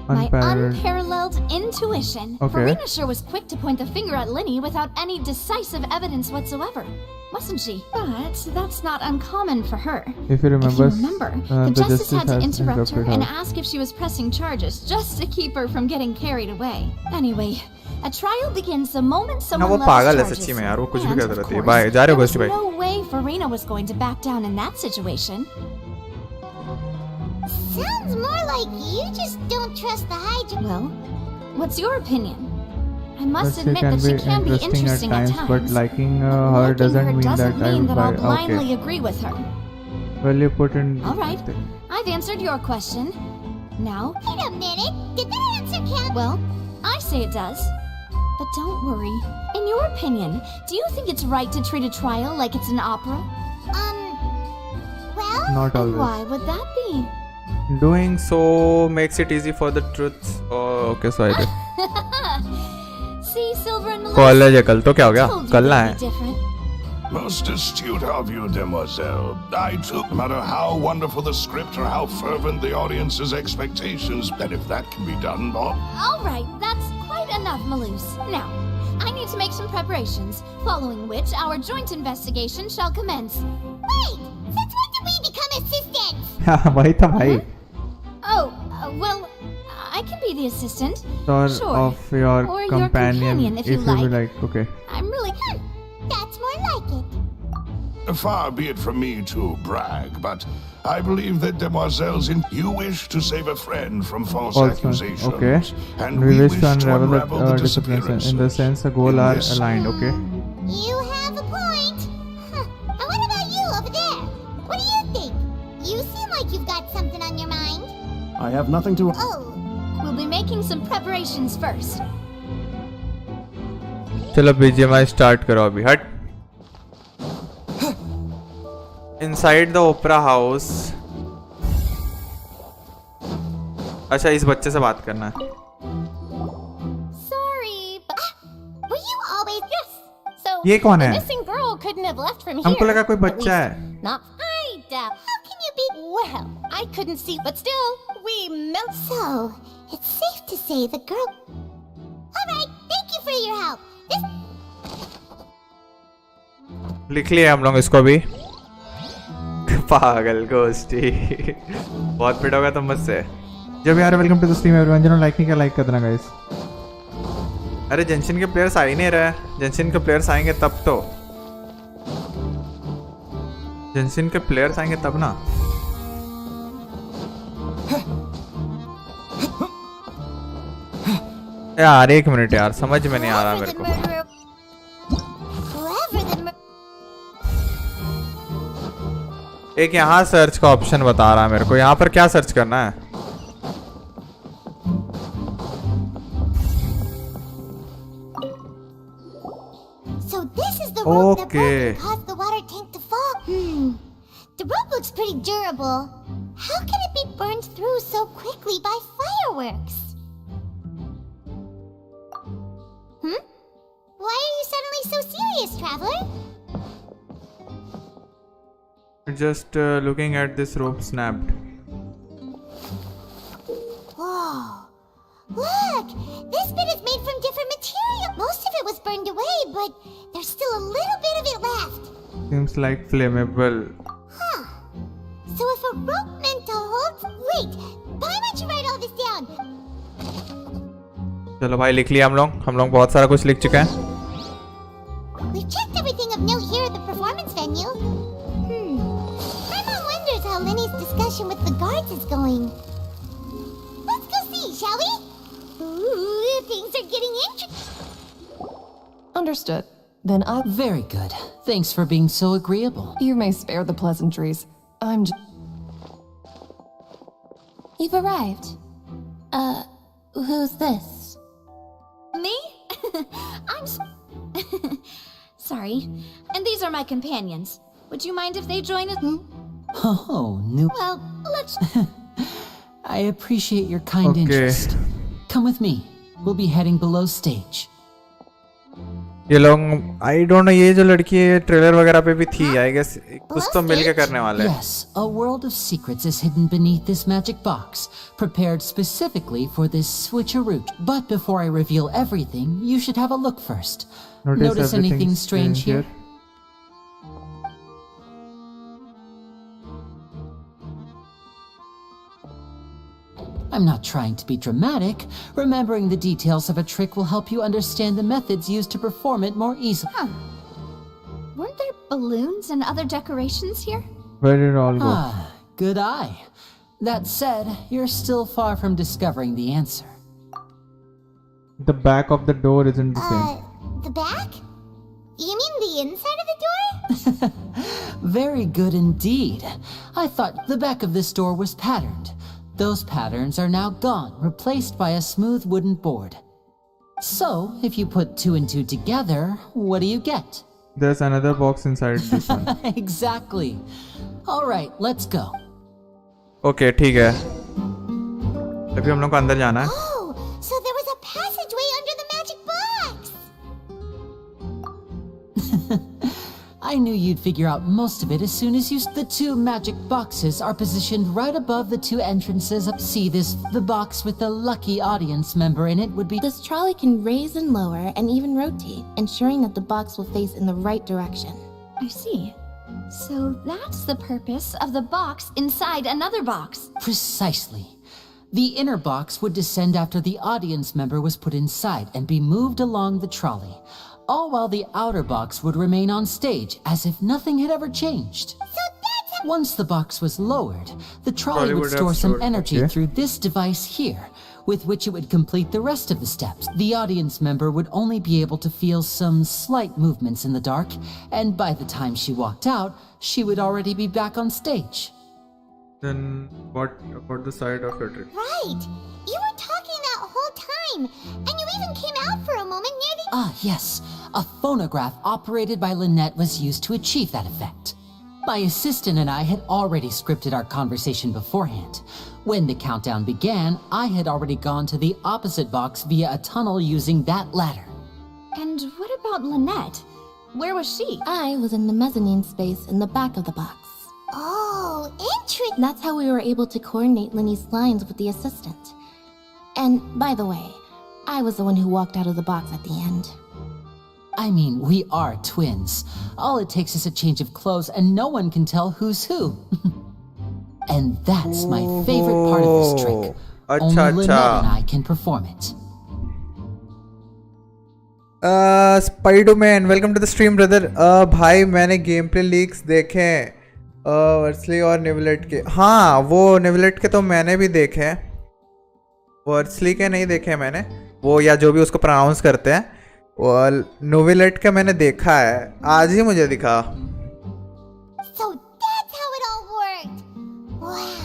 My unparalleled intuition. Okay. Farina sure was quick to point the finger at Linny without any decisive evidence whatsoever. Wasn't she? But that's not uncommon for her. If you remember, the justice had to interrupt her and ask if she was pressing charges just to keep her from getting carried away. Anyway, a trial begins the moment someone वो loves पागल है charges. सच्ची में यार, वो कुछ भी And, करती of रहती है। course, बाय, जा रहे हो there गोष्ठी was भाई? no way Farina was going to back down in that situation. Sounds more like you just don't trust the Hydra. Well, what's your opinion? I must She admit can that she be can be interesting at times, but liking her Liking doesn't her mean doesn't that I mean would that buy. I'll blindly Okay. agree with her. Well, you put in. All right, I've answered your question. Now, Wait a minute. Did that answer count? well, I say it does. But don't worry. In your opinion, do you think it's right to treat a trial like it's an opera? Well, Not And always. why would that be? Doing so makes it easy for the truth. Oh, okay, so I did. See, Silver and Melissa. College है कल तो क्या हो गया? told you कल ना they'd है। be different. Most astute of you, Demoiselle. I took, no matter how wonderful the script or how fervent the audience's expectations, that if that can be done, All right, that's quite enough, Maloose. Now, I need to make some preparations, following which our joint investigation shall commence. Wait! Since when did we become assistants? हाँ वही था भाई। Oh, well, I can be the assistant. Sort Sure. of your Or your companion, companion, if you would like. like. Okay. I'm really... That's more like it. far be it from me to brag, but I believe that Demoiselle's you wish to save a friend from false Also, accusations. okay. And We wish to unravel unravel the the disappearance. In the sense, the goal In are this- aligned. Okay. You have a point. Huh. And what about you over there? What do you think? You seem like you've got something on your mind. I have nothing to... Oh, We'll be making some preparations first. चलो BGMI start करो अभी हट। Inside the opera house. अच्छा इस बच्चे से बात करना है। sorry, but were you always... Yes. So, ये कौन the है? missing girl couldn't have left from here. हमको लगा कोई At बच्चा least है। Not... How can you be... Well, I couldn't see, but still, we melt... So, it's safe to say the girl... Alright, thank you for your help. This... लिख लिया हम लोग इसको भी। पागल गोष्ठी। बहुत पिट होगा तुम मुझसे। जब यार welcome to the stream everyone, जिन्होंने लाइक नहीं किया लाइक कर देना गाइस। अरे जेंशिन के प्लेयर्स आ ही नहीं रहे। जेंशिन के प्लेयर्स आएंगे तब तो। जेंशिन के प्लेयर्स आएंगे तब ना। यार एक मिनट यार, समझ में नहीं आ रहा मेरे को। एक यहाँ सर्च का ऑप्शन बता रहा है मेरे को। यहाँ पर क्या सर्च करना है? the rope that Okay. broke and caused the water tank to fall. The rope looks pretty durable. How can it be burned through so quickly by fireworks? Why are you suddenly so serious, traveler? Just looking at this rope snapped. Whoa. Look! This bit is made from different material. Most of it was burned away, but there's still a little bit of it left. Seems like flammable. Huh. So if a rope meant to hold... Wait! Why would you write all this down? चलो भाई लिख लिया हम लोग बहुत सारा कुछ लिख चुका है. We've checked everything of note here at the performance venue. My mom wonders how Lenny's discussion with the guards is going. Let's go see, shall we? Ooh, things are getting interesting. Understood. Then I... Very good. Thanks for being so agreeable. You may spare the pleasantries. I'm just... You've arrived. Who's this? Me? Sorry. And these are my companions. Would you mind if they join us? Oh, new... Well, let's... I appreciate your kind interest. Come with me. We'll be heading below stage. ये लोग आई don't no ये जो लड़की है trailer वगैरह पे भी थी आई गेस कुछ तो मिलके करने वाले हैं. Yes, a world of secrets is hidden beneath this magic box, prepared specifically for this switcheroo. But before I reveal everything, you should have a look first. Notice anything strange here? I'm not trying to be dramatic. Remembering the details of a trick will help you understand the methods used to perform it more easily. Weren't there balloons and other decorations here? Where did it all go? Good eye. That said, you're still far from discovering the answer. The back of the door isn't the same. The back? You mean the inside of the door? Very good indeed. I thought the back of this door was patterned. Those patterns are now gone, replaced by a smooth wooden board. So, if you put 2 and 2 together, what do you get? There's another box inside this one. Exactly. All right, let's go. Okay, ठीक है. अभी हम लोग को अंदर जाना है. Oh, so there was a passageway under the magic box. I knew you'd figure out most of it as soon as you... The 2 magic boxes are positioned right above the 2 entrances. See this? The box with the lucky audience member in it would be... This trolley can raise and lower and even rotate, ensuring that the box will face in the right direction. I see. So that's the purpose of the box inside another box. Precisely. The inner box would descend after the audience member was put inside and be moved along the trolley, all while the outer box would remain on stage as if nothing had ever changed. Once the box was lowered, the trolley would store some energy through this device here, with which it would complete the rest of the steps. The audience member would only be able to feel some slight movements in the dark, and by the time she walked out, she would already be back on stage. Then what about the side of your trick? Right. You were talking that whole time, and you even came out for a moment near the... Ah, yes. A phonograph operated by Lynette was used to achieve that effect. My assistant and I had already scripted our conversation beforehand. When the countdown began, I had already gone to the opposite box via a tunnel using that ladder. And what about Lynette? Where was she? I was in the mezzanine space in the back of the box. Oh, interesting. That's how we were able to coordinate Linny's lines with the assistant. And, by the way, I was the one who walked out of the box at the end. I mean, we are twins. All it takes is a change of clothes and no one can tell who's who. And that's my favorite part of this trick. Only Lynette and I can perform it. Spider-Man, welcome to the stream, brother. भाई मैंने game play leaks देखे हैं वर्सली और निवलेट के. हाँ, वो निवलेट के तो मैंने भी देखे हैं, वर्सली के नहीं देखे मैंने, वो या जो भी उसको प्रोनाउंस करते हैं. और नोवेलेट का मैंने देखा है, आज ही मुझे दिखा.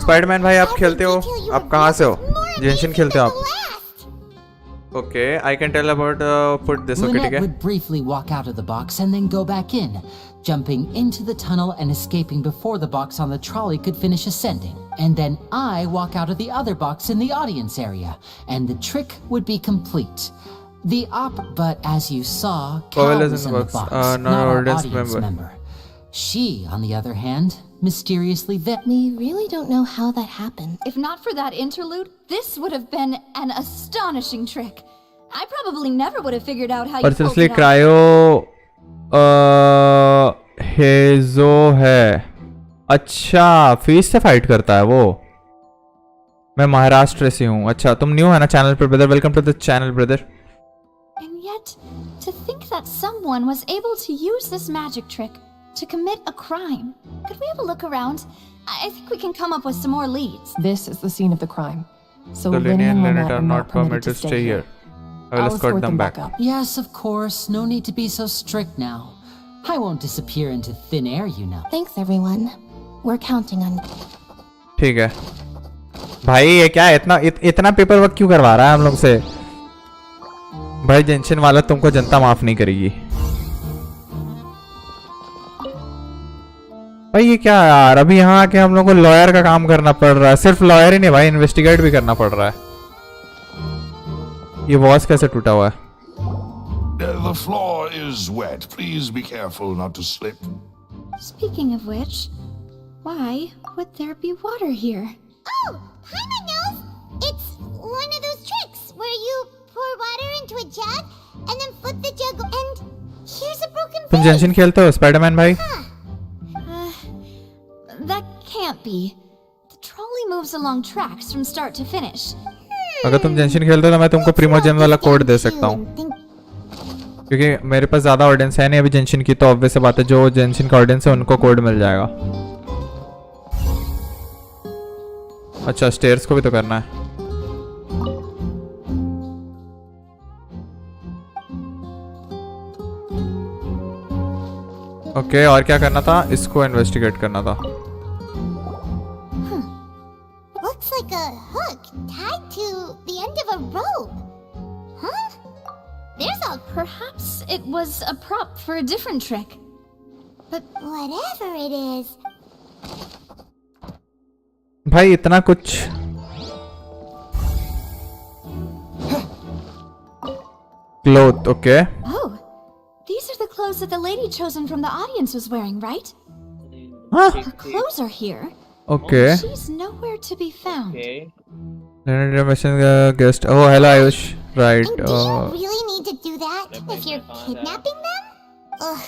स्पाइडरमैन भाई आप खेलते हो? आप कहाँ से हो? जेंशिन खेलते हो आप? Okay, I can tell about put this. Okay, Lynette ठीक है. would briefly walk out of the box and then go back in, jumping into the tunnel and escaping before the box on the trolley could finish ascending. And then I walk out of the other box in the audience area, and the trick would be complete. But as you saw, Cal was in the box, not our audience member. She, on the other hand, mysteriously We really don't know how that happened. If not for that interlude, this would have been an astonishing trick. I probably never would have figured out how you pulled Persistently it off. cryo हेजो है. अच्छा, fees से fight करता है वो. मैं महाराष्ट्र से हूँ. अच्छा, तुम न्यू है ना चैनल पर brother. Welcome to the channel brother. And yet, to think that someone was able to use this magic trick to commit a crime. Could we have a look around? I think we can come up with some more leads. This is the scene of the crime. So So Lenny Lenny and and Lynette Lynette are not permitted to stay here. I will escort them back. up. Yes, of course. No need to be so strict now. I won't disappear into thin air, you know. Thanks, everyone. We're counting on you. ठीक है. भाई ये क्या इतना paper work क्यों करवा रहा है हम लोग से? भाई जेंशन वाला तुमको जनता माफ नहीं करेगी. भाई ये क्या यार, अभी यहाँ आके हम लोग को लॉयर का काम करना पड़ रहा है. सिर्फ लॉयर ही नहीं भाई, इन्वेस्टिगेट भी करना पड़ रहा है. ये वॉच कैसे टूटा हुआ है? The floor is wet. Please be careful not to slip. Speaking of which, why would there be water here? Oh, Paimon knows! It's one of those tricks where you pour water into a jug and then flip the jug and here's a broken तुम जेंशिन खेलते हो Spiderman भाई? That can't be. The trolley moves along tracks from start to finish. अगर तुम जेंशिन खेलते हो तो मैं तुमको प्रीमोजेन वाला कोड दे सकता हूँ, क्योंकि मेरे पास ज्यादा ऑडियंस है नहीं अभी जेंशिन की, तो ऑब्वियस सी बात है जो जेंशिन का ऑडियंस है उनको कोड मिल जाएगा. अच्छा, स्टेयर्स को भी तो करना है. ओके, और क्या करना था? इसको इन्वेस्टिगेट करना था. Looks like a hook tied to the end of a rope. Huh? There's a... Perhaps it was a prop for a different trick. But whatever it is... भाई इतना कुछ cloth. Okay. Oh, these are the clothes that the lady chosen from the audience was wearing, right? Huh? Her clothes are here. Okay. She's nowhere to be found. Guest. Oh, hello Ayush. Right. Do you really need to do that if you're kidnapping them? Ugh,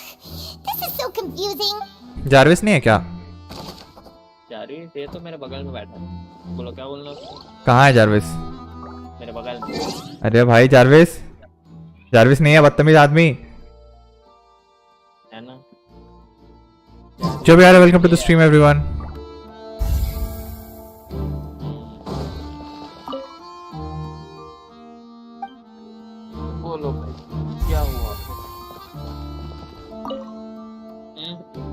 this is so confusing. Jarvis नहीं है क्या? Jarvis ये तो मेरे बगल में बैठा है. बोलो क्या बोलना उसको? कहाँ है जारविस? मेरे बगल में. अरे भाई जारविस नहीं है, बदतमीज आदमी है ना. जो भी आ रहा है, welcome to the stream everyone. बोलो भाई क्या हुआ?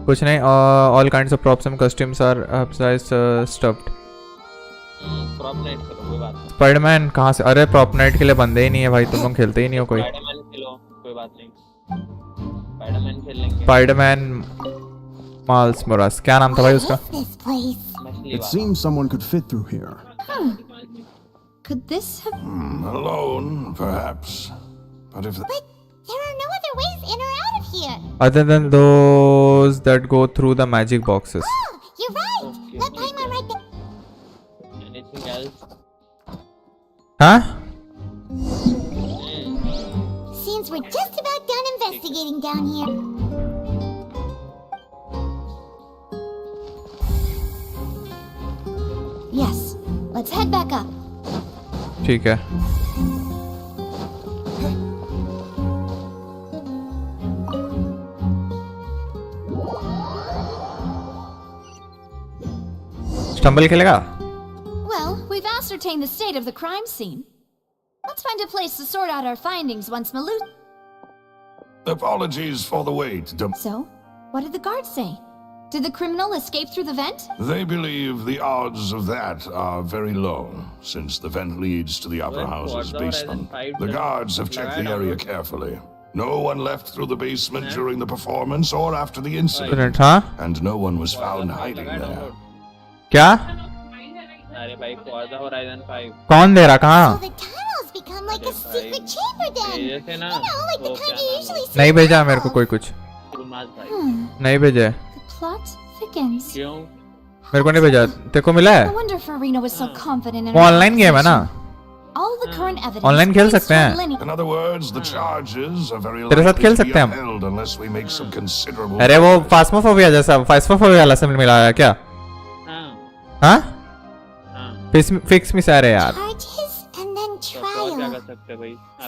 कुछ नहीं. All kinds of props and customs are upsized stuffed. Prop night करो, कोई बात नहीं. स्पाइडरमैन कहाँ से? अरे प्रॉप नाइट के लिए बंदे ही नहीं है भाई, तुम लोग खेलते ही नहीं हो कोई. स्पाइडरमैन खेलो, कोई बात नहीं. स्पाइडरमैन खेल लेंगे. स्पाइडरमैन माल्स मोरास, क्या नाम था भाई उसका? It seems someone could fit through here. Could this have... Alone, perhaps. But if... But there are no other ways in or out of here. Other than those that go through the magic boxes. Oh, you're right. Let Paimon right there. Anything else? Huh? Seems we're just about done investigating down here. Yes, let's head back up. ठीक है. Stumble खेलेगा? Well, we've ascertained the state of the crime scene. Let's find a place to sort out our findings once Apologies for the wait. So, what did the guards say? Did the criminal escape through the vent? They believe the odds of that are very low, since the vent leads to the Opera House's basement. The guards have checked the area carefully. No one left through the basement during the performance or after the incident. And no one was found hiding there. क्या? कौन दे रहा कहाँ? नहीं भेजा मेरे को कोई कुछ नहीं भेजा मेरे को नहीं भेजा तेरे को मिला है वो ऑनलाइन गेम है ना ऑनलाइन खेल सकते हैं तेरे साथ खेल सकते हैं हम अरे वो फास्मोफोबिया जैसा फास्मोफोबिया वाला से मिला है क्या हाँ फिक्स मिस आ रहे यार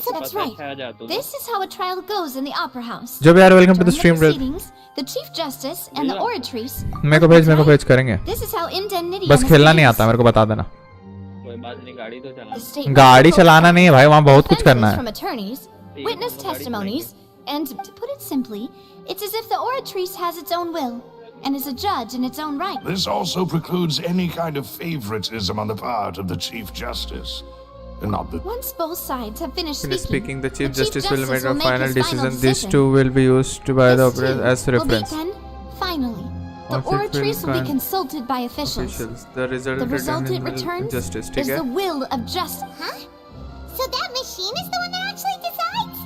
So that's right. This is how a trial goes in the Opera House. जो भी यार welcome to the stream The Chief Justice and the Oratrice. मेरे को भेज करेंगे This is how indemnity. बस खेलना नहीं आता मेरे को बता देना गाड़ी चलाना नहीं है भाई वहाँ बहुत कुछ करना है From attorneys, witness testimonies, and to put it simply, it's as if the Oratrice has its own will and is a judge in its own right. This also precludes any kind of favoritism on the part of the Chief Justice. Not the Once both sides have finished speaking, the Chief Justice will make a final decision. These two will be used by the operator as reference. Finally, the Oratrice will be consulted by officials. The result it returns justice, is the will of justice. Huh? So that machine is the one that actually decides?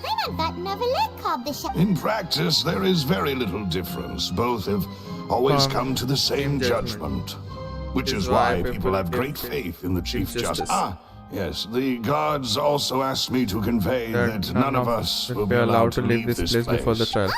I thought Novelet called the shot. In practice, there is very little difference. Both have always come to the same judgment. Which is why people have great faith in the Chief Justice. Yes, the guards also asked me to convey that none of us will be allowed to leave this place before the trial.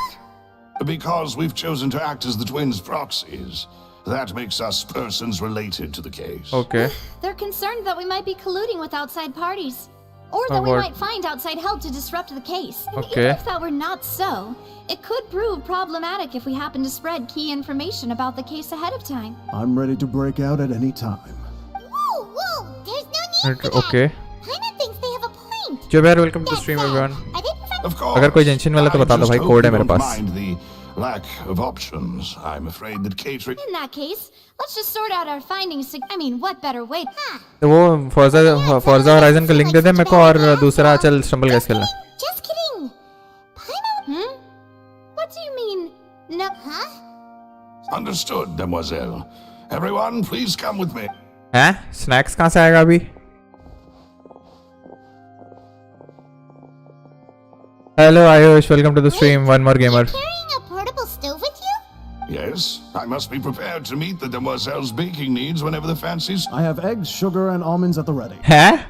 Because we've chosen to act as the twins' proxies. That makes us persons related to the case. Okay. They're concerned that we might be colluding with outside parties. Or that we might find outside help to disrupt the case. And even if that were not so, it could prove problematic if we happen to spread key information about the case ahead of time. I'm ready to break out at any time. Whoa, there's no need for that. Okay. Paimon thinks they have a point. जो यार welcome to the stream everyone. Of course. अगर कोई Genshin वाला तो बता दो भाई code है मेरे पास. Mind the lack of options. I'm afraid that catering. In that case, let's just sort out our findings. I mean, what better way? तो वो Forza Horizon का लिंक दे दे मेरे को और दूसरा चल Stumble Guys खेलना. Just kidding. Paimon? What do you mean? No, huh? Understood, demoiselle. Everyone, please come with me. हैं? Snacks कहाँ से आएगा अभी? Hello Ayush, welcome to the stream. One more gamer. You're carrying a portable stove with you? Yes, I must be prepared to meet the demoiselle's baking needs whenever the fancies. I have eggs, sugar, and almonds at the ready. हैं?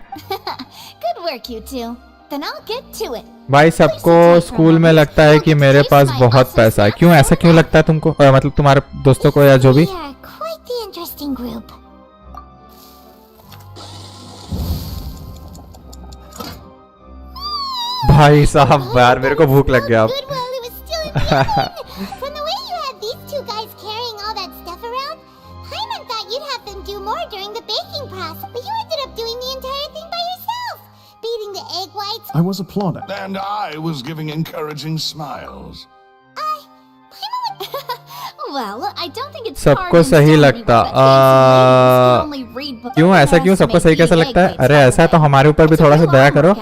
Good work, you two. Then I'll get to it. भाई सबको school में लगता है कि मेरे पास बहुत पैसा है. क्यों ऐसा क्यों लगता है तुमको? मतलब तुम्हारे दोस्तों को या जो भी? We are quite the interesting group. भाई साहब यार मेरे को भूख लग गया अब. From the way you had these two guys carrying all that stuff around, Paimon thought you'd have them do more during the baking process, but you ended up doing the entire thing by yourself, beating the egg whites. I was applauding. And I was giving encouraging smiles. Well, I don't think it's सबको सही लगता. क्यों ऐसा क्यों सबको सही कैसा लगता है? अरे ऐसा है तो हमारे ऊपर भी थोड़ा सा दया करो.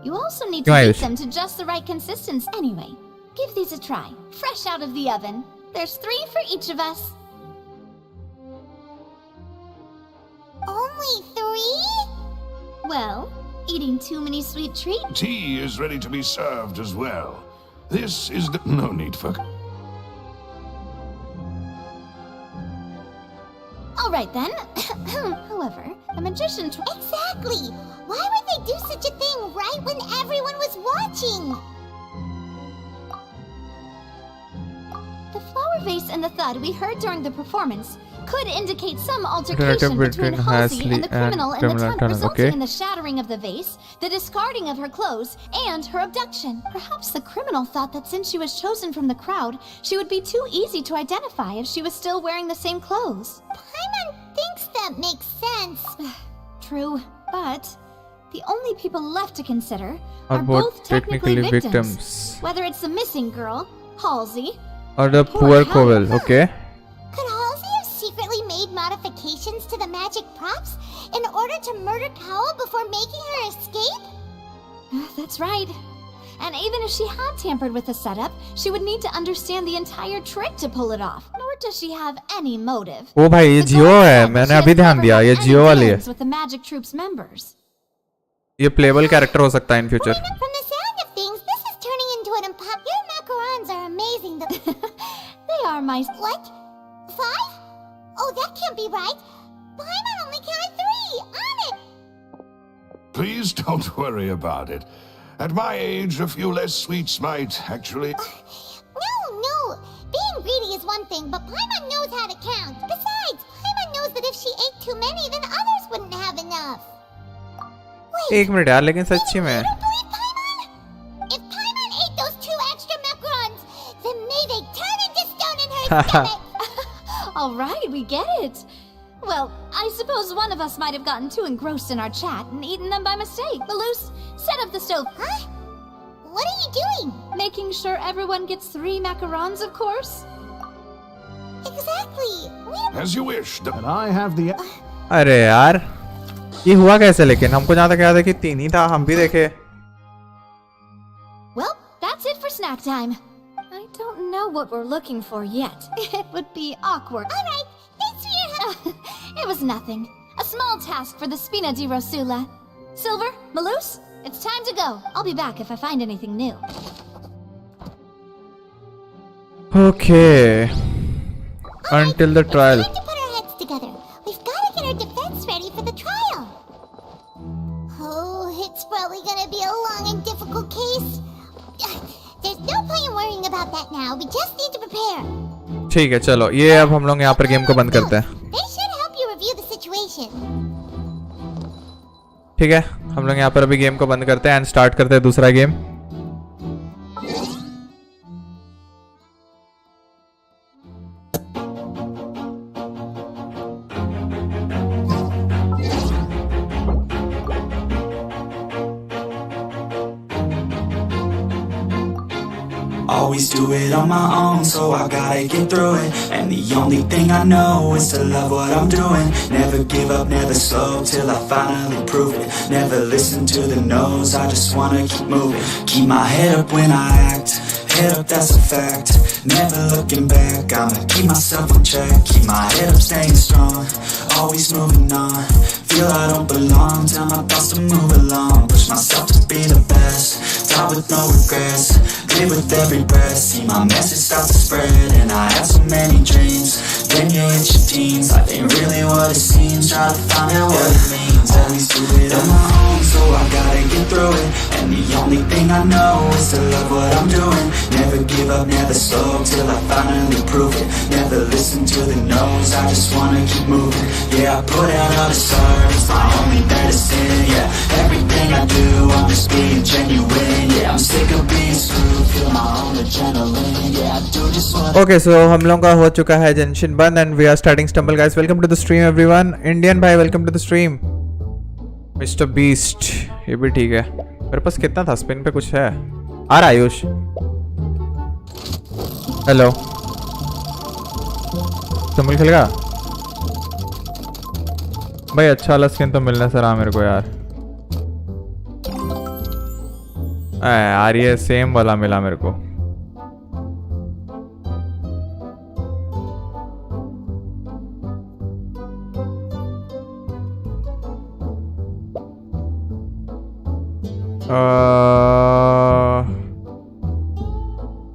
You also need to heat them to just the right consistency. Anyway, give these a try. Fresh out of the oven. There's 3 for each of us. Only 3? Well, eating too many sweet treats? Tea is ready to be served as well. This is no need for... All right then. However, the magician... Exactly! Why would they do such a thing right when everyone was watching? The flower vase and the thud we heard during the performance could indicate some altercation between Halsey and the criminal in the tunnel, resulting in the shattering of the vase, the discarding of her clothes, and her abduction. Perhaps the criminal thought that since she was chosen from the crowd, she would be too easy to identify if she was still wearing the same clothes. Paimon thinks that makes sense. True, but the only people left to consider are both technically victims. Whether it's the missing girl, Halsey, और the poor Cowell, okay. Could Halsey have secretly made modifications to the magic props in order to murder Cowell before making her escape? That's right. And even if she had tampered with the setup, she would need to understand the entire trick to pull it off. Nor does she have any motive. ओ भाई ये जियो है, मैंने अभी ध्यान दिया, ये जियो वाली है। With the Magic Troops members. ये प्लेबल कैरेक्टर हो सकता है in future. From the sound of things, this is turning into an Your macarons are amazing. They are my... What? 5? Oh, that can't be right. Paimon only counted 3. On it. Please don't worry about it. At my age, a few less sweets might actually... No. Being greedy is one thing, but Paimon knows how to count. Besides, Paimon knows that if she ate too many, then others wouldn't have enough. Wait, एक minute यार, लेकिन सच्ची में if Paimon ate those 2 extra macarons, then may they turn into stone in her stomach. All right, we get it. Well, I suppose one of us might have gotten too engrossed in our chat and eaten them by mistake. Malus, set up the stove. Huh? What are you doing? Making sure everyone gets 3 macarons, of course. Exactly. As you wish. And I have the... अरे यार, ये हुआ कैसे? लेकिन हमको जहाँ तक याद है कि 3 ही था, हम भी देखे। Well, that's it for snack time. I don't know what we're looking for yet. It would be awkward. All right. Thanks for your help. It was nothing. A small task for the Spina di Rosula. Silver, Malus, it's time to go. I'll be back if I find anything new. Okay. Until the trial. We have to put our heads together. We've got to get our defense ready for the trial. Oh, it's probably going to be a long and difficult case. There's no point in worrying about that now. We just need to prepare. ठीक है, चलो ये अब हम लोग यहाँ पर game को बंद करते हैं। They should help you review the situation. ठीक है, हम लोग यहाँ पर अभी गेम को बंद करते हैं एंड स्टार्ट करते हैं दूसरा game. Always do it on my own, so I gotta get through it. And the only thing I know is to love what I'm doing. Never give up, never slow, till I finally prove it. Never listen to the no's, I just wanna keep moving. Keep my head up when I act, head up, that's a fact. Never looking back, I'ma keep myself on track. Keep my head up, staying strong, always moving on. Feel I don't belong, tell my thoughts to move along. Push myself to be the best, die with no regrets. Live with every breath, see my message start to spread. And I had so many dreams, then you hit your teens. Life ain't really what it seems, try to find out what it means. Always do it on my own, so I gotta get through it. And the only thing I know is to love what I'm doing. Never give up, never slow, till I finally prove it. Never listen to the no's, I just wanna keep moving. Yeah, I put out all the stars, my only medicine. Yeah, everything I do, I'm just being genuine. Yeah, I'm sick of being screwed, feel my own adrenaline. Yeah, I do just what Okay, so हम लोगों का हो चुका है Genshin बंद and we are starting Stumble guys. Welcome to the stream everyone. Indian भाई welcome to the stream. Mr. Beast ये भी ठीक है। मेरे पास कितना था स्पिन पे कुछ है? आ रहा आयुष? हेलो स्टम्बल खेलेगा भाई? अच्छा वाला स्किन तो मिलने से रहा मेरे को यार। यार ये सेम वाला मिला मेरे को।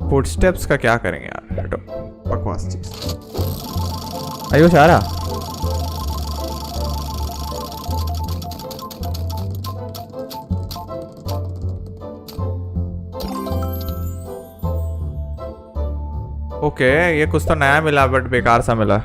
फुटस्टेप्स का क्या करेंगे यार? हटो बकवास चीज। आयुष आ रहा? ओके ये कुछ तो नया मिला बट बेकार सा मिला।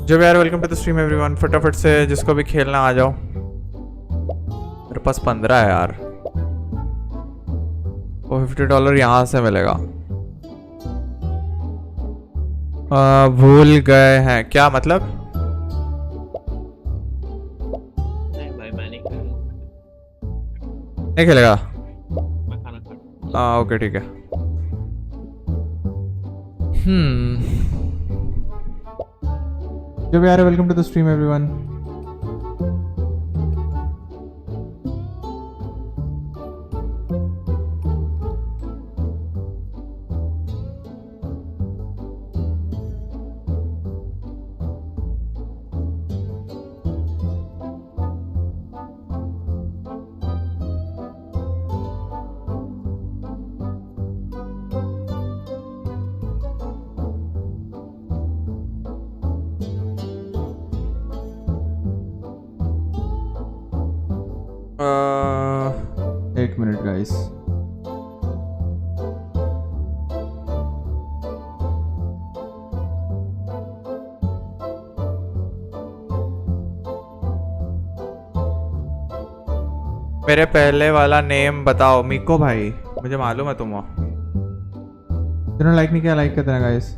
जो भी यार welcome to the stream everyone. फटाफट से जिसको भी खेलना आ जाओ। मेरे पास 15 है यार। वो $50 यहाँ से मिलेगा। भूल गए हैं क्या मतलब? नहीं खेलेगा? हाँ ओके ठीक है। जब यार welcome to the stream everyone. एक मिनट गाइस। मेरे पहले वाला नेम बताओ। मिको भाई, मुझे मालूम है तुम हो। जिन्होंने लाइक नहीं किया लाइक कर देना गाइस।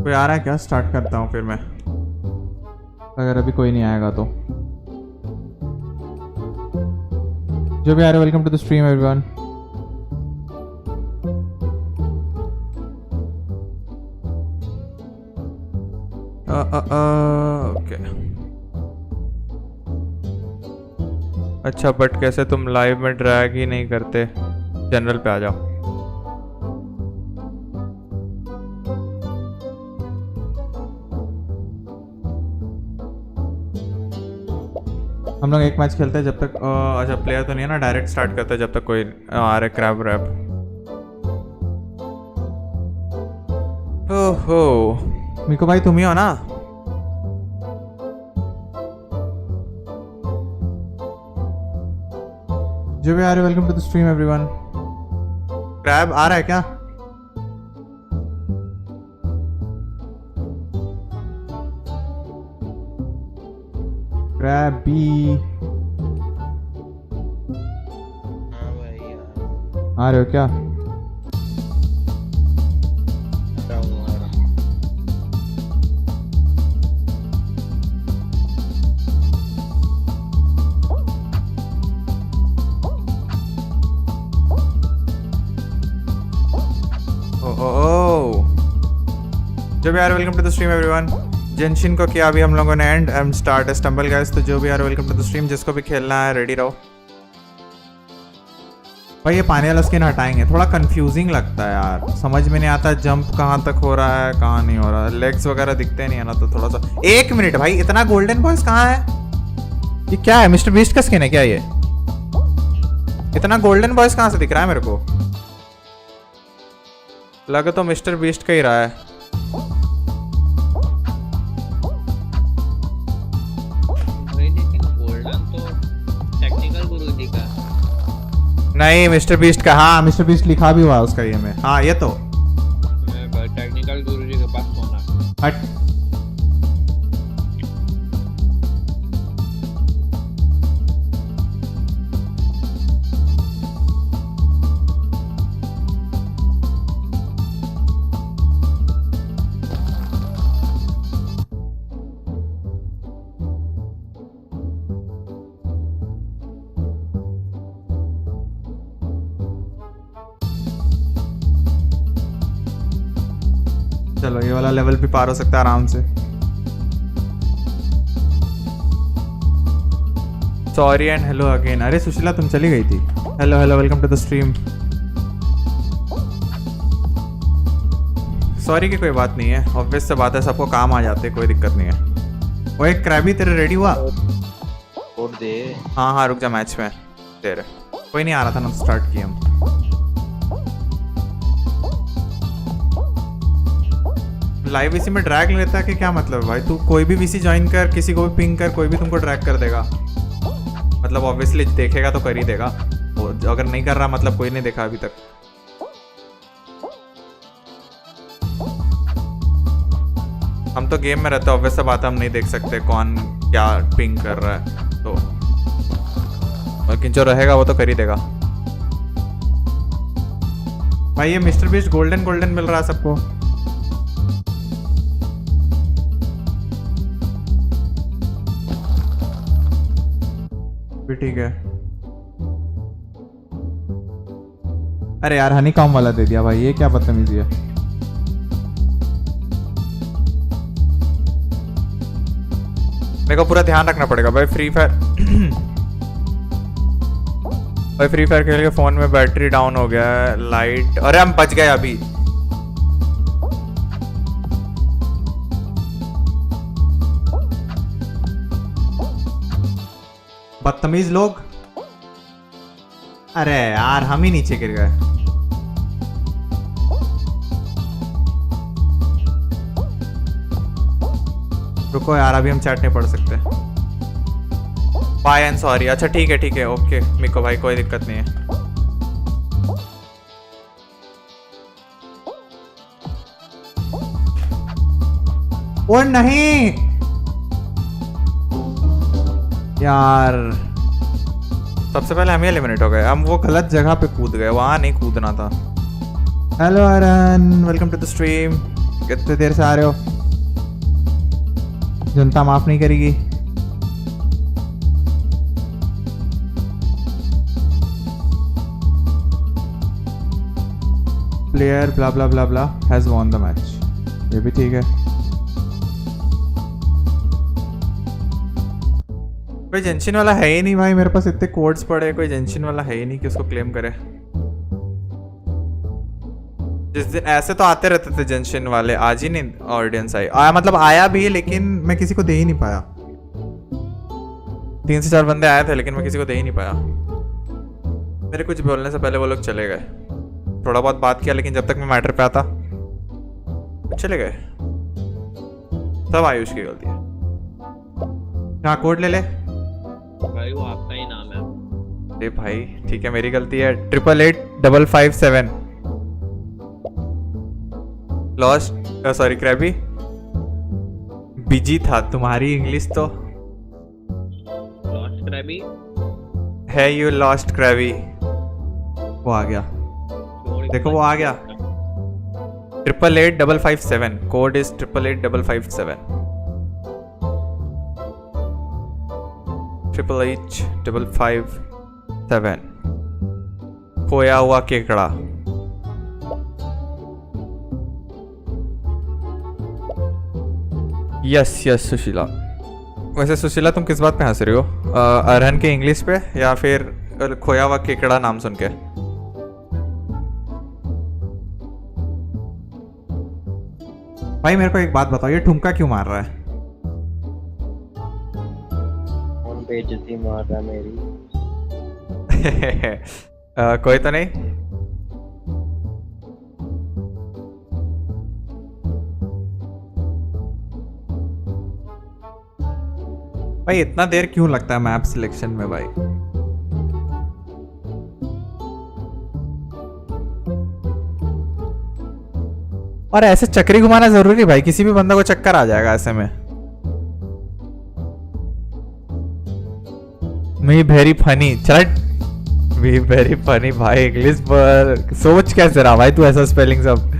कोई आ रहा है क्या? स्टार्ट करता हूँ फिर मैं, अगर अभी कोई नहीं आएगा तो। जो भी आ रहा है welcome to the stream everyone. Okay अच्छा, बट कैसे तुम लाइव में ड्रैग ही नहीं करते? जनरल पे आ जाओ। हम लोग एक मैच खेलते हैं जब तक अच्छा प्लेयर तो नहीं है ना, डायरेक्ट स्टार्ट करते हैं जब तक कोई आ रहा क्रैब रैप। ओहो मिको भाई तुम ही हो ना? जो भी आ रहे welcome to the stream everyone. Crab आ रहा है क्या? क्रैबी आ रहे हो क्या? जो भी आ रहे welcome to the stream everyone. Genshin को किया अभी हम लोगों ने एंड स्टार्ट स्टम्बल गाइस। तो जो भी आ रहे वेलकम टू द स्ट्रीम, जिसको भी खेलना है रेडी रहो भाई। ये पानी वाला स्किन हटाएंगे, थोड़ा कंफ्यूजिंग लगता है यार, समझ में नहीं आता जंप कहाँ तक हो रहा है कहाँ नहीं हो रहा है, लेग्स वगैरह दिखते नहीं है ना, तो थोड़ा सा। एक मिनट भाई, इतना गोल्डन बॉयज कहाँ है? ये क्या है? मिस्टर बीस्ट का स्किन है क्या ये? इतना गोल्डन बॉयज कहाँ से दिख रहा है मेरे को? लगा तो मिस्टर बीस्ट का ही रहा है। नहीं मिस्टर बीस्ट का, हाँ मिस्टर बीस्ट लिखा भी हुआ है उसका ये में। हाँ ये तो टेक्निकल गुरुजी के पास फोन है। हट चलो ये वाला लेवल भी पार हो सकता है आराम से। Sorry and hello again. अरे सुशीला तुम चली गई थी। Hello hello welcome to the stream. Sorry की कोई बात नहीं है, ऑब्वियस से बात है, सबको काम आ जाते हैं, कोई दिक्कत नहीं है। वो एक क्रैबी तेरे रेडी हुआ? कोड दे। हाँ हाँ रुक जा, मैच में दे रहे। कोई नहीं आ रहा था ना, स्टार्ट किया हम। लाइव वीसी में ड्रैग लेता है कि क्या मतलब भाई? तू कोई भी वीसी ज्वाइन कर, किसी को भी पिंग कर, कोई भी तुमको ड्रैग कर देगा। मतलब ऑब्वियसली देखेगा तो कर ही देगा, और अगर नहीं कर रहा मतलब कोई नहीं देखा अभी तक। हम तो गेम में रहते हैं, ऑब्वियस सा बात है, हम नहीं देख सकते कौन क्या पिंग कर रहा है, तो लेकिन जो रहेगा वो तो कर ही देगा। भाई ये मिस्टर बीस्ट गोल्डन गोल्डन मिल रहा है सबको। भी ठीक है। अरे यार हनी कॉम वाला दे दिया भाई, ये क्या बदतमीजी है। मेरे को पूरा ध्यान रखना पड़ेगा भाई। फ्री फायर भाई फ्री फायर खेल के फोन में बैटरी डाउन हो गया है, लाइट, अरे हम बच गए अभी। बदतमीज लोग। अरे यार हम ही नीचे गिर गए। रुको यार अभी हम चैट नहीं पढ़ सकते। Bye and sorry. अच्छा ठीक है ओके मिको भाई कोई दिक्कत नहीं है। और नहीं यार सबसे पहले हम ही एलिमिनेट हो गए, हम वो गलत जगह पे कूद गए, वहां नहीं कूदना था। हेलो अरन, वेलकम टू द स्ट्रीम। कितने देर से आ रहे हो? जनता माफ नहीं करेगी। Player blah blah blah blah has won the match, ये भी ठीक है। कोई जेंशिन वाला है ही नहीं भाई, मेरे पास इतने कोड्स पड़े, कोई जेंशिन वाला है ही नहीं कि उसको क्लेम करे। जिस दिन ऐसे तो आते रहते थे जेंशिन वाले, आज ही नहीं ऑडियंस आया, मतलब आया भी लेकिन मैं किसी को दे ही नहीं पाया। 3 से 4 बंदे आए थे लेकिन मैं किसी को दे ही नहीं पाया। मेरे कुछ बोलने से पहले वो लोग चले गए। थोड़ा बहुत बात किया लेकिन जब तक मैं मैटर पे आता चले गए। सब आयुष की गलती है। क्या कोड ले ले भाई, वो आपका ही नाम है। अरे भाई ठीक है मेरी गलती है। 888557 लॉस्ट, सॉरी क्रैबी। बिजी था तुम्हारी इंग्लिश तो। लॉस्ट क्रैबी है यू लॉस्ट क्रैबी। वो आ गया, देखो वो आ गया। 888557 कोड इज 888557 888557 खोया हुआ केकड़ा। यस सुशीला। वैसे सुशीला तुम किस बात पे हंस रही हो? अरहन के इंग्लिश पे या फिर खोया हुआ केकड़ा नाम सुन के? भाई मेरे को एक बात बताओ, ये ठुमका क्यों मार रहा है? कौन बेइज्जती मार रहा है मेरी? कोई तो नहीं? भाई इतना देर क्यों लगता है मैप सिलेक्शन में भाई? और ऐसे चक्री घुमाना जरूरी भाई, किसी भी बंदा को चक्कर आ जाएगा ऐसे में। मी वेरी फनी, चल मी वेरी फनी भाई। इंग्लिश पर सोच कैसे रहा भाई तू ऐसा स्पेलिंग सब?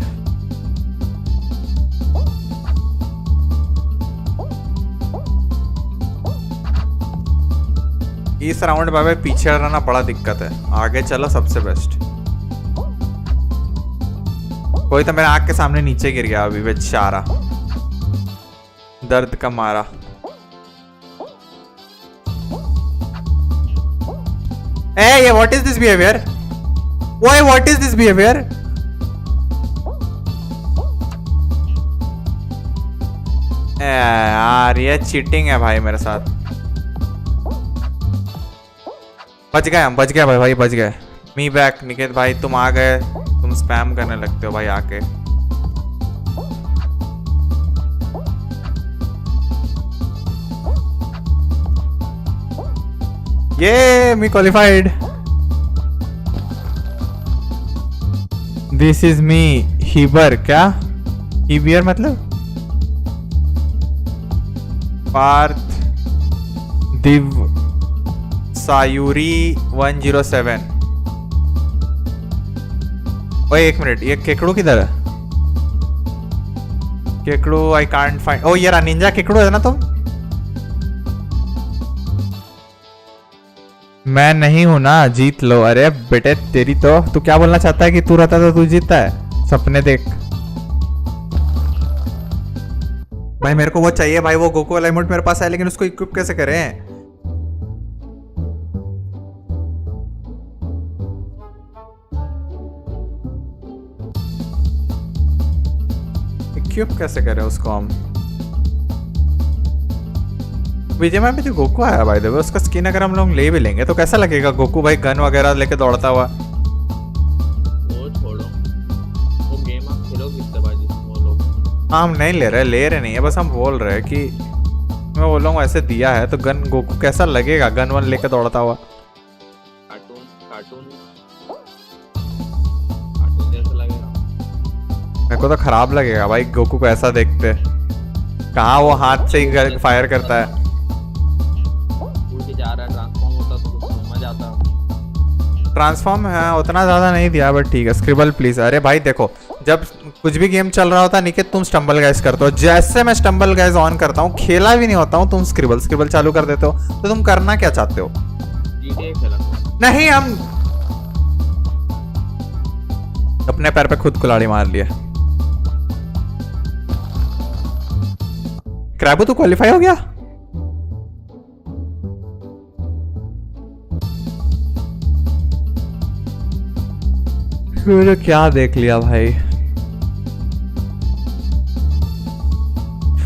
इस राउंड में पीछे रहना बड़ा दिक्कत है, आगे चलो सबसे बेस्ट। कोई तो मेरे आँख के सामने नीचे गिर गया अभी बेचारा, दर्द का मारा। ए ये व्हाट इज दिस बिहेवियर? ओए व्हाट इज दिस बिहेवियर? यार ये चीटिंग है भाई मेरे साथ। बच गए भाई बच गए। मी बैक निकेत भाई, तुम आ गए, तुम स्पैम करने लगते हो भाई आके। ये me qualified. This is me हिबर। क्या हिबियर मतलब? पार्थ दिव सायूरी 107। ओए एक मिनट, ये केकड़ू किधर है? केकड़ू आई कांट फाइंड। ओ ये निंजा केकड़ू है ना तुम? मैं नहीं हूं ना, जीत लो। अरे बेटे तेरी तो, तू क्या बोलना चाहता है कि तू रहता तो तू जीतता है? सपने देख भाई। मेरे को वो चाहिए भाई, वो गोकू वाला इमोट मेरे पास है, लेकिन उसको इक्विप कैसे करें? इक्विप कैसे करें उसको हम? विजय में भी जो गोकू आया भाई, देखो उसका स्किन अगर हम लोग ले भी लेंगे तो कैसा लगेगा गोकू भाई गन वगैरह लेके दौड़ता हुआ? वो छोड़ो, वो गेम आप खेलोगे कितने बाजी वो लोग? हम नहीं ले रहे नहीं है, बस हम बोल रहे हैं कि मैं बोल रहा हूँ ऐसे दिया है तो गन गोकू कैसा लगेगा गन वन लेके दौड़ता हुआ? कार्टून कार्टून कार्टून जैसा लगेगा। मेरे को तो खराब लगेगा भाई गोकू को ऐसा देखते। कहाँ वो हाथ से ही फायर करता है। जा रहा है ट्रांसफॉर्म होता तो समझ आता। ट्रांसफॉर्म है उतना ज्यादा नहीं दिया बट ठीक है। Scribble please. अरे भाई देखो, जब कुछ भी गेम चल रहा होता है निकित तुम स्टम्बल गाइस करते हो। जैसे मैं स्टम्बल गाइस ऑन करता हूँ, खेला भी नहीं होता हूँ, तुम स्क्रिबल चालू कर देते हो। तो तुम करना क्या चाहते हो? नहीं, हम अपने पैर पे खुद कुल्हाड़ी मार लिया। क्रैबो तो क्वालिफाई हो गया? मैंने क्या देख लिया भाई।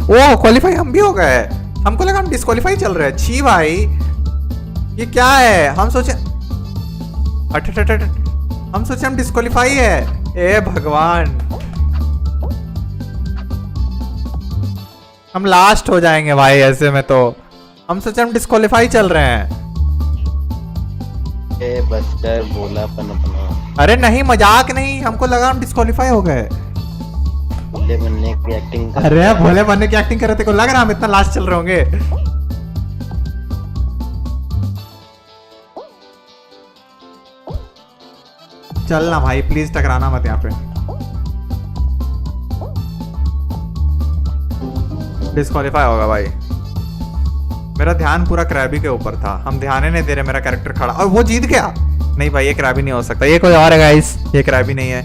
ओ क्वालिफाई हम भी हो गए। हमको लगा हम डिस्क्वालीफाई चल रहे हैं। छी भाई ये क्या है? हम सोचे हम सोचे हम डिस्क्वालीफाई है। ए भगवान, हम लास्ट हो जाएंगे भाई ऐसे में। तो हम सोचे हम डिस्क्वालीफाई चल रहे हैं। ए बस्टर बोला अपना। अरे नहीं, मजाक नहीं, हमको लगा हम डिस्क्वालीफाई हो गए। भोले बनने की एक्टिंग कर। अरे भोले बनने की एक्टिंग कर रहे थे, को लग रहा हम इतना लास्ट चल रहे होंगे। चलना भाई प्लीज, टकराना मत यहाँ पे। डिस्क्वालीफाई होगा भाई। मेरा ध्यान पूरा क्रैबी के ऊपर था, हम ध्यान ही नहीं दे रहे। मेरा कैरेक्टर खड़ा और वो जीत गया। नहीं भाई ये क्रैबी नहीं हो सकता, ये कोई और है गाइस, ये क्रैबी नहीं है।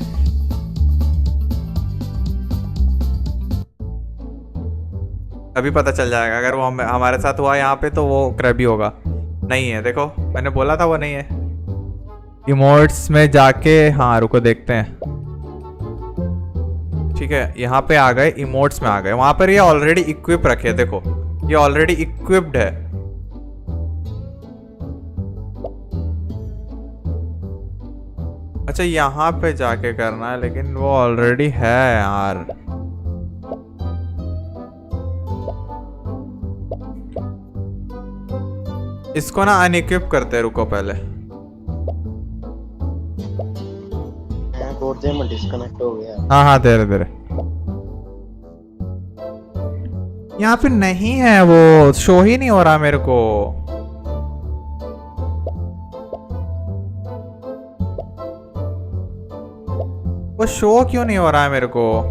अभी पता चल जाएगा अगर वो हमारे साथ हुआ यहाँ पे तो वो क्रैबी होगा। नहीं है, देखो मैंने बोला था वो नहीं है। इमोट्स में जाके, हाँ रुको देखते हैं। ठीक है यहाँ पे आ गए, इमोट्स में आ गए। वहां पर ये ऑलरेडी इक्विप रखे, देखो ये ऑलरेडी इक्विप्ड है। अच्छा यहाँ पे जाके करना है, लेकिन वो ऑलरेडी है यार। इसको ना अनइक्विप करते हैं, रुको पहले। डिस्कनेक्ट हो गया। हाँ हाँ धीरे धीरे। यहाँ पे नहीं है, वो शो ही नहीं हो रहा मेरे को। वो शो क्यों नहीं हो रहा है मेरे को?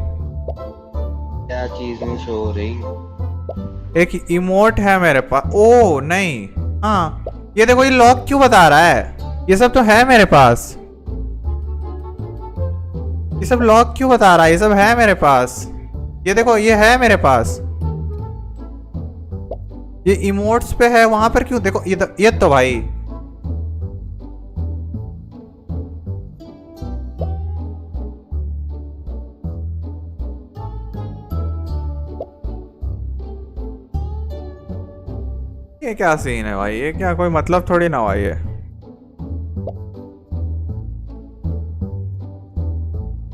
क्या चीज नहीं शो हो रही? एक इमोट है मेरे पास। ओ नहीं, हाँ ये देखो, ये लॉक क्यों बता रहा है? ये सब तो है मेरे पास। ये सब लॉक क्यों बता रहा है? ये सब है मेरे पास। ये देखो ये है मेरे पास। ये इमोट्स पे है, वहां पर क्यों? देखो ये तो भाई ये क्या सीन है भाई? ये क्या कोई मतलब थोड़ी ना हुआ ये।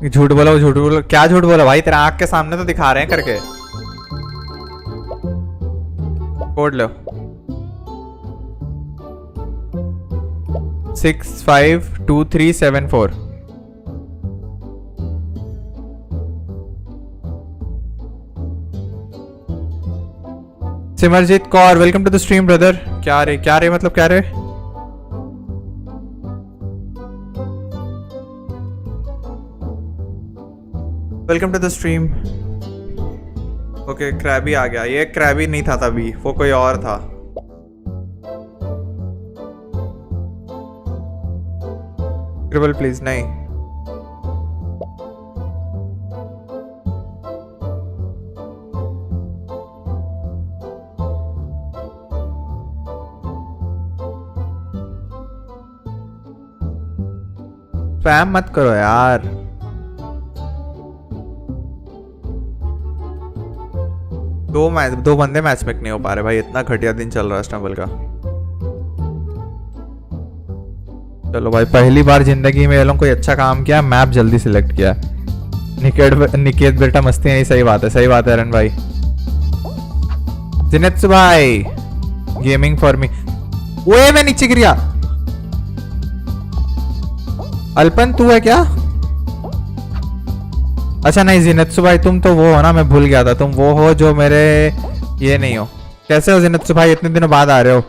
झूठ बोलो, झूठ बोलो। क्या झूठ बोलो भाई? तेरा आंख के सामने तो दिखा रहे हैं करके। कोड लो। 652374। Simarjeet Kaur, welcome to the stream brother. क्या रे मतलब क्या रे? Welcome to the stream. Okay Crabby आ गया। ये क्रैबी नहीं था तभी, वो कोई और था। ट्रिपल प्लीज नहीं। स्पैम मत करो यार। दो बंदे मैच मेक नहीं हो पा रहे भाई, इतना घटिया दिन चल रहा है स्टम्बल का। चलो भाई, पहली बार जिंदगी में ये लोग कोई अच्छा काम किया, मैप जल्दी सिलेक्ट किया। निकेत बेटा मस्ती नहीं, सही बात है अरन भाई। जिनेत्सु भाई, गेमिंग फॉर मी। ओए मैं नीचे गिर गया। अल्पन तू है क्या? अच्छा नहीं जिनेत्सु भाई, तुम तो वो हो ना, मैं भूल गया था। तुम वो हो जो मेरे ये नहीं हो। कैसे हो जिनेत्सु भाई, इतने दिनों बाद आ रहे हो?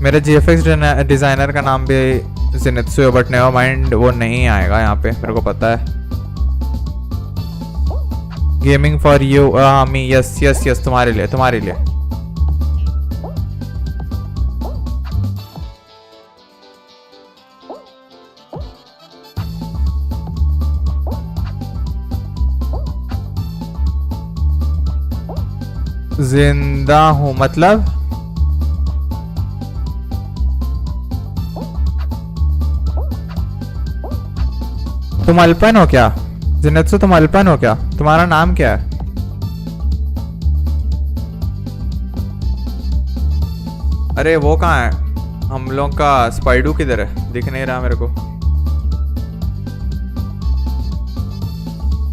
मेरे जीएफएक्स डिजाइनर का नाम भी जिनेत्सु है, बट नेवर माइंड, वो नहीं आएगा यहाँ पे, मेरे को पता है। Gaming for you me, yes तुम्हारे लिए। जिंदा हूं मतलब? तुम अल्पन हो क्या जिनेत्सु? तुम अल्पन हो क्या? तुम्हारा नाम क्या है? अरे वो कहाँ है? हम लोग का स्पाइडू किधर है? दिख नहीं रहा मेरे को।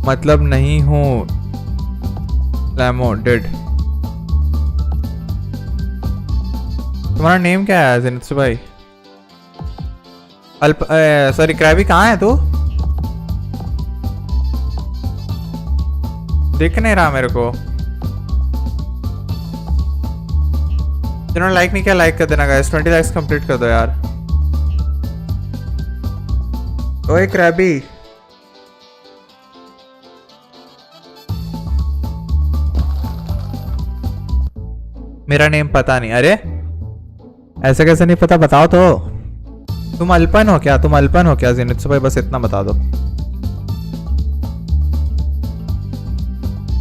मतलब नहीं हूँ लैमो डेड। तुम्हारा नेम क्या है जिनेत्सु भाई? सॉरी क्रैबी कहाँ है तू? दिख नहीं रहा मेरे को। जिन्होंने लाइक नहीं किया लाइक कर देना गाइस। 20 लाइक्स कंप्लीट कर दो यार। ओए क्रैबी, मेरा नेम पता नहीं। अरे ऐसे कैसे नहीं पता, बताओ तो। तुम अल्पन हो क्या जिनेत्सु भाई? बस इतना बता दो,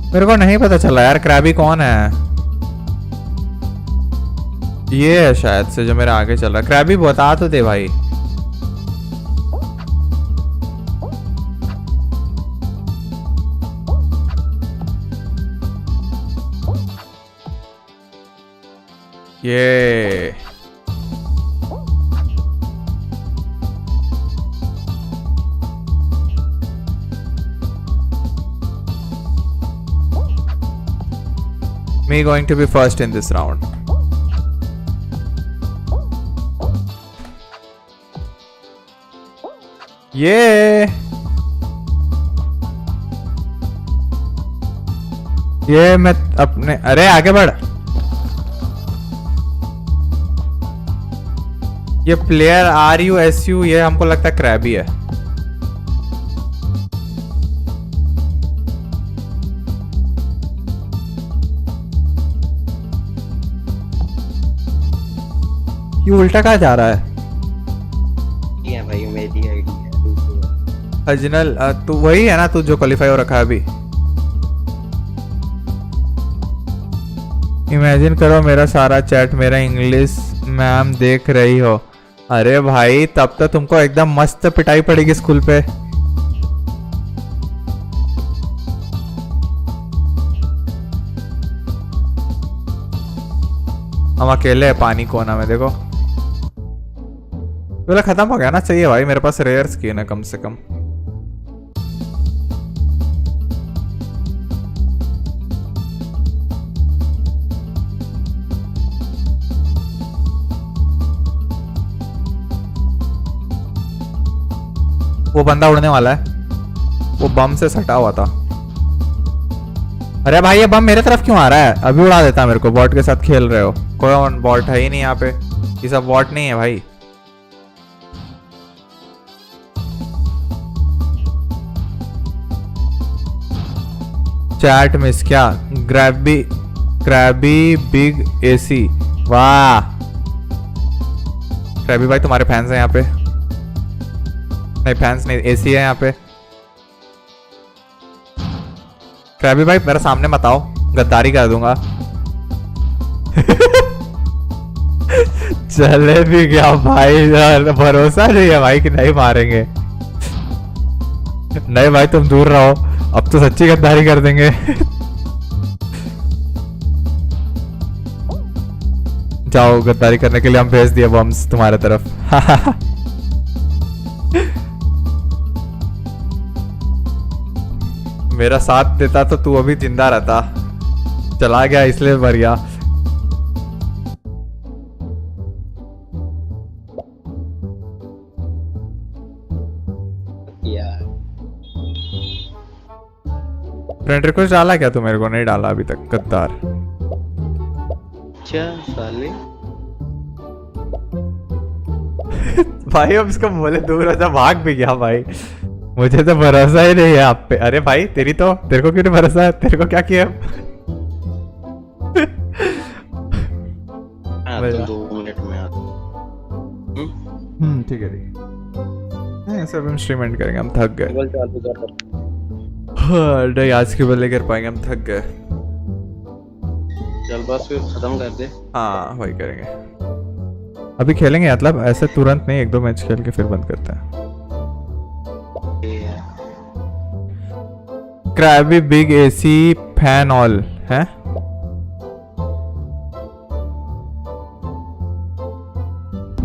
मेरे को नहीं पता चला यार। क्रैबी कौन है? ये है शायद से जो मेरे आगे चल रहा है। क्रैबी बता तो दे भाई। ये me going to be first in this round. ये मैं अपने, अरे आगे बढ़। ये प्लेयर RUSU, ये हमको लगता है क्रैबी है। ये उल्टा कहाँ जा रहा है? ये भाई मेरी आईडी है। अजनल तू वही है ना, तू जो क्वालिफाई हो रखा है अभी? इमेजिन करो मेरा सारा चैट मेरा इंग्लिश मैम देख रही हो। अरे भाई तब तो तुमको एकदम मस्त पिटाई पड़ेगी स्कूल पे। हम अकेले हैं पानी कोना में, देखो बोला खत्म हो गया ना। चाहिए भाई मेरे पास रेयर स्किन है कम से कम। वो बंदा उड़ने वाला है, वो बम से सटा हुआ था। अरे भाई ये बम मेरे तरफ क्यों आ रहा है? अभी उड़ा देता मेरे को। बॉट के साथ खेल रहे हो? कोई बॉट है ही नहीं यहाँ पे, ये सब बॉट नहीं है भाई। चैट मिस क्या? क्रैबी बिग एसी, वाह क्रैबी भाई तुम्हारे फैंस हैं यहाँ पे। नहीं फैंस नहीं, एसी है यहाँ पे। क्रैबी भाई मेरा सामने मत आओ, गद्दारी कर दूंगा। चले भी गया भाई, भरोसा नहीं है भाई कि नहीं मारेंगे। नहीं भाई तुम दूर रहो, अब तो सच्ची गद्दारी कर देंगे। जाओ, गद्दारी करने के लिए हम भेज दिए बम्स तुम्हारे तरफ। मेरा साथ देता तो तू अभी जिंदा रहता, चला गया इसलिए मर गया। फ्रेंड रिक्वेस्ट डाला क्या तू मेरे को? नहीं डाला अभी तक, गद्दार। अच्छा साले। भाई अब इसको बोले दूर हो जा, भाग भी गया भाई। मुझे तो भरोसा ही नहीं है आप पे। अरे भाई तेरे को क्यों नहीं भरोसा है? तेरे को क्या किया? तो 2 मिनट में आता। ठीक है ऐसे हम स्ट्रीम एंड करेंगे, हम थक गए। नहीं आज के बल लेकर पाएंगे, हम थक गए। चल बस फिर खत्म कर दे। हाँ वही करेंगे, अभी खेलेंगे मतलब ऐसे तुरंत नहीं, 1-2 मैच खेल के फिर बंद करते हैं। Krabby big AC fan all है।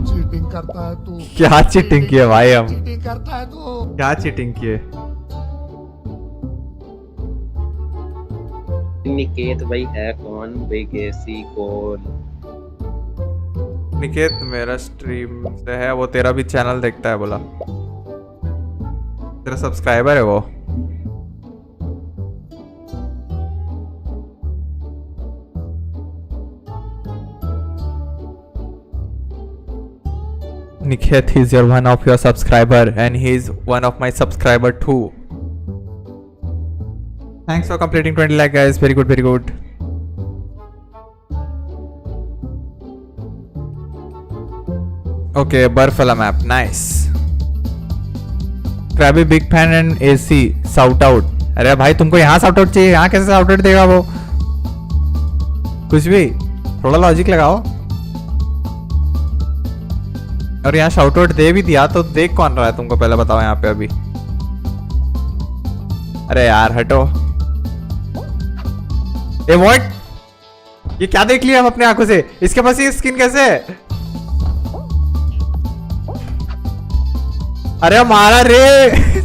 चीटिंग करता है तू। क्या चीटिंग किए भाई? हम चीटिंग करता है तू। क्या चीटिंग किए? निकेत भाई है कौन? बिग एसी कौन? निकेत मेरा स्ट्रीम से है, वो तेरा भी चैनल देखता है, बोला तेरा सब्सक्राइबर है वो। Niket, he's your one of your subscriber and he's one of my subscriber too. Thanks for completing 20 like guys, very good, very good. Okay, Barfala map, nice. Krabby big fan and AC shout out. अरे भाई तुमको यहाँ shout out चाहिए, यहाँ कैसे shout out देगा वो? कुछ भी, थोड़ा लॉजिक लगाओ। और यहाँ शाउट आउट दे भी दिया तो देख कौन रहा है तुमको पहले बताओ यहाँ पे अभी। अरे यार हटो। ए व्हाट? ये क्या देख लिया हम अपने आंखों से? इसके पास ये स्किन कैसे है? अरे मारा रे।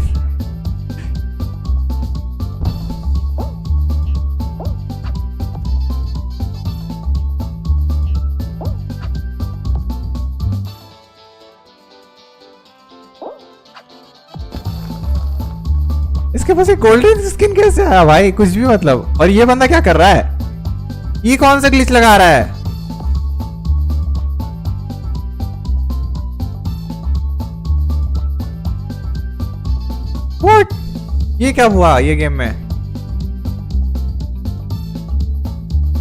इसके पास एक गोल्डन स्किन कैसे आया भाई? कुछ भी मतलब। और ये बंदा क्या कर रहा है? ये कौन सा ग्लिच लगा रहा है? What? ये क्या हुआ ये गेम में?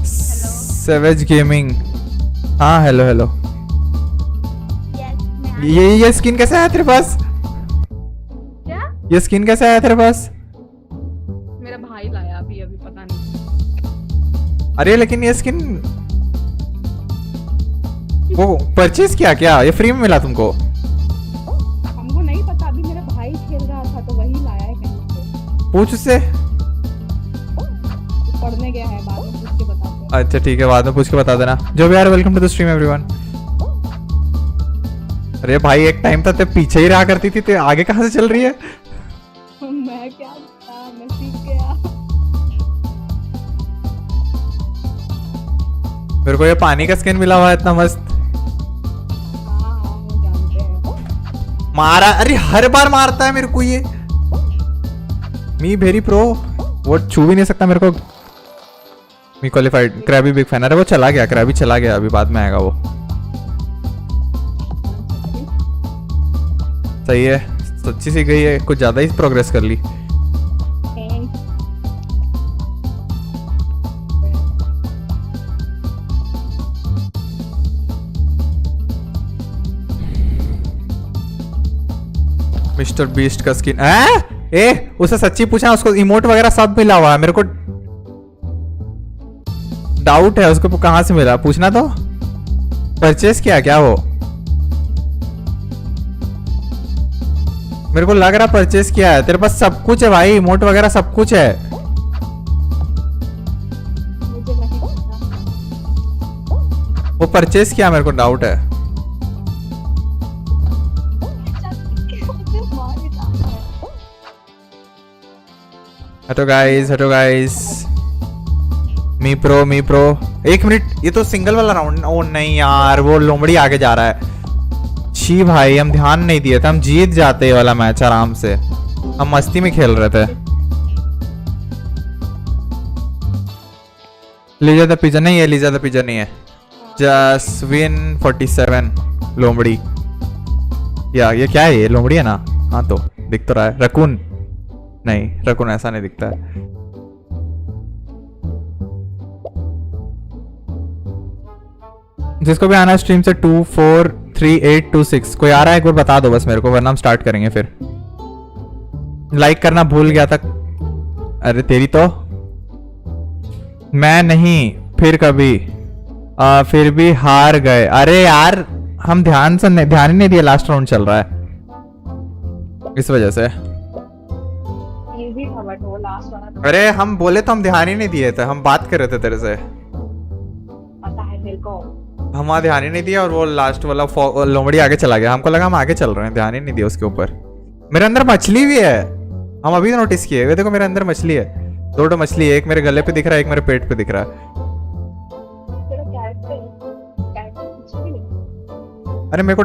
सेवेज गेमिंग, हाँ हेलो हेलो। ये स्किन कैसे आया तेरे पास? ये स्किन कैसे आया तेरे पास? मेरा भाई लाया अभी पता नहीं। अरे लेकिन ये स्किन वो परचेज किया क्या? ये फ्री में मिला तुमको? हमको नहीं पता, अभी मेरा भाई खेल रहा था तो वही लाया है कहीं से। पूछ उससे। पढ़ने गया है, बाद में पूछ के बताते हैं। अच्छा ठीक है, बाद में पूछ के बता देना। जो भी यार welcome to the stream everyone. अरे भाई एक टाइम था ते पीछे ही रहा करती थी, ते आगे कहाँ से चल रही है? मैं क्या पता, मैं सीख गया। मेरे को ये पानी का स्किन मिला हुआ है इतना मस्त। मारा, अरे हर बार मारता है मेरे को ये। मी वेरी प्रो, वो छू भी नहीं सकता मेरे को। मी क्वालिफाइड, क्रैबी बिग फैन। अरे वो चला गया, क्रैबी चला गया, अभी बाद में आएगा वो। सही है, सच्ची सी गई है, कुछ ज्यादा ही प्रोग्रेस कर ली। मिस्टर बीस्ट का स्किन उसे सच्ची पूछा, उसको इमोट वगैरह सब मिला हुआ है। मेरे को डाउट है उसको कहां से मिला, पूछना तो। परचेस किया क्या वो? मेरे को लग रहा परचेस किया है। तेरे पास सब कुछ है भाई, इमोट वगैरह सब कुछ है। वो परचेस किया, मेरे को डाउट है। हटो गाइस, हटो गाइस। मी प्रो, मी प्रो। एक मिनट, ये तो सिंगल वाला राउंड। ओ नहीं यार, वो लोमड़ी आगे जा रहा है। छी भाई, हम ध्यान नहीं दिए थे, हम जीत जाते ये वाला मैच आराम से। हम मस्ती में खेल रहे थे। लीजा द पिज्जा नहीं है, लीजा द पिज्जा नहीं है। जस्ट विन 47 लोमड़ी। या ये क्या है? ये लोमड़ी है ना? हाँ तो दिख तो रहा है। रकून नहीं, रकून ऐसा नहीं दिखता है। जिसको भी आना है स्ट्रीम से 243826 कोई आ रहा है एक बार बता दो बस मेरे को, वरना हम स्टार्ट करेंगे। फिर लाइक करना भूल गया था। अरे तेरी तो मैं नहीं, फिर कभी फिर भी हार गए। अरे यार हम ध्यान ही नहीं दिया, लास्ट राउंड चल रहा है इस वजह से। अरे हम बोले तो हम ध्यान ही नहीं दिए थे, हम बात कर रहे थे तेरे से। पता है मेरे को। हम वहाँ ध्यान ही नहीं दिया और वो लास्ट वाला लोमड़ी आगे चला गया। हमको लगा हम आगे चल रहे हैं, ध्यान ही नहीं दिया उसके ऊपर। मेरे अंदर मछली भी है, हम अभी नोटिस किए। वे देखो मेरे अंदर मछली है, दो मछली है। एक मेरे गले पे दिख रहा है, एक मेरे पेट पे दिख रहा है। अरे मेरे को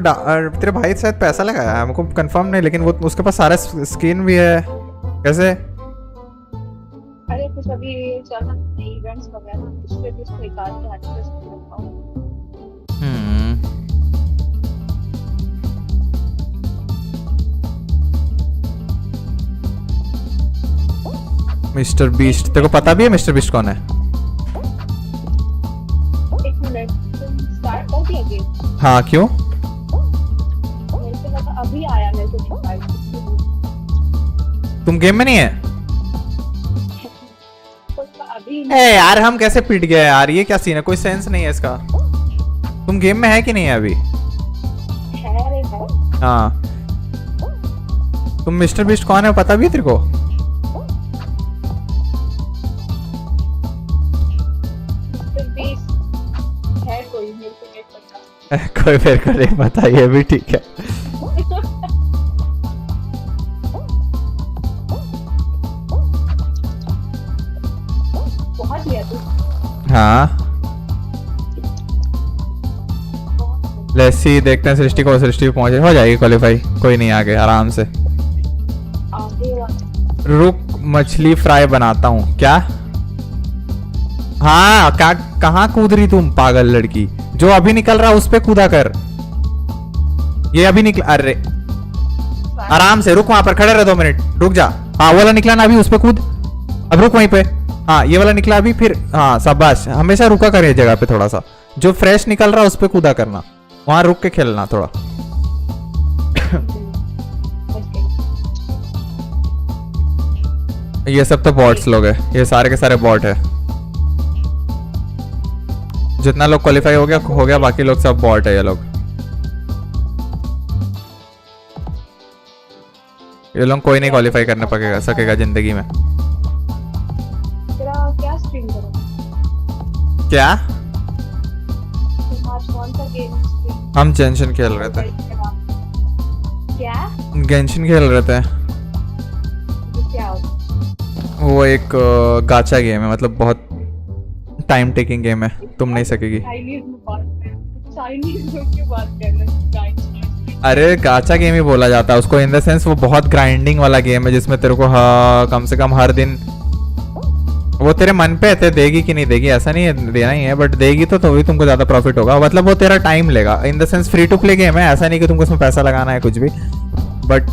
तेरे भाई शायद पैसा लगाया है, हमको कंफर्म नहीं, लेकिन वो उसके पास सारा स्किन भी है। कैसे? अरे कुछ अभी चल रहा है इवेंट्स वगैरह, उसपे भी उसको निकाल के एक्सेस कर रखा हूं। मिस्टर बीस्ट, तेरे को पता भी है मिस्टर बीस्ट कौन है? एक मिनट, स्टार्ट कर दिया गेम? हाँ क्यों? मेरे को लगा अभी आया, मेरे को तुम गेम में नहीं है? ए यार हम कैसे पिट गए यार, ये क्या सीन है? कोई सेंस नहीं है इसका। तुम गेम में है कि नहीं है अभी? हाँ, तुम मिस्टर बीस्ट कौन है पता भी है तेरे को? कोई मेरे को नहीं पता, ये भी ठीक है। हाँ लेट्स देखते हैं सृष्टि को। सृष्टि पहुंचे, हो जाएगी क्वालिफाई, कोई नहीं, आगे आराम से। रुक मछली फ्राई बनाता हूँ क्या? हाँ क्या, कहाँ कूद रही तुम पागल लड़की? जो अभी निकल रहा उस पे कूदा कर। ये अभी निकला, अरे आराम से रुक, वहां पर खड़े रह 2 मिनट, रुक जा। हाँ वो वाला निकला ना अभी, उस पे कूद। अब रुक वहीं पे। हाँ ये वाला निकला अभी, फिर हाँ शाबाश। हमेशा रुका कर ये जगह पे, थोड़ा सा जो फ्रेश निकल रहा उस पे कूदा करना, वहां रुक के खेलना थोड़ा। ये सब तो बॉट्स लोग है, ये सारे के सारे बॉट है। जितना लोग क्वालिफाई हो गया, बाकी लोग सब बॉट है। ये लोग कोई नहीं क्वालिफाई करने सकेगा जिंदगी में। तेरा क्या स्ट्रीम करो? क्या? आज कौन सा गेम स्ट्रीम? हम जेंशिन खेल रहे थे। क्या? गेंशिन खेल रहे थे। क्या होता? वो एक गाचा गेम है, मतलब बहुत टाइम टेकिंग गेम है, तुम नहीं सकेगी। चाइनीज में बात कर रहे हैं, अरे गाचा गेम ही बोला जाता है उसको, इन द सेंस वो बहुत ग्राइंडिंग वाला गेम है जिसमें तेरे को कम से कम हर दिन वो तेरे मन पे है देगी कि नहीं देगी, ऐसा नहीं है देना ही है, बट देगी तो भी तुमको ज्यादा प्रॉफिट होगा। मतलब वो तेरा टाइम लेगा, in the sense free to play game है, ऐसा नहीं कि तुमको उसमें पैसा लगाना है कुछ भी, बट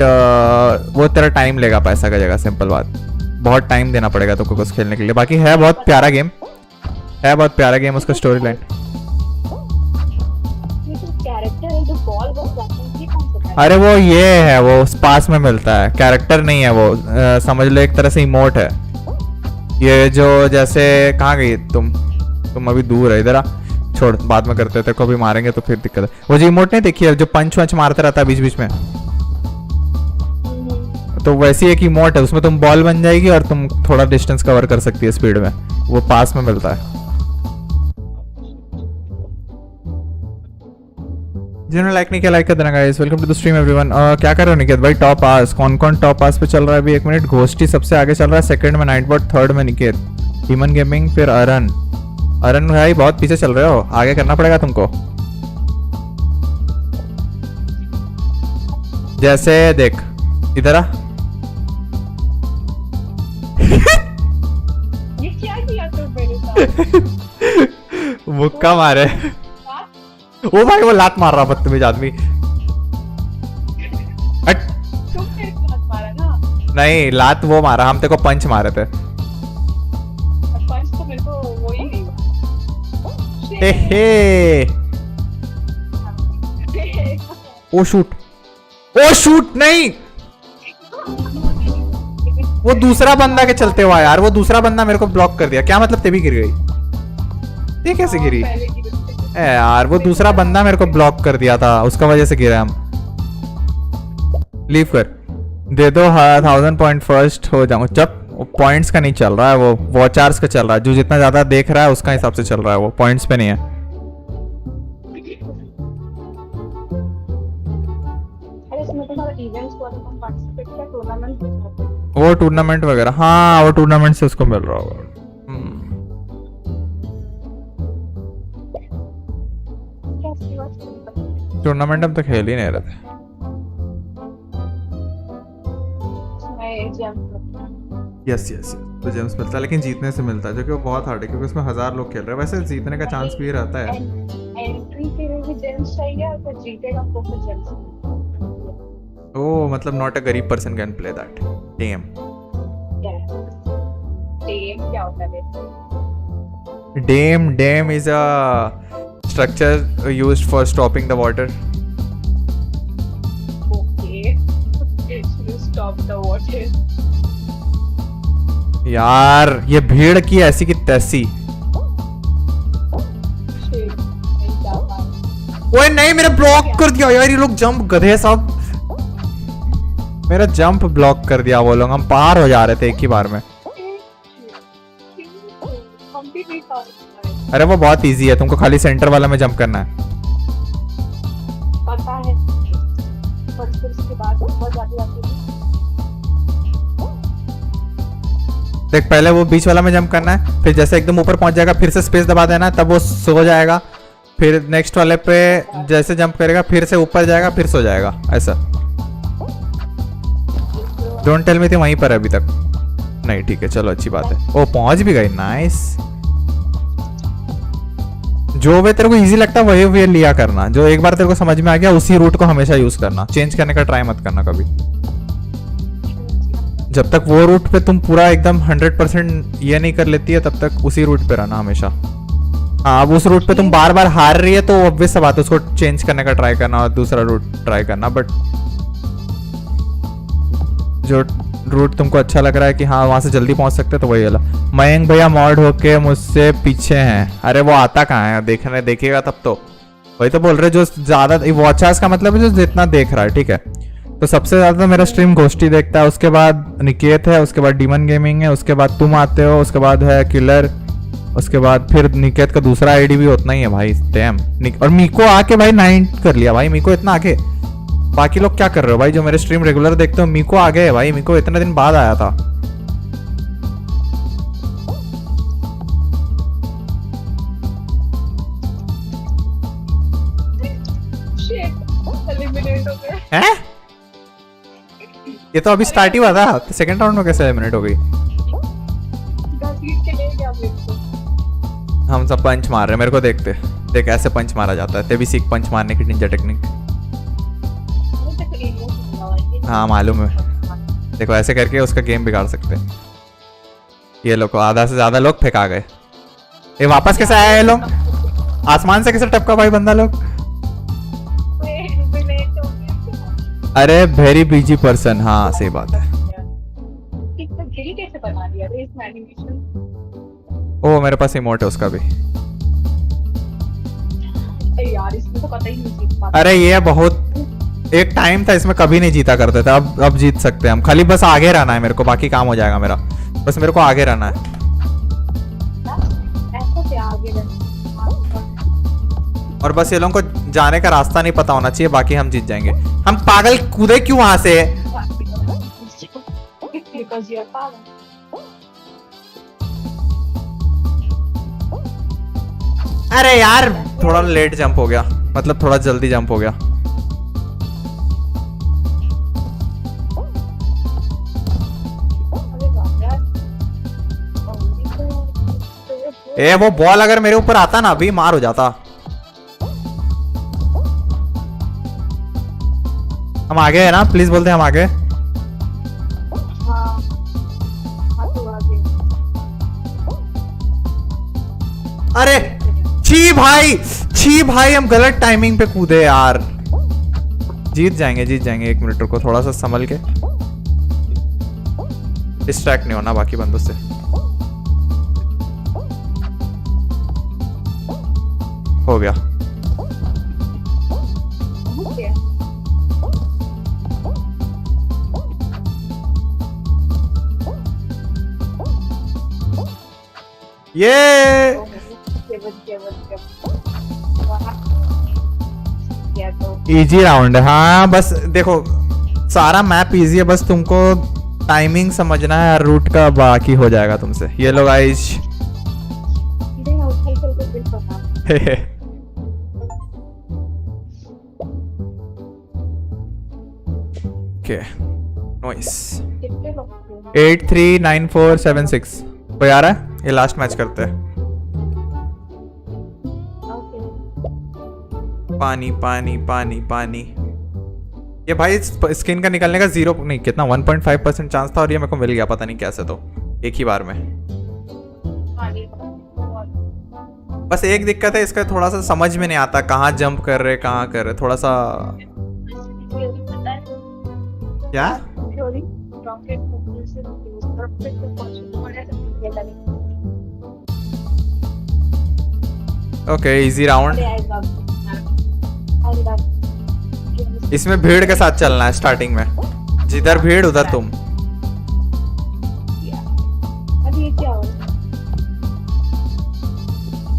वो तेरा टाइम लेगा पैसा का जगह, सिंपल बात। बहुत टाइम देना पड़ेगा तुमको कुछ खेलने के लिए। बाकी है बहुत प्यारा गेम, है बहुत प्यारा गेम, उसका स्टोरी लाइन। अरे वो ये है, वो पास में मिलता है, कैरेक्टर नहीं है वो, समझ लो एक तरह से इमोट है ये। जो जैसे कहाँ गई तुम अभी दूर है, इधर आ, छोड़ बाद में करते हैं, तेरे को भी मारेंगे तो फिर दिक्कत है। वो जो इमोट नहीं देखी है जो पंच वंच मारता रहता है बीच बीच में, तो वैसी एक इमोट है, उसमें तुम बॉल बन जाएगी और तुम थोड़ा डिस्टेंस कवर कर सकती है स्पीड में, वो पास में मिलता है। जिन्होंने लाइक नहीं किया लाइक कर देना guys. Welcome to the stream everyone. क्या कर रहे हो निकेत भाई? टॉप पास कौन कौन टॉप पास पे चल रहा है अभी? 1 मिनट। घोस्टी सबसे आगे चल रहा है, सेकंड में नाइटबॉट, थर्ड में निकेत, डीमन गेमिंग, फिर अरन भाई बहुत पीछे चल रहे हो, आगे करना पड़ेगा तुमको। जैसे देख इधर आ ये क्या किया तुम मेरे साथ? मुक्का मारे। ओ भाई वो लात मार रहा बदतमीज आदमी। हट। तुम मेरे को लात मारा ना? नहीं लात वो मारा, हम तेरे को पंच मारे थे। पंच तो मेरे को वो ही नहीं हुआ। हे ओ शूट, ओ शूट नहीं, वो दूसरा बंदा के चलते हुआ यार, वो दूसरा बंदा मेरे को ब्लॉक कर दिया। क्या मतलब ते भी गिर गई? ये कैसे गिरी? यार वो दूसरा बंदा मेरे को ब्लॉक कर दिया था, उसका वजह से गिरा हम। लीव कर दे दो 1000 पॉइंट फर्स्ट हो जाऊंगा। जब पॉइंट्स का नहीं चल रहा है, वो वॉचर्स का चल रहा है, जो जितना ज्यादा देख रहा है उसका हिसाब से चल रहा है, वो पॉइंट्स पे नहीं है। वो टूर्नामेंट वगैरह, हाँ वो टूर्नामेंट से उसको मिल रहा होगा। टूर्नामेंट हम तो खेल ही नहीं रहे थे। यस यस तो जेम्स मिलता है, लेकिन जीतने से मिलता है, जो कि वो बहुत हार्ड है क्योंकि उसमें 1000 लोग खेल रहे हैं। वैसे जीतने का चांस भी रहता है। एंट्री के लिए भी जेम्स चाहिए और फिर जीतेगा तो फिर जेम्स। ओह मतलब नॉट अ गरीब person can play that. Dam क्या होता है? Dam is a structure used for stopping the water. Okay. To stop the water. यार ये भीड़ की ऐसी की तैसी। ओए नहीं मेरा ब्लॉक कर दिया यार ये लोग, जंप गधे सब, मेरा जंप ब्लॉक कर दिया वो लोग। हम पार हो जा रहे थे एक ही बार में। अरे वो बहुत इजी है, तुमको खाली सेंटर वाला में जंप करना है। पता है, पर फिर उसके बाद बहुत ज्यादा आती है। देख पहले वो बीच वाला में जंप करना है, फिर जैसे एकदम ऊपर पहुंच जाएगा फिर से स्पेस दबा देना, तब वो सो जाएगा। फिर नेक्स्ट वाले पे जैसे जंप करेगा फिर से ऊपर जाएगा फिर सो जाएगा, ऐसा। डोंट टेल मी थी वहीं पर अभी तक नहीं। ठीक है चलो अच्छी बात है। ओ पहुंच भी गई, नाइस। जो वे तेरे को इजी लगता है वही वे लिया करना, जो एक बार तेरे को समझ में आ गया उसी रूट को हमेशा यूज करना, चेंज करने का ट्राई मत करना कभी। जब तक वो रूट पे तुम पूरा एकदम 100% ये नहीं कर लेती है तब तक उसी रूट पे रहना हमेशा। हाँ अब उस रूट पे तुम बार बार हार रही है तो ऑब्वियस सा बात है, उसको चेंज करने का ट्राई करना और दूसरा रूट ट्राई करना। बट जो रूट तुमको अच्छा लग रहा है कि हाँ वहां से जल्दी पहुंच सकते तो वही वाला। मयंक भैया मॉड होके मुझसे पीछे हैं। अरे वो आता कहाँ है, देखने देखेगा तब तो। वही तो बोल रहे जो ज्यादा वॉचर्स का मतलब है जो जितना देख रहा है, ठीक है। तो सबसे ज्यादा मेरा स्ट्रीम घोस्टी देखता है, उसके बाद निकेत है, उसके बाद डीमन गेमिंग है, उसके बाद तुम आते हो, उसके बाद है किलर, उसके बाद फिर निकेत का दूसरा आईडी भी उतना ही है भाई। डैम। और मीको आके भाई 9 कर लिया भाई, मीको इतना आगे। बाकी लोग क्या कर रहे हो भाई जो मेरे स्ट्रीम रेगुलर देखते हो? मीको आ गए भाई, मीको इतने दिन बाद आया था। एलिमिनेट हो गए हैं? ये तो अभी स्टार्ट ही हुआ था, तो सेकंड राउंड में कैसे एलिमिनेट हो गई? जीत के ले गया मेरे को। हम सब पंच मार रहे हैं, मेरे को देखते देख ऐसे पंच मारा जाता है। ते भी सीख पंच मारने की निंजा टेक्निक। हाँ मालूम है, देखो ऐसे करके उसका गेम बिगाड़ सकते हैं। ये लोग को आधा से ज्यादा लोग फेंका गए। ये वापस कैसे आया? ये लोग आसमान से कैसे टपका भाई बंदा लोग? अरे वेरी बिजी पर्सन। हाँ सही बात है। कैसे बना दिया रे इसमें एनिमेशन? ओ मेरे पास इमोट है उसका भी। यार इसमें तो पता ही नहीं जीत पाता। अरे ये बहुत एक टाइम था इसमें कभी नहीं जीता करते थे, अब जीत सकते हैं हम। खाली बस आगे रहना है मेरे को, बाकी काम हो जाएगा मेरा। बस मेरे को आगे रहना है। ऐसा क्या आगे रहना? और बस ये लोगों को जाने का रास्ता नहीं पता होना चाहिए, बाकी हम जीत जाएंगे। हम पागल कूदे क्यों वहां से? Because you're power. अरे यार थोड़ा लेट जंप हो गया, मतलब थोड़ा जल्दी जंप हो गया। ए वो बॉल अगर मेरे ऊपर आता ना अभी मार हो जाता। हम आगे है ना, प्लीज बोलते हैं हम आगे। अरे छी भाई हम गलत टाइमिंग पे कूदे यार। जीत जाएंगे 1 मिनट रुको, थोड़ा सा संभल के। डिस्ट्रैक्ट नहीं होना बाकी बंदों से। हो गया। ये इजी राउंड है। हाँ बस देखो सारा मैप इजी है, बस तुमको टाइमिंग समझना है, रूट का बाकी हो जाएगा तुमसे। ये लोग आइज ओके नॉइस। 839476 कोई आ रहा है? ये लास्ट मैच करते हैं। पानी पानी पानी पानी। ये भाई स्किन का निकलने का 0 नहीं कितना 1.5% चांस था, और ये मेरे को मिल गया पता नहीं कैसे, तो एक ही बार में। बस एक दिक्कत है इसका, थोड़ा सा समझ में नहीं आता कहाँ जंप कर रहे कहाँ कर रहे, थोड़ा सा क्या। Okay easy round. इसमें भीड़ के साथ चलना है स्टार्टिंग में, जिधर भीड़ उधर तुम।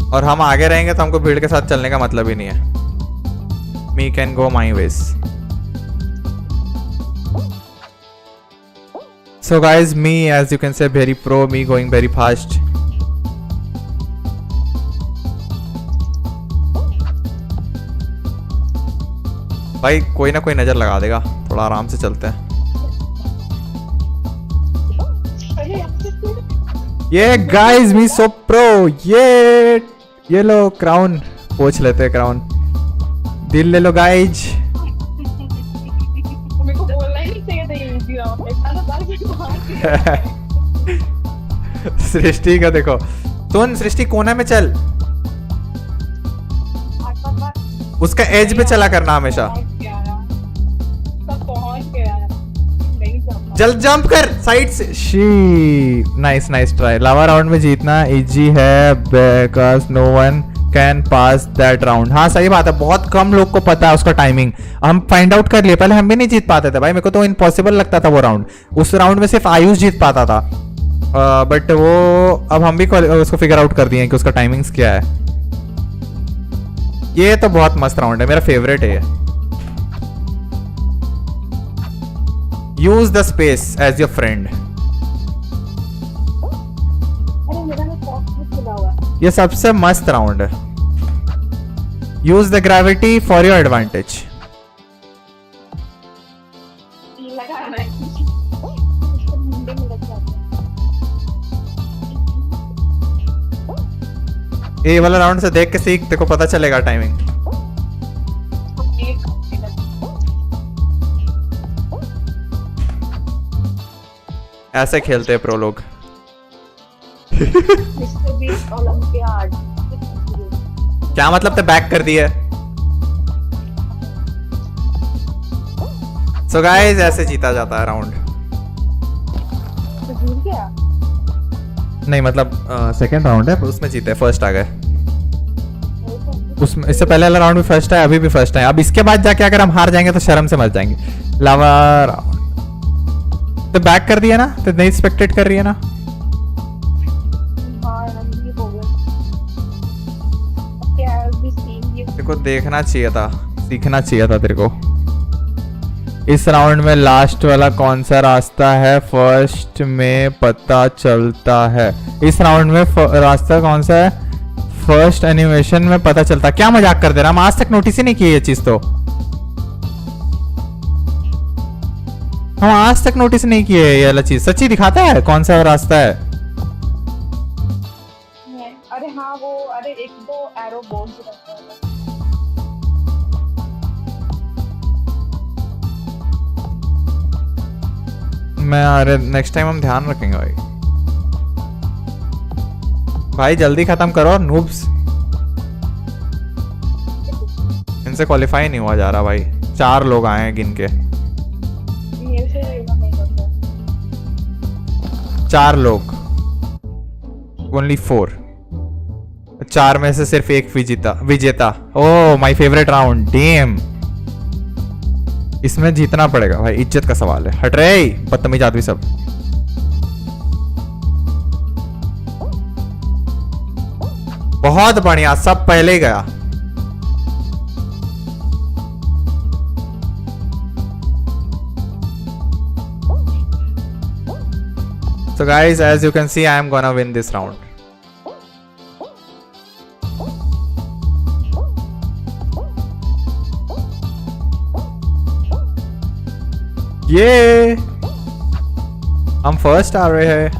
और हम आगे रहेंगे तो हमको भीड़ के साथ चलने का मतलब ही नहीं है। Me can go my ways. So guys, me as you can say very pro, me going very fast. भाई कोई ना कोई नजर लगा देगा, थोड़ा आराम से चलते हैं। ये गाइस मी सो प्रो। ये लो क्राउन, पोंछ लेते हैं क्राउन। दिल ले लो गाइज। सृष्टि का देखो, सुन सृष्टि कोने में चल, उसका एज पे चला करना हमेशा। जल्द जंप कर साइड से। She nice nice try. Lava round में जीतना इजी है because no one can pass that round. हाँ सही बात है, बहुत कम लोग को पता है उसका टाइमिंग। हम फाइंड आउट कर लिए, पहले हम भी नहीं जीत पाते थे भाई, मेरे को तो इम्पॉसिबल लगता था वो राउंड। उस राउंड में सिर्फ आयुष जीत पाता था, बट वो अब हम भी उसको फिगर आउट कर दिए कि उसका टाइमिंग्स क्या है। ये तो बहुत मस्त राउंड है, मेरा फेवरेट है ये। Use the space as your friend. ये सबसे मस्त राउंड है। Use the gravity for your advantage. ये वाला राउंड से देख के सीख, तेरे को पता चलेगा टाइमिंग। ऐसे खेलते हैं प्रो लोग। क्या मतलब ते बैक कर दिया? सो गाइस ऐसे जीता जाता है राउंड। नहीं मतलब सेकंड राउंड है, उसमें जीते, फर्स्ट आ गए। उसमें इससे पहले वाला राउंड भी फर्स्ट है, अभी भी फर्स्ट है। अब इसके बाद जाके अगर हम हार जाएंगे तो शर्म से मर जाएंगे। लावा राउंड तो बैक कर दिया ना, तो नहीं स्पेक्टेट कर रही है ना। तेरे को देखना चाहिए था, सीखना चाहिए था तेरे को। इस राउंड में लास्ट वाला कौन सा रास्ता है फर्स्ट में पता चलता है। इस राउंड में रास्ता कौन सा है फर्स्ट एनिमेशन में पता चलता। क्या मजाक कर दे रहा, हम आज तक नोटिस ही नहीं किए ये चीज। तो हम आज तक नोटिस नहीं किए ये वाला चीज। सच्ची दिखाता है कौन सा रास्ता है। अरे हाँ वो, अरे एक दो एरो बोर्ड रहता है। मैं अरे नेक्स्ट टाइम हम ध्यान रखेंगे भाई। भाई जल्दी खत्म करो नूब्स, इनसे क्वालिफाई नहीं हुआ जा रहा भाई। 4 लोग आए हैं गिन के, 4 लोग, ओनली 4। 4 में से सिर्फ एक विजेता। Oh my favourite round, dam. इसमें जीतना पड़ेगा भाई, इज्जत का सवाल है। हट रे बदतमीज आदमी सब। बहुत बढ़िया, सब पहले ही गया। So guys, as you can see, I am gonna win this round. ये हम फर्स्ट आ रहे हैं।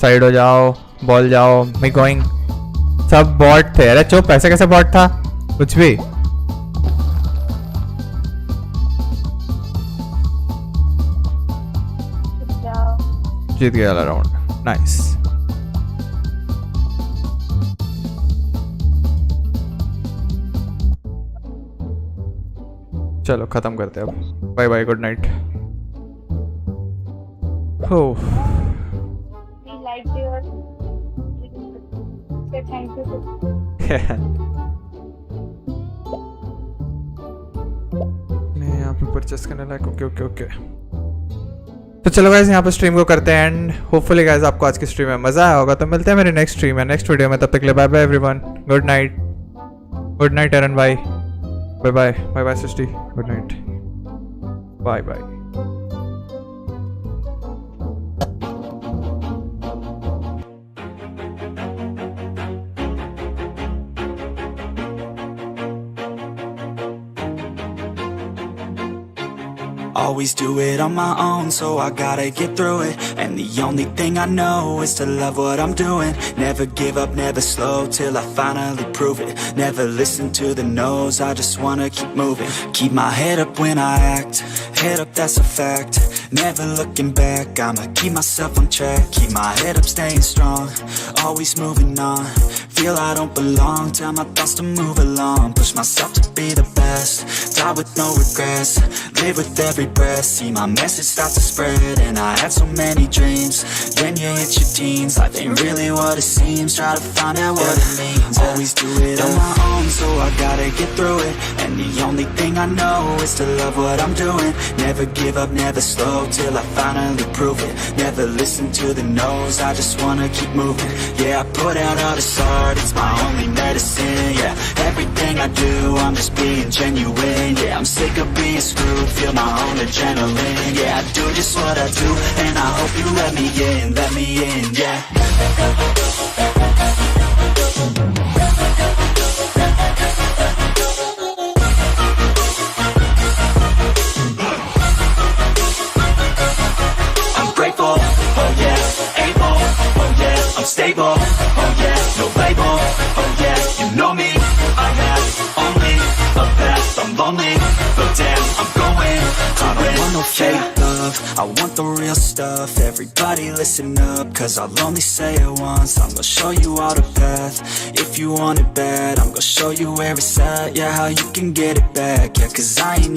साइड हो जाओ, बॉल जाओ, मैं गोइंग। सब बॉट थे। अरे चुप, ऐसे कैसे बॉट था? कुछ भी। जीत गया वाला राउंड, नाइस। चलो खत्म करते हैं अब। Bye bye, good night. हो नहीं यहाँ पे परचेस करने लायक। Okay okay okay. तो चलो गाइस यहाँ पे स्ट्रीम को करते हैं एंड होपफुली गाइस आपको आज की स्ट्रीम में मजा आया होगा। तो मिलते हैं मेरी नेक्स्ट स्ट्रीम में, नेक्स्ट वीडियो में। तब तक के लिए bye bye everyone, good night. Good night Aaron भाई, bye bye. Bye bye Srishti, good night, bye bye. Always do it on my own, so I gotta get through it. And the only thing I know is to love what I'm doing. Never give up, never slow, till I finally prove it. Never listen to the no's, I just wanna keep moving. Keep my head up when I act, head up that's a fact. Never looking back, I'ma keep myself on track. Keep my head up, staying strong, always moving on. Feel I don't belong, tell my thoughts to move along. Push myself to be the best, die with no regrets. Live with every breath, see my message start to spread. And I had so many dreams, then you hit your teens. Life ain't really what it seems, try to find out what it means. Always do it on my own, so I gotta get through it. And the only thing I know is to love what I'm doing. Never give up, never slow, till I finally prove it. Never listen to the no's, I just wanna keep moving. Yeah, I put out all this art, it's my only medicine. Yeah, everything I do, I'm just being genuine. Yeah, I'm sick of being screwed, feel my own adrenaline. Yeah, I do just what I do, and I hope you let me in, yeah. no label, oh yeah, you know me. I have only a path, I'm lonely, but damn, I'm going to I don't want no fake love, I want the real stuff. Everybody listen up, cause I'll only say it once. I'm gonna show you all the path, if you want it bad. I'm gonna show you where it's at, yeah, how you can get it back. Yeah, cause I ain't